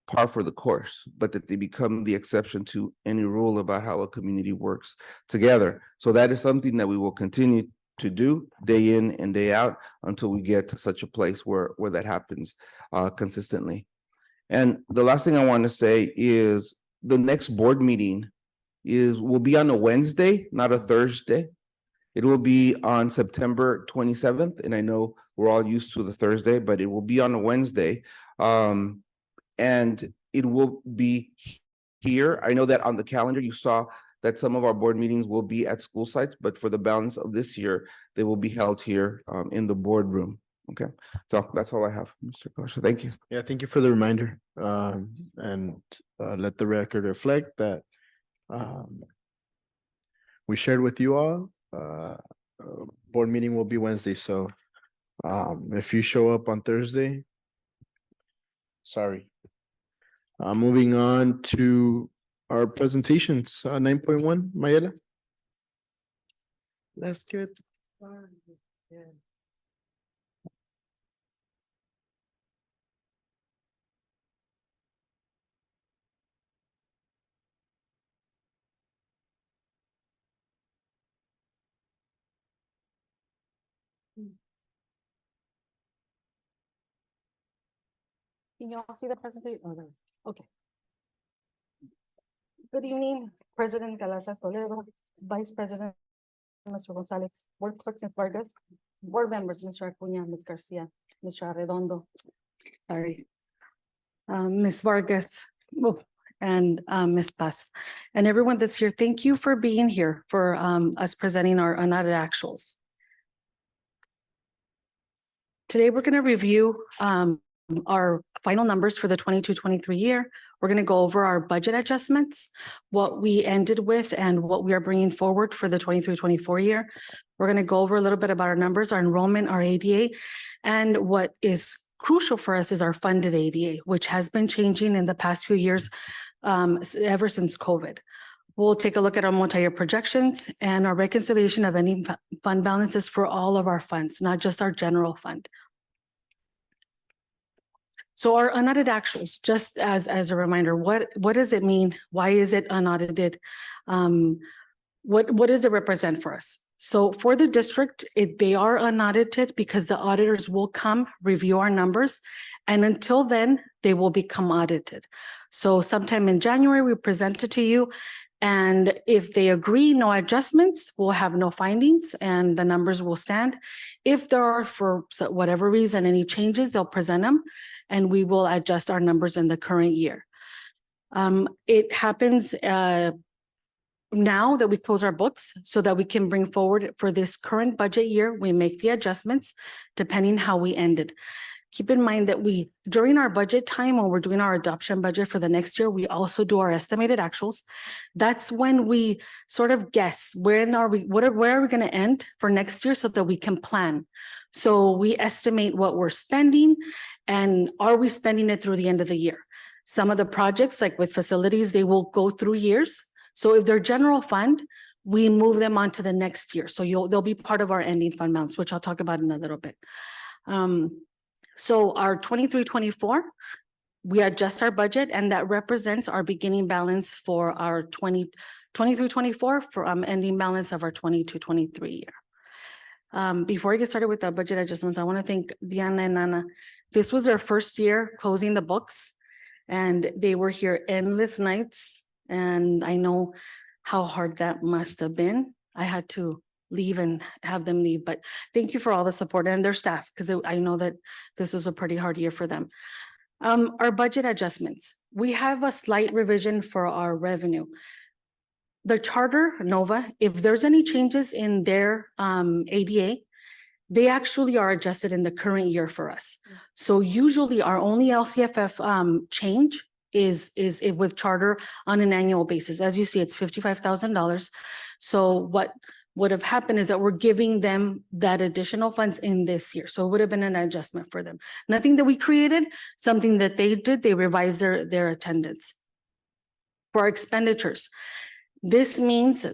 par for the course, but that they become the exception to any rule about how a community works together. So that is something that we will continue to do day in and day out until we get to such a place where that happens consistently. And the last thing I want to say is the next board meeting will be on a Wednesday, not a Thursday. It will be on September 27th. And I know we're all used to the Thursday, but it will be on a Wednesday. And it will be here. I know that on the calendar, you saw that some of our board meetings will be at school sites, but for the balance of this year, they will be held here in the boardroom. Okay, so that's all I have, Mr. Galarza. Thank you. Yeah, thank you for the reminder. And let the record reflect that we shared with you all. Board meeting will be Wednesday, so if you show up on Thursday, sorry. Moving on to our presentations, 9.1, Mayela. Let's get started. Can you all see the presentation? Oh, no. Okay. Good evening, President Galarza Toledo, Vice President, Mr. Gonzalez, Board Clerk, Ms. Vargas, Board members, Mr. Acuña, Ms. Garcia, Mr. Arredondo, sorry. Ms. Vargas, oh, and Ms. Paz, and everyone that's here, thank you for being here for us presenting our unaudited actuals. Today, we're going to review our final numbers for the 22-23 year. We're going to go over our budget adjustments, what we ended with and what we are bringing forward for the 23-24 year. We're going to go over a little bit about our numbers, our enrollment, our ADA, and what is crucial for us is our funded ADA, which has been changing in the past few years ever since COVID. We'll take a look at our multi-year projections and our reconciliation of any fund balances for all of our funds, not just our general fund. So our unaudited actuals, just as a reminder, what does it mean? Why is it unaudited? What does it represent for us? So for the district, they are unaudited because the auditors will come review our numbers, and until then, they will become audited. So sometime in January, we present it to you, and if they agree, no adjustments, we'll have no findings and the numbers will stand. If there are, for whatever reason, any changes, they'll present them and we will adjust our numbers in the current year. It happens now that we close our books so that we can bring forward for this current budget year, we make the adjustments depending how we ended. Keep in mind that during our budget time, when we're doing our adoption budget for the next year, we also do our estimated actuals. That's when we sort of guess where are we going to end for next year so that we can plan. So we estimate what we're spending and are we spending it through the end of the year? Some of the projects, like with facilities, they will go through years. So if they're general fund, we move them on to the next year. So they'll be part of our ending fund balance, which I'll talk about in a little bit. So our 23-24, we adjust our budget and that represents our beginning balance for our 23-24 for ending balance of our 22-23 year. Before I get started with the budget adjustments, I want to thank Diana and Ana. This was their first year closing the books and they were here endless nights. And I know how hard that must have been. I had to leave and have them leave, but thank you for all the support and their staff, because I know that this was a pretty hard year for them. Our budget adjustments, we have a slight revision for our revenue. The charter, NOVA, if there's any changes in their ADA, they actually are adjusted in the current year for us. So usually our only LCFF change is with charter on an annual basis. As you see, it's $55,000. So what would have happened is that we're giving them that additional funds in this year. So it would have been an adjustment for them. Nothing that we created, something that they did, they revised their attendance. For our expenditures, this means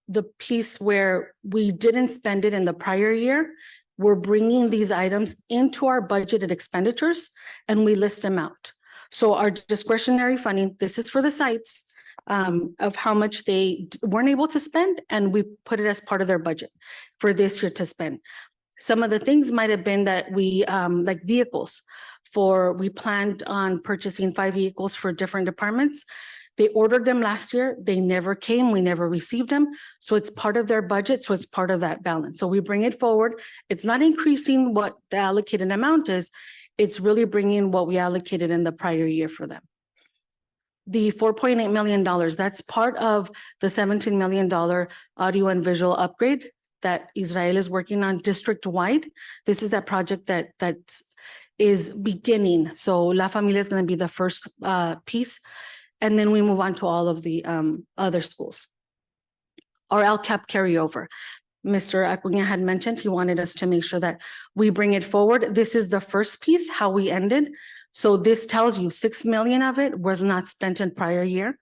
the piece where we didn't spend it in the prior year, we're bringing these items into our budgeted expenditures and we list them out. So our discretionary funding, this is for the sites, of how much they weren't able to spend, and we put it as part of their budget for this year to spend. Some of the things might have been that we, like vehicles, we planned on purchasing 5 vehicles for different departments. They ordered them last year. They never came. We never received them. So it's part of their budget. So it's part of that balance. So we bring it forward. It's not increasing what the allocated amount is. It's really bringing what we allocated in the prior year for them. The $4.8 million, that's part of the $17 million audio and visual upgrade that Israel is working on district-wide. This is that project that is beginning. So La Familia is going to be the first piece. And then we move on to all of the other schools. Our LCAP carryover. Mr. Acuña had mentioned he wanted us to make sure that we bring it forward. This is the first piece, how we ended. So this tells you 6 million of it was not spent in prior year.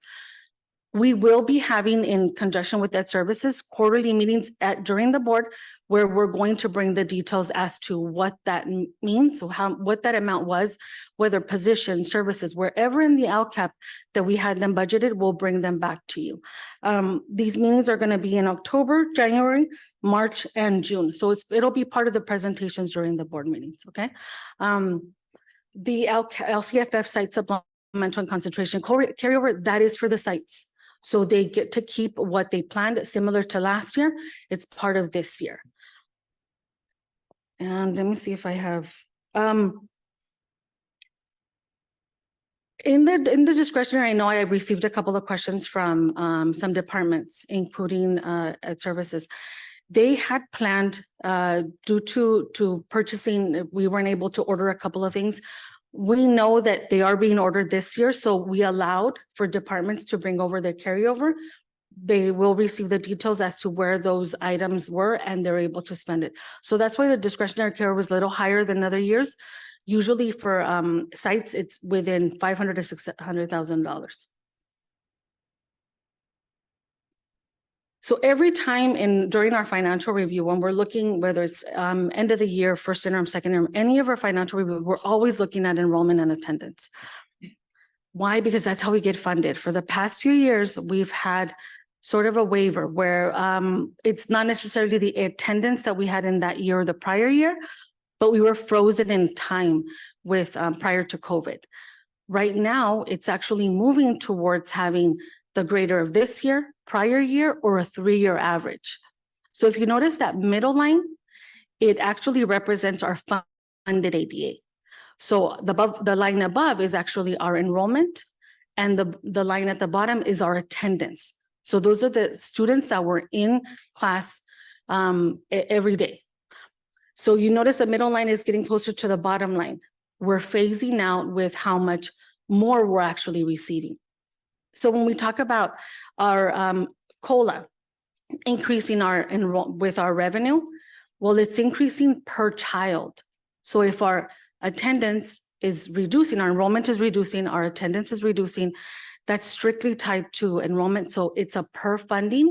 We will be having, in conjunction with debt services, quarterly meetings during the board where we're going to bring the details as to what that means, so what that amount was, whether position, services, wherever in the LCAP that we had them budgeted, we'll bring them back to you. These meetings are going to be in October, January, March, and June. So it'll be part of the presentations during the board meetings, okay? The LCFF site supplemental and concentration carryover, that is for the sites. So they get to keep what they planned, similar to last year. It's part of this year. And let me see if I have, in the discretionary, I know I received a couple of questions from some departments, including Ed Services. They had planned, due to purchasing, we weren't able to order a couple of things. We know that they are being ordered this year, so we allowed for departments to bring over their carryover. They will receive the details as to where those items were, and they're able to spend it. So that's why the discretionary carryover was a little higher than other years. Usually for sites, it's within $500,000 to $600,000. So every time during our financial review, when we're looking, whether it's end of the year, first interim, second interim, any of our financial review, we're always looking at enrollment and attendance. Why? Because that's how we get funded. For the past few years, we've had sort of a waiver where it's not necessarily the attendance that we had in that year or the prior year, but we were frozen in time with prior to COVID. Right now, it's actually moving towards having the greater of this year, prior year, or a 3-year average. So if you notice that middle line, it actually represents our funded ADA. So the line above is actually our enrollment, and the line at the bottom is our attendance. So those are the students that were in class every day. So you notice the middle line is getting closer to the bottom line. We're phasing out with how much more we're actually receiving. So when we talk about our COLA increasing with our revenue, well, it's increasing per child. So if our attendance is reducing, our enrollment is reducing, our attendance is reducing, that's strictly tied to enrollment. So it's a per funding,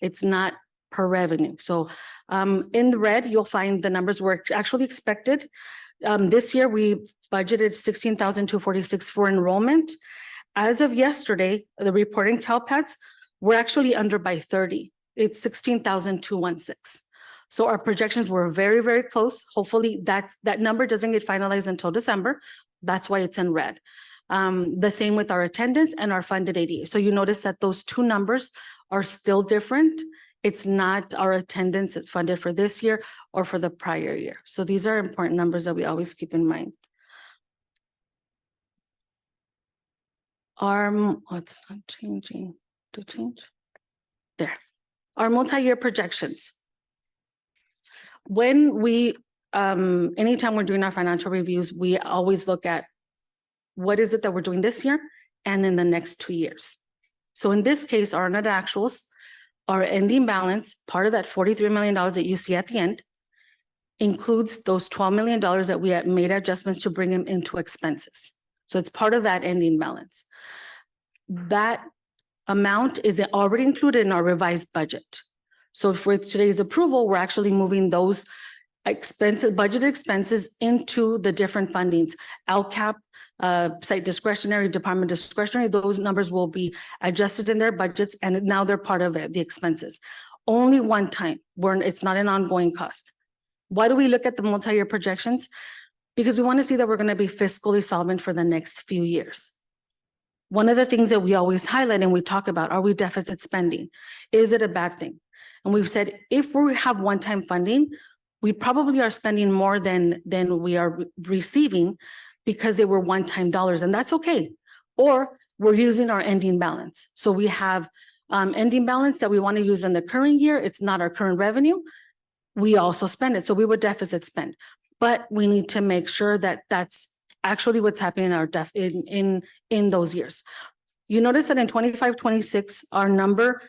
it's not per revenue. So in the red, you'll find the numbers were actually expected. This year, we budgeted $16,246 for enrollment. As of yesterday, the report in CalPATS, we're actually under by 30. It's 16,216. So our projections were very, very close. Hopefully that number doesn't get finalized until December. That's why it's in red. The same with our attendance and our funded ADA. So you notice that those two numbers are still different. It's not our attendance that's funded for this year or for the prior year. So these are important numbers that we always keep in mind. It's not changing to change. There. Our multi-year projections. When we, anytime we're doing our financial reviews, we always look at what is it that we're doing this year and in the next 2 years. So in this case, our net actuals, our ending balance, part of that $43 million that you see at the end, includes those $12 million that we had made adjustments to bring them into expenses. So it's part of that ending balance. That amount is already included in our revised budget. So for today's approval, we're actually moving those expenses, budgeted expenses into the different fundings. LCAP, site discretionary, department discretionary, those numbers will be adjusted in their budgets, and now they're part of it, the expenses. Only one time, it's not an ongoing cost. Why do we look at the multi-year projections? Because we want to see that we're going to be fiscally solvent for the next few years. One of the things that we always highlight and we talk about, are we deficit spending? Is it a bad thing? And we've said, if we have one-time funding, we probably are spending more than we are receiving because they were one-time dollars, and that's okay. Or we're using our ending balance. So we have ending balance that we want to use in the current year. It's not our current revenue. We also spend it. So we would deficit spend. But we need to make sure that that's actually what's happening in our in those years. You notice that in 25-26, our number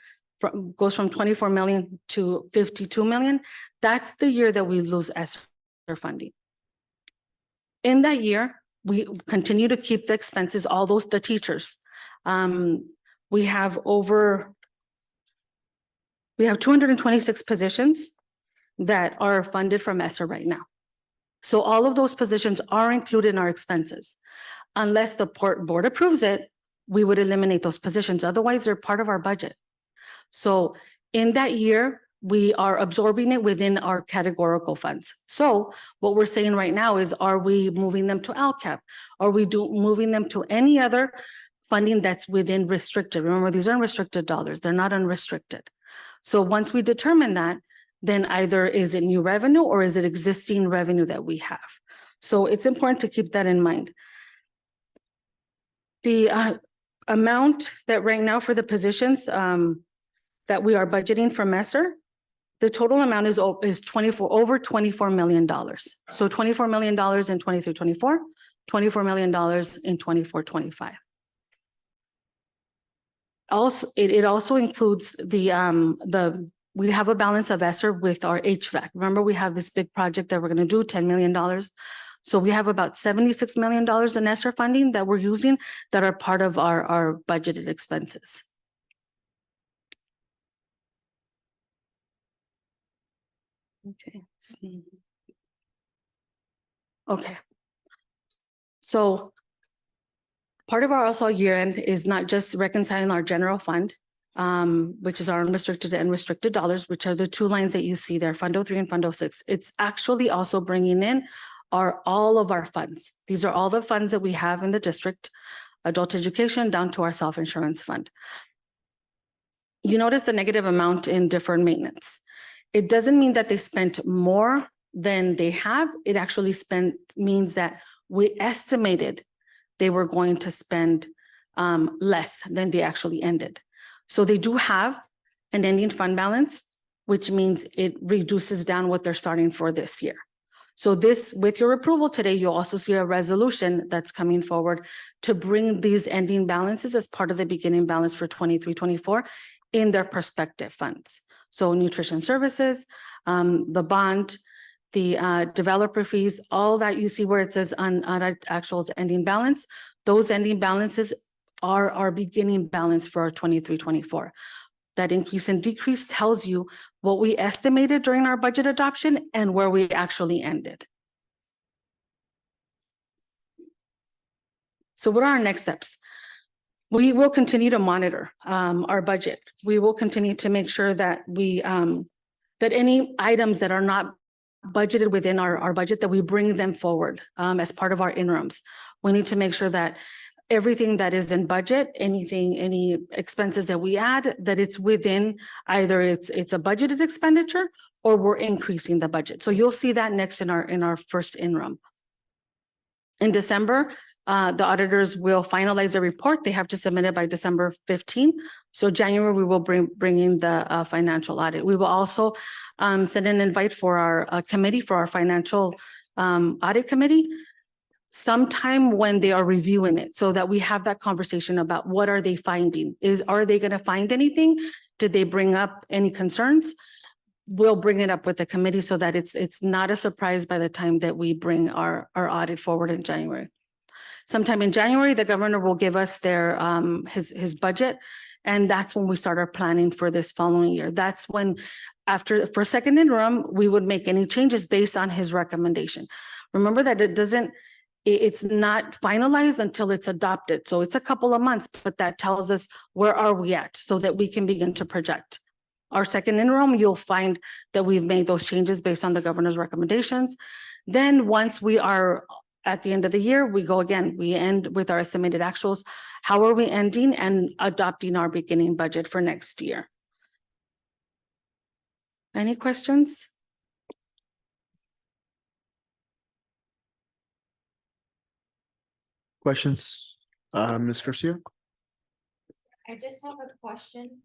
goes from 24 million to 52 million. That's the year that we lose ESSER funding. In that year, we continue to keep the expenses, all those, the teachers. We have 226 positions that are funded from ESSER right now. So all of those positions are included in our expenses. Unless the board approves it, we would eliminate those positions. Otherwise, they're part of our budget. So in that year, we are absorbing it within our categorical funds. So what we're saying right now is, are we moving them to LCAP? Are we moving them to any other funding that's within restricted. Remember, these are unrestricted dollars. They're not unrestricted. So once we determine that, then either is it new revenue or is it existing revenue that we have? So it's important to keep that in mind. The amount that right now for the positions that we are budgeting for Messer, the total amount is over $24 million. So $24 million in 23-24, $24 million in 24-25. Also, it also includes we have a balance of ESSER with our HVAC. Remember, we have this big project that we're going to do, $10 million. So we have about $76 million in ESSER funding that we're using that are part of our budgeted expenses. Okay. Let's see. Okay. So part of our also year end is not just reconciling our general fund, which is our unrestricted and restricted dollars, which are the two lines that you see there, Fund 03 and Fund 06. It's actually also bringing in all of our funds. These are all the funds that we have in the district, adult education down to our self-insurance fund. You notice the negative amount in deferred maintenance. It doesn't mean that they spent more than they have. It actually means that we estimated they were going to spend less than they actually ended. So they do have an ending fund balance, which means it reduces down what they're starting for this year. So this, with your approval today, you'll also see a resolution that's coming forward to bring these ending balances as part of the beginning balance for 23-24 in their prospective funds. So nutrition services, the bond, the developer fees, all that you see where it says on actuals ending balance, those ending balances are our beginning balance for our 23-24. That increase and decrease tells you what we estimated during our budget adoption and where we actually ended. So what are our next steps? We will continue to monitor our budget. We will continue to make sure that that any items that are not budgeted within our budget, that we bring them forward as part of our interims. We need to make sure that everything that is in budget, any expenses that we add, that it's within either it's a budgeted expenditure or we're increasing the budget. So you'll see that next in our first interim. In December, the auditors will finalize the report. They have to submit it by December 15. So January, we will bring in the financial audit. We will also send an invite for our committee, for our financial audit committee, sometime when they are reviewing it, so that we have that conversation about what are they finding? Are they going to find anything? Did they bring up any concerns? We'll bring it up with the committee so that it's not a surprise by the time that we bring our audit forward in January. Sometime in January, the governor will give us their his budget, and that's when we start our planning for this following year. That's when, for second interim, we would make any changes based on his recommendation. Remember that it's not finalized until it's adopted. So it's a couple of months, but that tells us where are we at so that we can begin to project. Our second interim, you'll find that we've made those changes based on the governor's recommendations. Then once we are at the end of the year, we go again, we end with our estimated actuals. How are we ending and adopting our beginning budget for next year? Any questions? Questions, Ms. Garcia? I just have a question.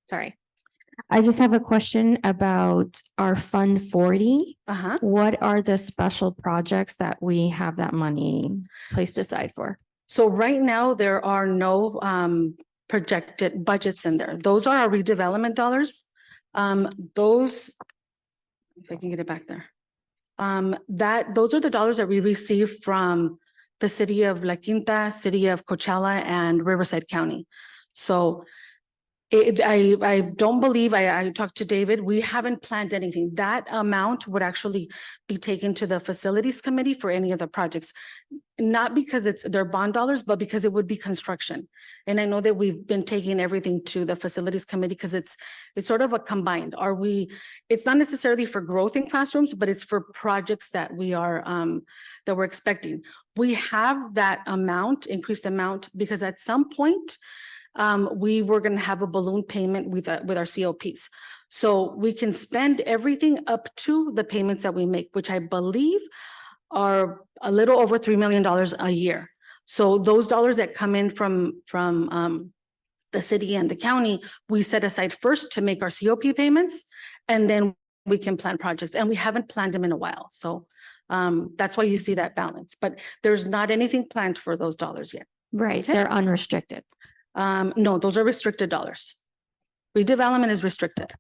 Sorry. I just have a question about our Fund 40. What are the special projects that we have that money placed aside for? So right now, there are no projected budgets in there. Those are our redevelopment dollars. Those, if I can get it back there. Those are the dollars that we receive from the city of La Quinta, city of Coachella, and Riverside County. So I don't believe, I talked to David, we haven't planned anything. That amount would actually be taken to the facilities committee for any of the projects. Not because it's their bond dollars, but because it would be construction. And I know that we've been taking everything to the facilities committee because it's sort of a combined. It's not necessarily for growth in classrooms, but it's for projects that that we're expecting. We have that amount, increased amount, because at some point, we were going to have a balloon payment with our COPs. So we can spend everything up to the payments that we make, which I believe are a little over $3 million a year. So those dollars that come in from the city and the county, we set aside first to make our COP payments, and then we can plan projects. And we haven't planned them in a while. So that's why you see that balance. But there's not anything planned for those dollars yet. Right, Okay. they're unrestricted. No, those are restricted dollars. Redevelopment is restricted.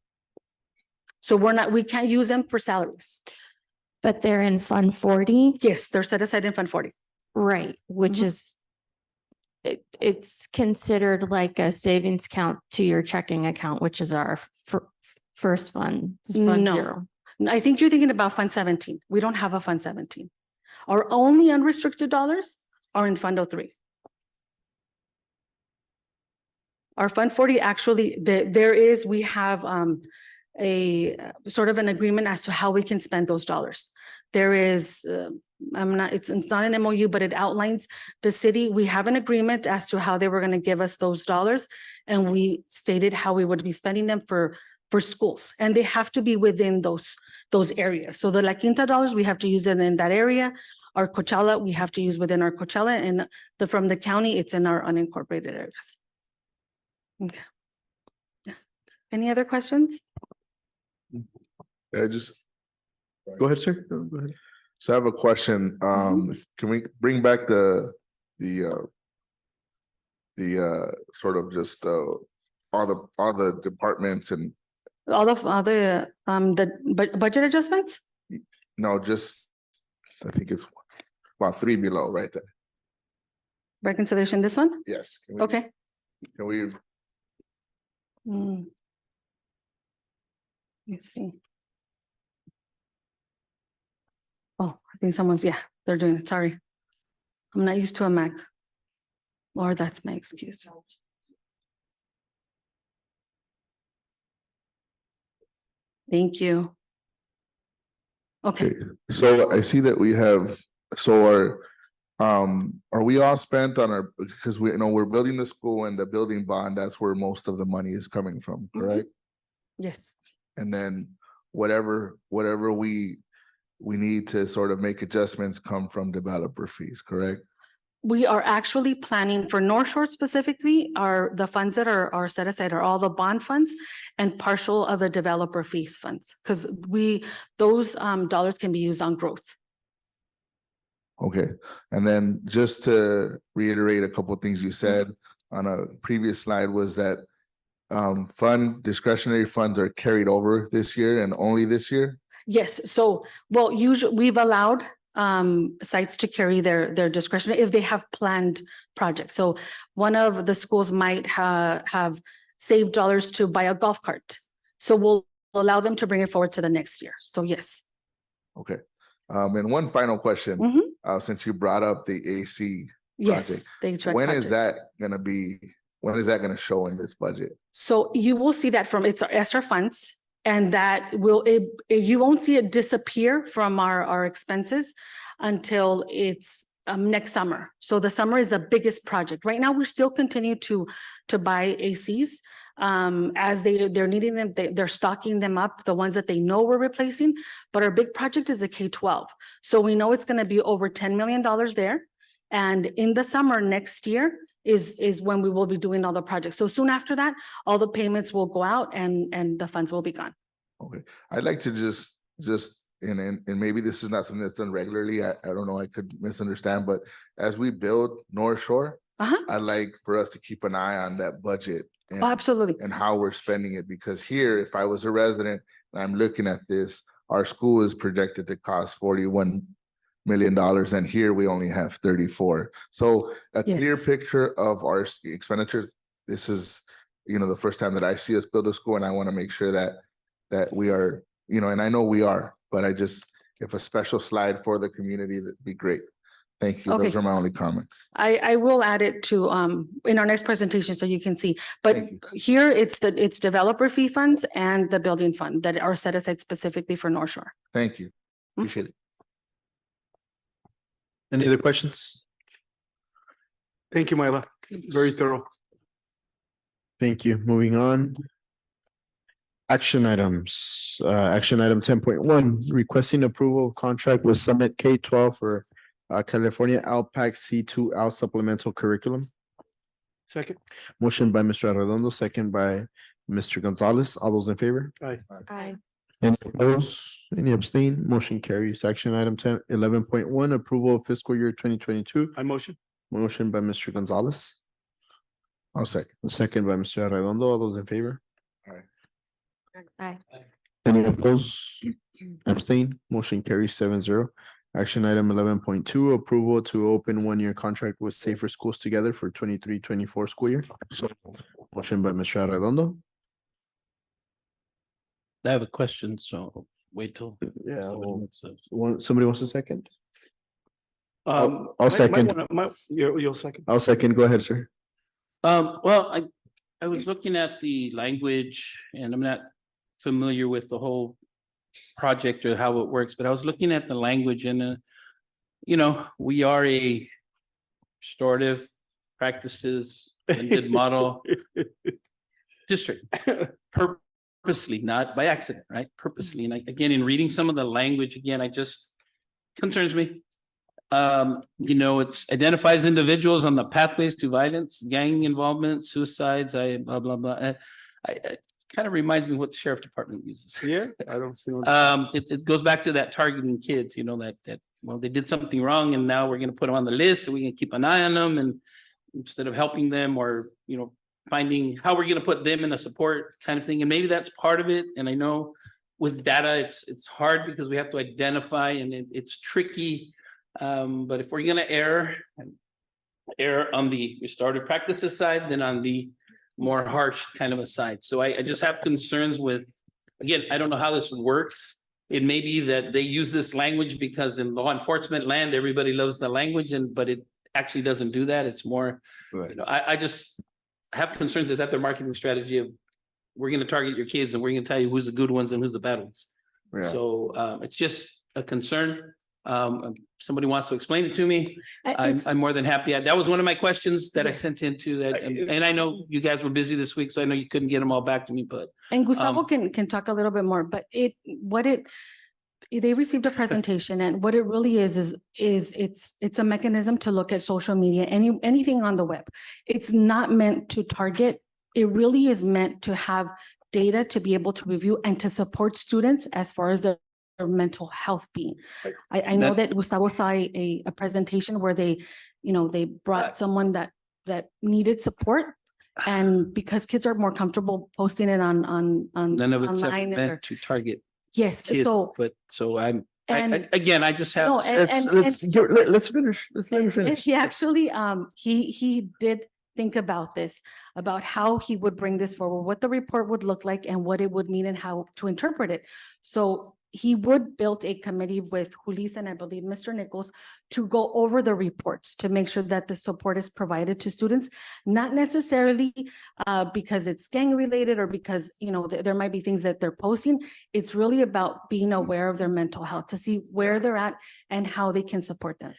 So we can't use them for salaries. But they're in Fund 40? Yes, they're set aside in Fund 40. Right, which is, it's considered like a savings count to your checking account, which is our first fund, Fund No. 0. I think you're thinking about Fund 17. We don't have a Fund 17. Our only unrestricted dollars are in Fund 03. Our Fund 40 actually, we have a sort of an agreement as to how we can spend those dollars. There is, it's not an MOU, but it outlines the city. We have an agreement as to how they were going to give us those dollars. And we stated how we would be spending them for schools. And they have to be within those areas. So the La Quinta dollars, we have to use it in that area. Our Coachella, we have to use within our Coachella, and from the county, it's in our unincorporated areas. Okay. Yeah. Any other questions? Go ahead, sir. Go ahead. So I have a question. Can we bring back the sort of just all the departments and All of the budget adjustments? no, just I think it's about 3 below right there. Reconciliation, this one? Yes. Okay. Can we? Let's see. Oh, I think they're doing it. Sorry. I'm not used to a Mac. Or that's my excuse. Thank you. Okay. So I see that we have, are we all spent on our, because we know we're building the school and the building bond, that's where most of the money is coming from, correct? Yes. And then whatever we need to sort of make adjustments come from developer fees, correct? We are actually planning for North Shore specifically, the funds that are set aside are all the bond funds and partial of the developer fees funds, because those dollars can be used on growth. Okay, and then just to reiterate a couple of things you said on a previous slide was that discretionary funds are carried over this year and only this year? Yes, so, well, usually we've allowed sites to carry their discretion if they have planned projects. So one of the schools might have saved dollars to buy a golf cart. So we'll allow them to bring it forward to the next year. So yes. Okay. And one final question, since you brought up the AC Yes, project, when is that gonna show in this budget? So you will see that from it's our ESSER funds, and that you won't see it disappear from our expenses until it's next summer. So the summer is the biggest project. Right now, we still continue to buy ACs as they're needing them. They're stocking them up, the ones that they know we're replacing. But our big project is a K-12. So we know it's going to be over $10 million there. And in the summer next year is when we will be doing all the projects. So soon after that, all the payments will go out and the funds will be gone. Okay, I'd like to just and maybe this is not something that's done regularly. I don't know, I could misunderstand, but as we build North Shore, I'd like for us to keep an eye on that budget. And, absolutely. And how we're spending it, because here, if I was a resident and I'm looking at this, our school is projected to cost $41 million, and here we only have 34. So a clear picture of our expenditures. This is the first time that I see us build a school, and I want to make sure that we are, and I know we are, but if a special slide for the community, that'd be great. Thank you. Those Okay. are my only comments. I will add it to in our next presentation so you can see. But Thank you. here it's developer fee funds and the building fund that are set aside specifically for North Shore. Thank you. Appreciate it. Any other questions? Thank you, Myla. Very thorough. Thank you. Moving on. Action items. Action item 10.1, requesting approval of contract with Summit K-12 for California LPAC C2L supplemental curriculum. Second. Motion by Mr. Arredondo, second by Mr. Gonzalez. All those in favor? Aye. Aye. Any opposed? Any abstain? Motion carries. Action item 11.1, approval of fiscal year 2022. I motion. Motion by Mr. Gonzalez. I'll second. Second by Mr. Arredondo. All those in favor? Aye. Any opposed? Abstain? Motion carries 7-0. Action item 11.2, approval to open one-year contract with Safer Schools Together for 23-24 school year. Motion by Mr. Arredondo. I have a question, so wait till. Yeah, well, somebody wants a second? I'll second. You'll second. I'll second. Go ahead, sir. Well, I was looking at the language and I'm not familiar with the whole project or how it works, but I was looking at the language and, we are a restorative practices blended model district, purposely, not by accident, right? Purposely. And again, in reading some of the language, again, I just concerns me. It's identifies individuals on the pathways to violence, gang involvement, suicides, blah, blah, blah. It kind of reminds me what the sheriff department uses. Yeah, I don't see. It goes back to that targeting kids, well, they did something wrong and now we're going to put them on the list and we can keep an eye on them, and instead of helping them or, finding how we're going to put them in a support kind of thing. And maybe that's part of it. And I know with data, it's hard because we have to identify and it's tricky. But if we're going to err on the restorative practices side, then on the more harsh kind of a side. So I just have concerns with, again, I don't know how this works. It may be that they use this language because in law enforcement land, everybody loves the language, but it actually doesn't do that. It's more, Right. I just have concerns that their marketing strategy of we're going to target your kids and we're going to tell you who's the good ones and who's the bad ones. Yeah. So it's just a concern. Somebody wants to explain it to me. I'm more than happy. That was one of my questions that I sent into that. And I know you guys were busy this week, so I know you couldn't get them all back to me, but. And Gustavo can talk a little bit more, but they received a presentation, and what it really is it's a mechanism to look at social media, anything on the web. It's not meant to target. It really is meant to have data to be able to review and to support students as far as their mental health being. I know that Gustavo saw a presentation where they brought someone that needed support, and because kids are more comfortable posting it on None of it's online. meant to target. Yes, kids, so I just have. No, Let's finish. Let's let me and finish. he actually he did think about this, about how he would bring this forward, what the report would look like and what it would mean and how to interpret it. So he would build a committee with Julissa and I believe Mr. Nichols to go over the reports to make sure that the support is provided to students, not necessarily because it's gang related or because, there might be things that they're posting. It's really about being aware of their mental health to see where they're at and how they can support them.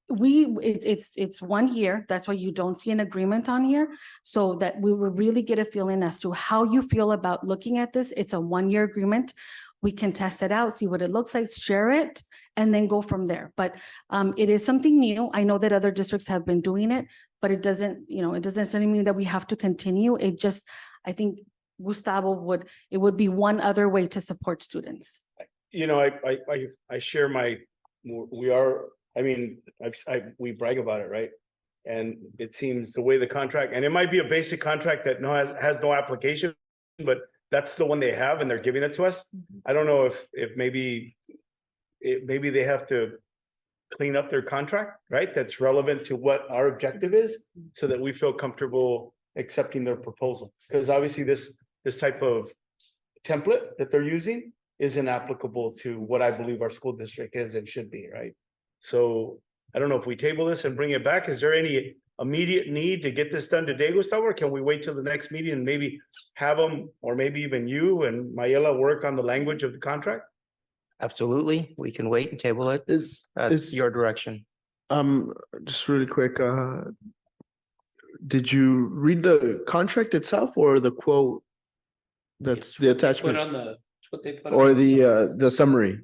It's 1 year. That's why you don't see an agreement on here, so that we will really get a feeling as to how you feel about looking at this. It's a 1-year agreement. We can test it out, see what it looks like, share it, and then go from there. But it is something new. I know that other districts have been doing it, but it doesn't necessarily mean that we have to continue. I think Gustavo it would be one other way to support students. I share we brag about it, right? And it seems the way the contract, and it might be a basic contract that has no application, but that's the one they have and they're giving it to us. I don't know if maybe they have to clean up their contract, right? That's relevant to what our objective is, so that we feel comfortable accepting their proposal. Because obviously this type of template that they're using isn't applicable to what I believe our school district is and should be, right? So I don't know if we table this and bring it back. Is there any immediate need to get this done today, Gustavo? Or can we wait till the next meeting and maybe have them, or maybe even you and Mayela work on the language of the contract? Absolutely. We can wait and table it. Is Your direction. just really quick, did you read the contract itself or the quote? That's the Put attachment on the, it's what they put. or on the summary?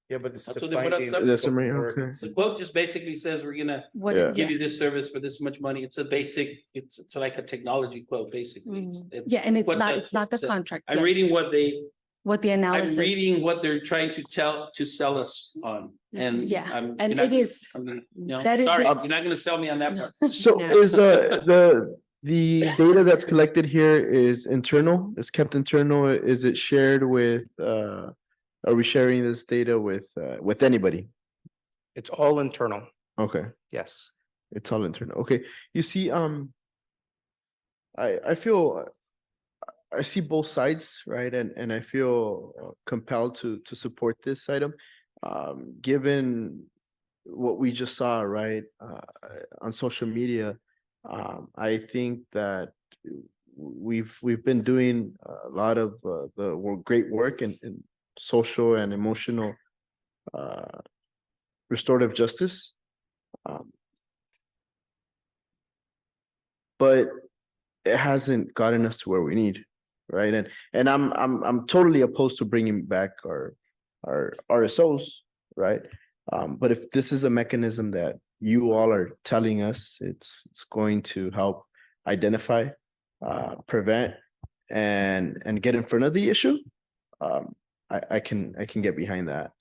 Yeah, but it's That's what they put on defining. The summary, okay. The quote just basically says we're gonna Yeah. give you this service for this much money. It's a basic, it's like a technology quote, basically. Yeah, and it's what not the says. contract. I'm yeah. reading what they, What the I'm analysis. reading what they're trying to sell us on, and Yeah, I'm. and you're not- it is. I'm gonna- No, That is- sorry, that- you're not gonna sell me on that part. So is the data that's collected here is internal, it's kept internal, is it shared with are we sharing this data with anybody? It's all internal. Okay, Yes. it's all internal. Okay, you see, I feel I see both sides, right? And I feel compelled to support this item. Given what we just saw, right, on social media, I think that we've been doing a lot of great work in social and emotional restorative justice. But it hasn't gotten us to where we need, right? And I'm totally opposed to bringing back our RSOs, right? But if this is a mechanism that you all are telling us it's going to help identify, prevent, and get in front of the issue, I can get behind that.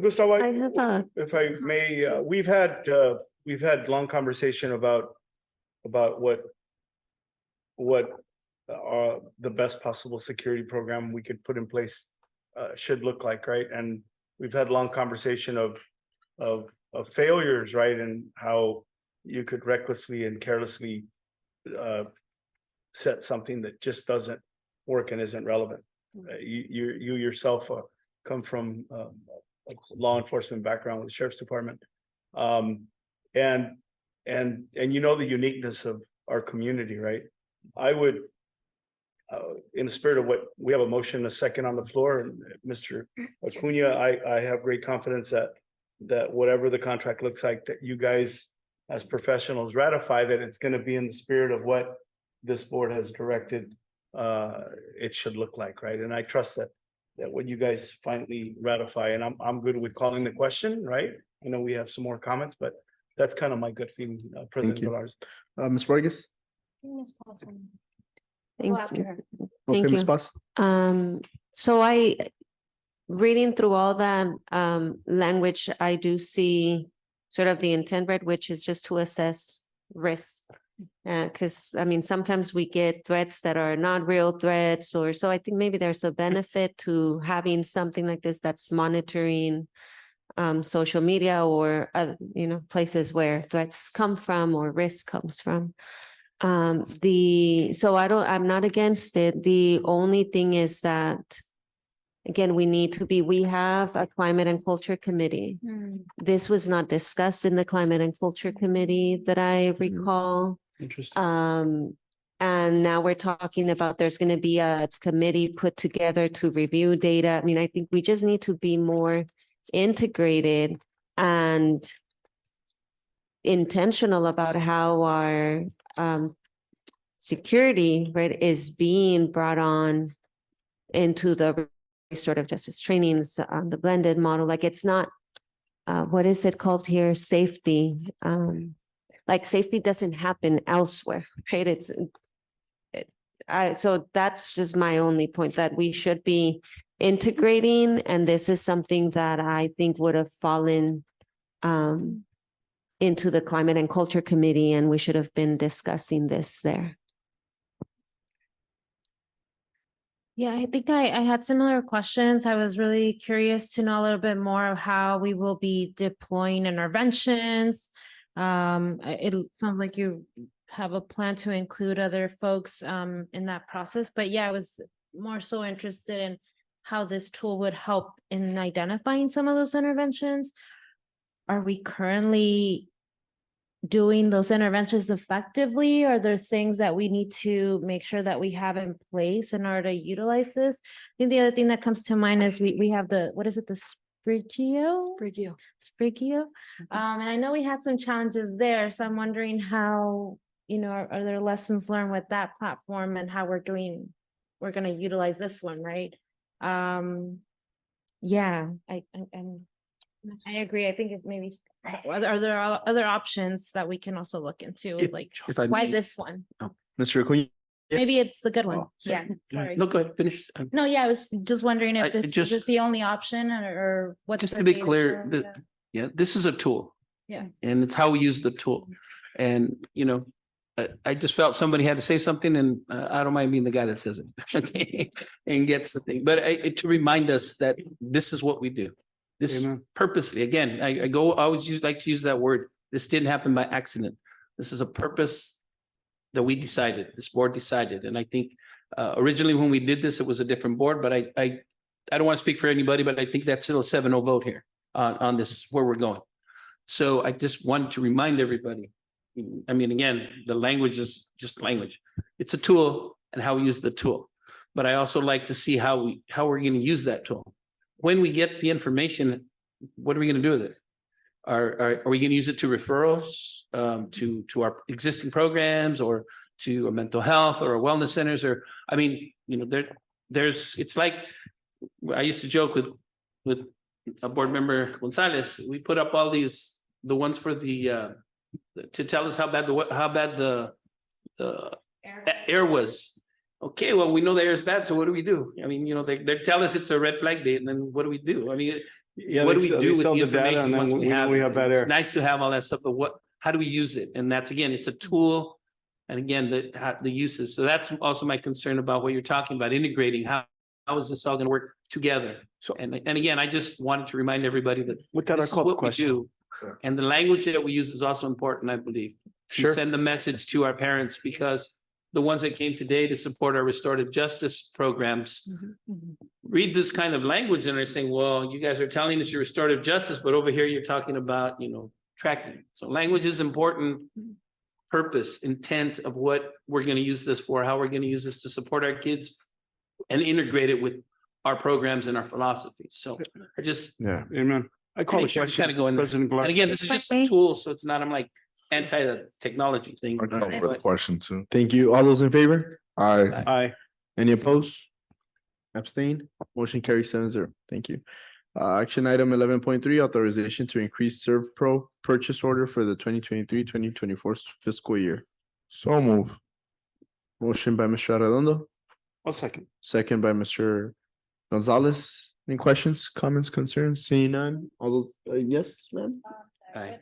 Gustavo, I have a- if I may, we've had long conversation about what the best possible security program we could put in place should look like, right? And we've had long conversation of failures, right? And how you could recklessly and carelessly set something that just doesn't work and isn't relevant. You yourself come from a law enforcement background with the sheriff's department, and you know the uniqueness of our community, right? I would, in the spirit of what we have a motion, a second on the floor, and Mr. Acuna, I have great confidence that whatever the contract looks like, that you guys as professionals ratify, that it's going to be in the spirit of what this board has directed it should look like, right? And I trust that when you guys finally ratify, and I'm good with calling the question, right? I know we have some more comments, but that's kind of my gut feeling, President you. Gallarza. Ms. Vargas? Thank after you. her. Okay, Thank Ms. you. Paz? So reading through all that language, I do see sort of the intent, right, which is just to assess risk. Because I mean, sometimes we get threats that are not real threats, or so I think maybe there's a benefit to having something like this that's monitoring social media or places where threats come from or risk comes from. I'm not against it. The only thing is that, again, we have a climate and culture committee. This was not discussed in the climate and culture committee that I recall. Interesting. And now we're talking about there's going to be a committee put together to review data. I mean, I think we just need to be more integrated and intentional about how our security, right, is being brought on into the restorative justice trainings, the blended model. Like it's not, what is it called here? Safety. Like safety doesn't happen elsewhere, right? So that's just my only point, that we should be integrating, and this is something that I think would have fallen into the climate and culture committee, and we should have been discussing this there. Yeah, I think I had similar questions. I was really curious to know a little bit more of how we will be deploying interventions. It sounds like you have a plan to include other folks in that process. But yeah, I was more so interested in how this tool would help in identifying some of those interventions. Are we currently doing those interventions effectively? Are there things that we need to make sure that we have in place in order to utilize this? I think the other thing that comes to mind is we have the, what is it, the Sprigio? And I know we had some challenges there, so I'm wondering how, are there lessons learned with that platform and how we're gonna utilize this one, right? Yeah, I agree. I think it maybe, are there other options that we can also look into, like why this one? Mr. Acuna? Maybe it's a good one. Oh, Yeah, sorry. No, go ahead, finish. No, yeah, I was just wondering I- if this just- is this the only option or what's. Just the to be data clear, for? yeah, this is a tool. Yeah. And it's how we use the tool. And, I just felt somebody had to say something and I don't mind being the guy that says it. Okay, and gets the thing. But to remind us that this is what we do. This Amen. purposely, again, I always like to use that word. This didn't happen by accident. This is a purpose that we decided, this board decided. And I think originally when we did this, it was a different board, but I don't want to speak for anybody, but I think that's still a 7-0 vote here on this, where we're going. So I just wanted to remind everybody, I mean, again, the language is just language. It's a tool and how we use the tool. But I also like to see how we're going to use that tool. When we get the information, what are we going to do with it? Are we going to use it to referrals, to our existing programs, or to a mental health or a wellness centers? Or, I mean, it's like, I used to joke with a board member, Gonzalez, we put up all these, the ones for to tell us how bad the air was. Okay, well, we know the air is bad, so what do we do? I mean, they tell us it's a red flag day, and then what do we do? I mean, what do we do with the information once we have it? bad air. It's nice to have all that stuff, but how do we use it? And that's, again, it's a tool. And again, the uses. So that's also my concern about what you're talking about, integrating. How is this all going to work together? So, and again, I just wanted to remind everybody that this is what we do. And the language that we use is also important, I believe. To send the message to our parents, because the ones that came today to support our restorative justice programs read this kind of language and are saying, well, you guys are telling us you're restorative justice, but over here you're talking about, tracking. So language is important, purpose, intent of what we're going to use this for, how we're going to use this to support our kids and integrate it with our programs and our philosophies. So I just, Amen. I call it kind of going, and again, this is just a tool. So it's not, I'm like anti the technology thing. I call for the question too. Thank you. All those in favor? Aye. Aye. Any opposed? Abstain? Motion carries 7-0. Thank you. Action item 11.3, authorization to increase ServPro purchase order for the 2023-2024 fiscal year. So move. Motion by Mr. Arredondo, I'll second. second by Mr. Gonzalez. Any questions, comments, concerns? Seeing none, all those, yes, ma'am? Aye.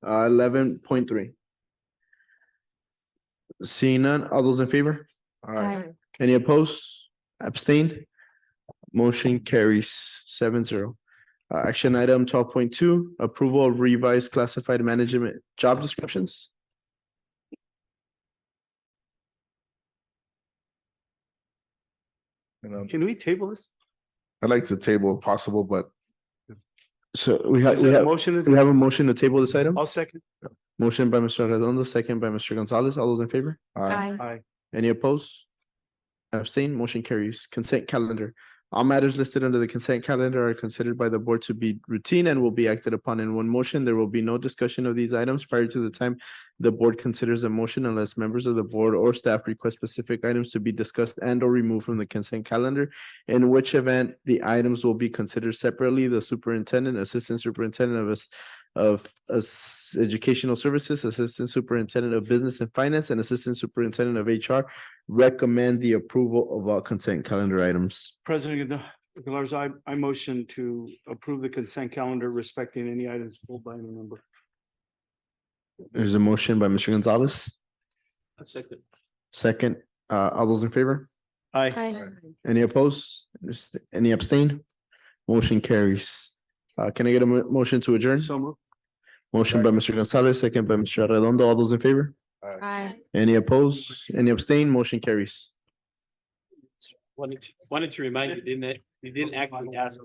11.3. Seeing none, all those in favor? Aye. Any opposed? Abstain? Motion carries 7-0. Action item 12.2, approval of revised classified management job descriptions. Can we table this? I'd like to table if possible, but So we have, Is there a motion? we have a motion to table this item. I'll second. Motion by Mr. Arredondo, second by Mr. Gonzalez. All those in favor? aye. Aye. Any opposed? Abstain, motion carries. Consent calendar. All matters listed under the consent calendar are considered by the board to be routine and will be acted upon in one motion. There will be no discussion of these items prior to the time the board considers a motion unless members of the board or staff request specific items to be discussed and or removed from the consent calendar, in which event the items will be considered separately. The superintendent, assistant superintendent of educational services, assistant superintendent of business and finance, and assistant superintendent of HR recommend the approval of all consent calendar items. President Galarza, I motion to approve the consent calendar respecting any items pulled by any member. There's a motion by Mr. Gonzalez, A second. second. All those in favor? Aye. Any opposed? Any abstain? Motion carries. Can I get a motion to adjourn? So moved. Motion by Mr. Gonzalez, second by Mr. Arredondo. All those in favor? Aye. Any opposed? Any abstain? Motion carries. Wanted to remind you, you didn't actually ask.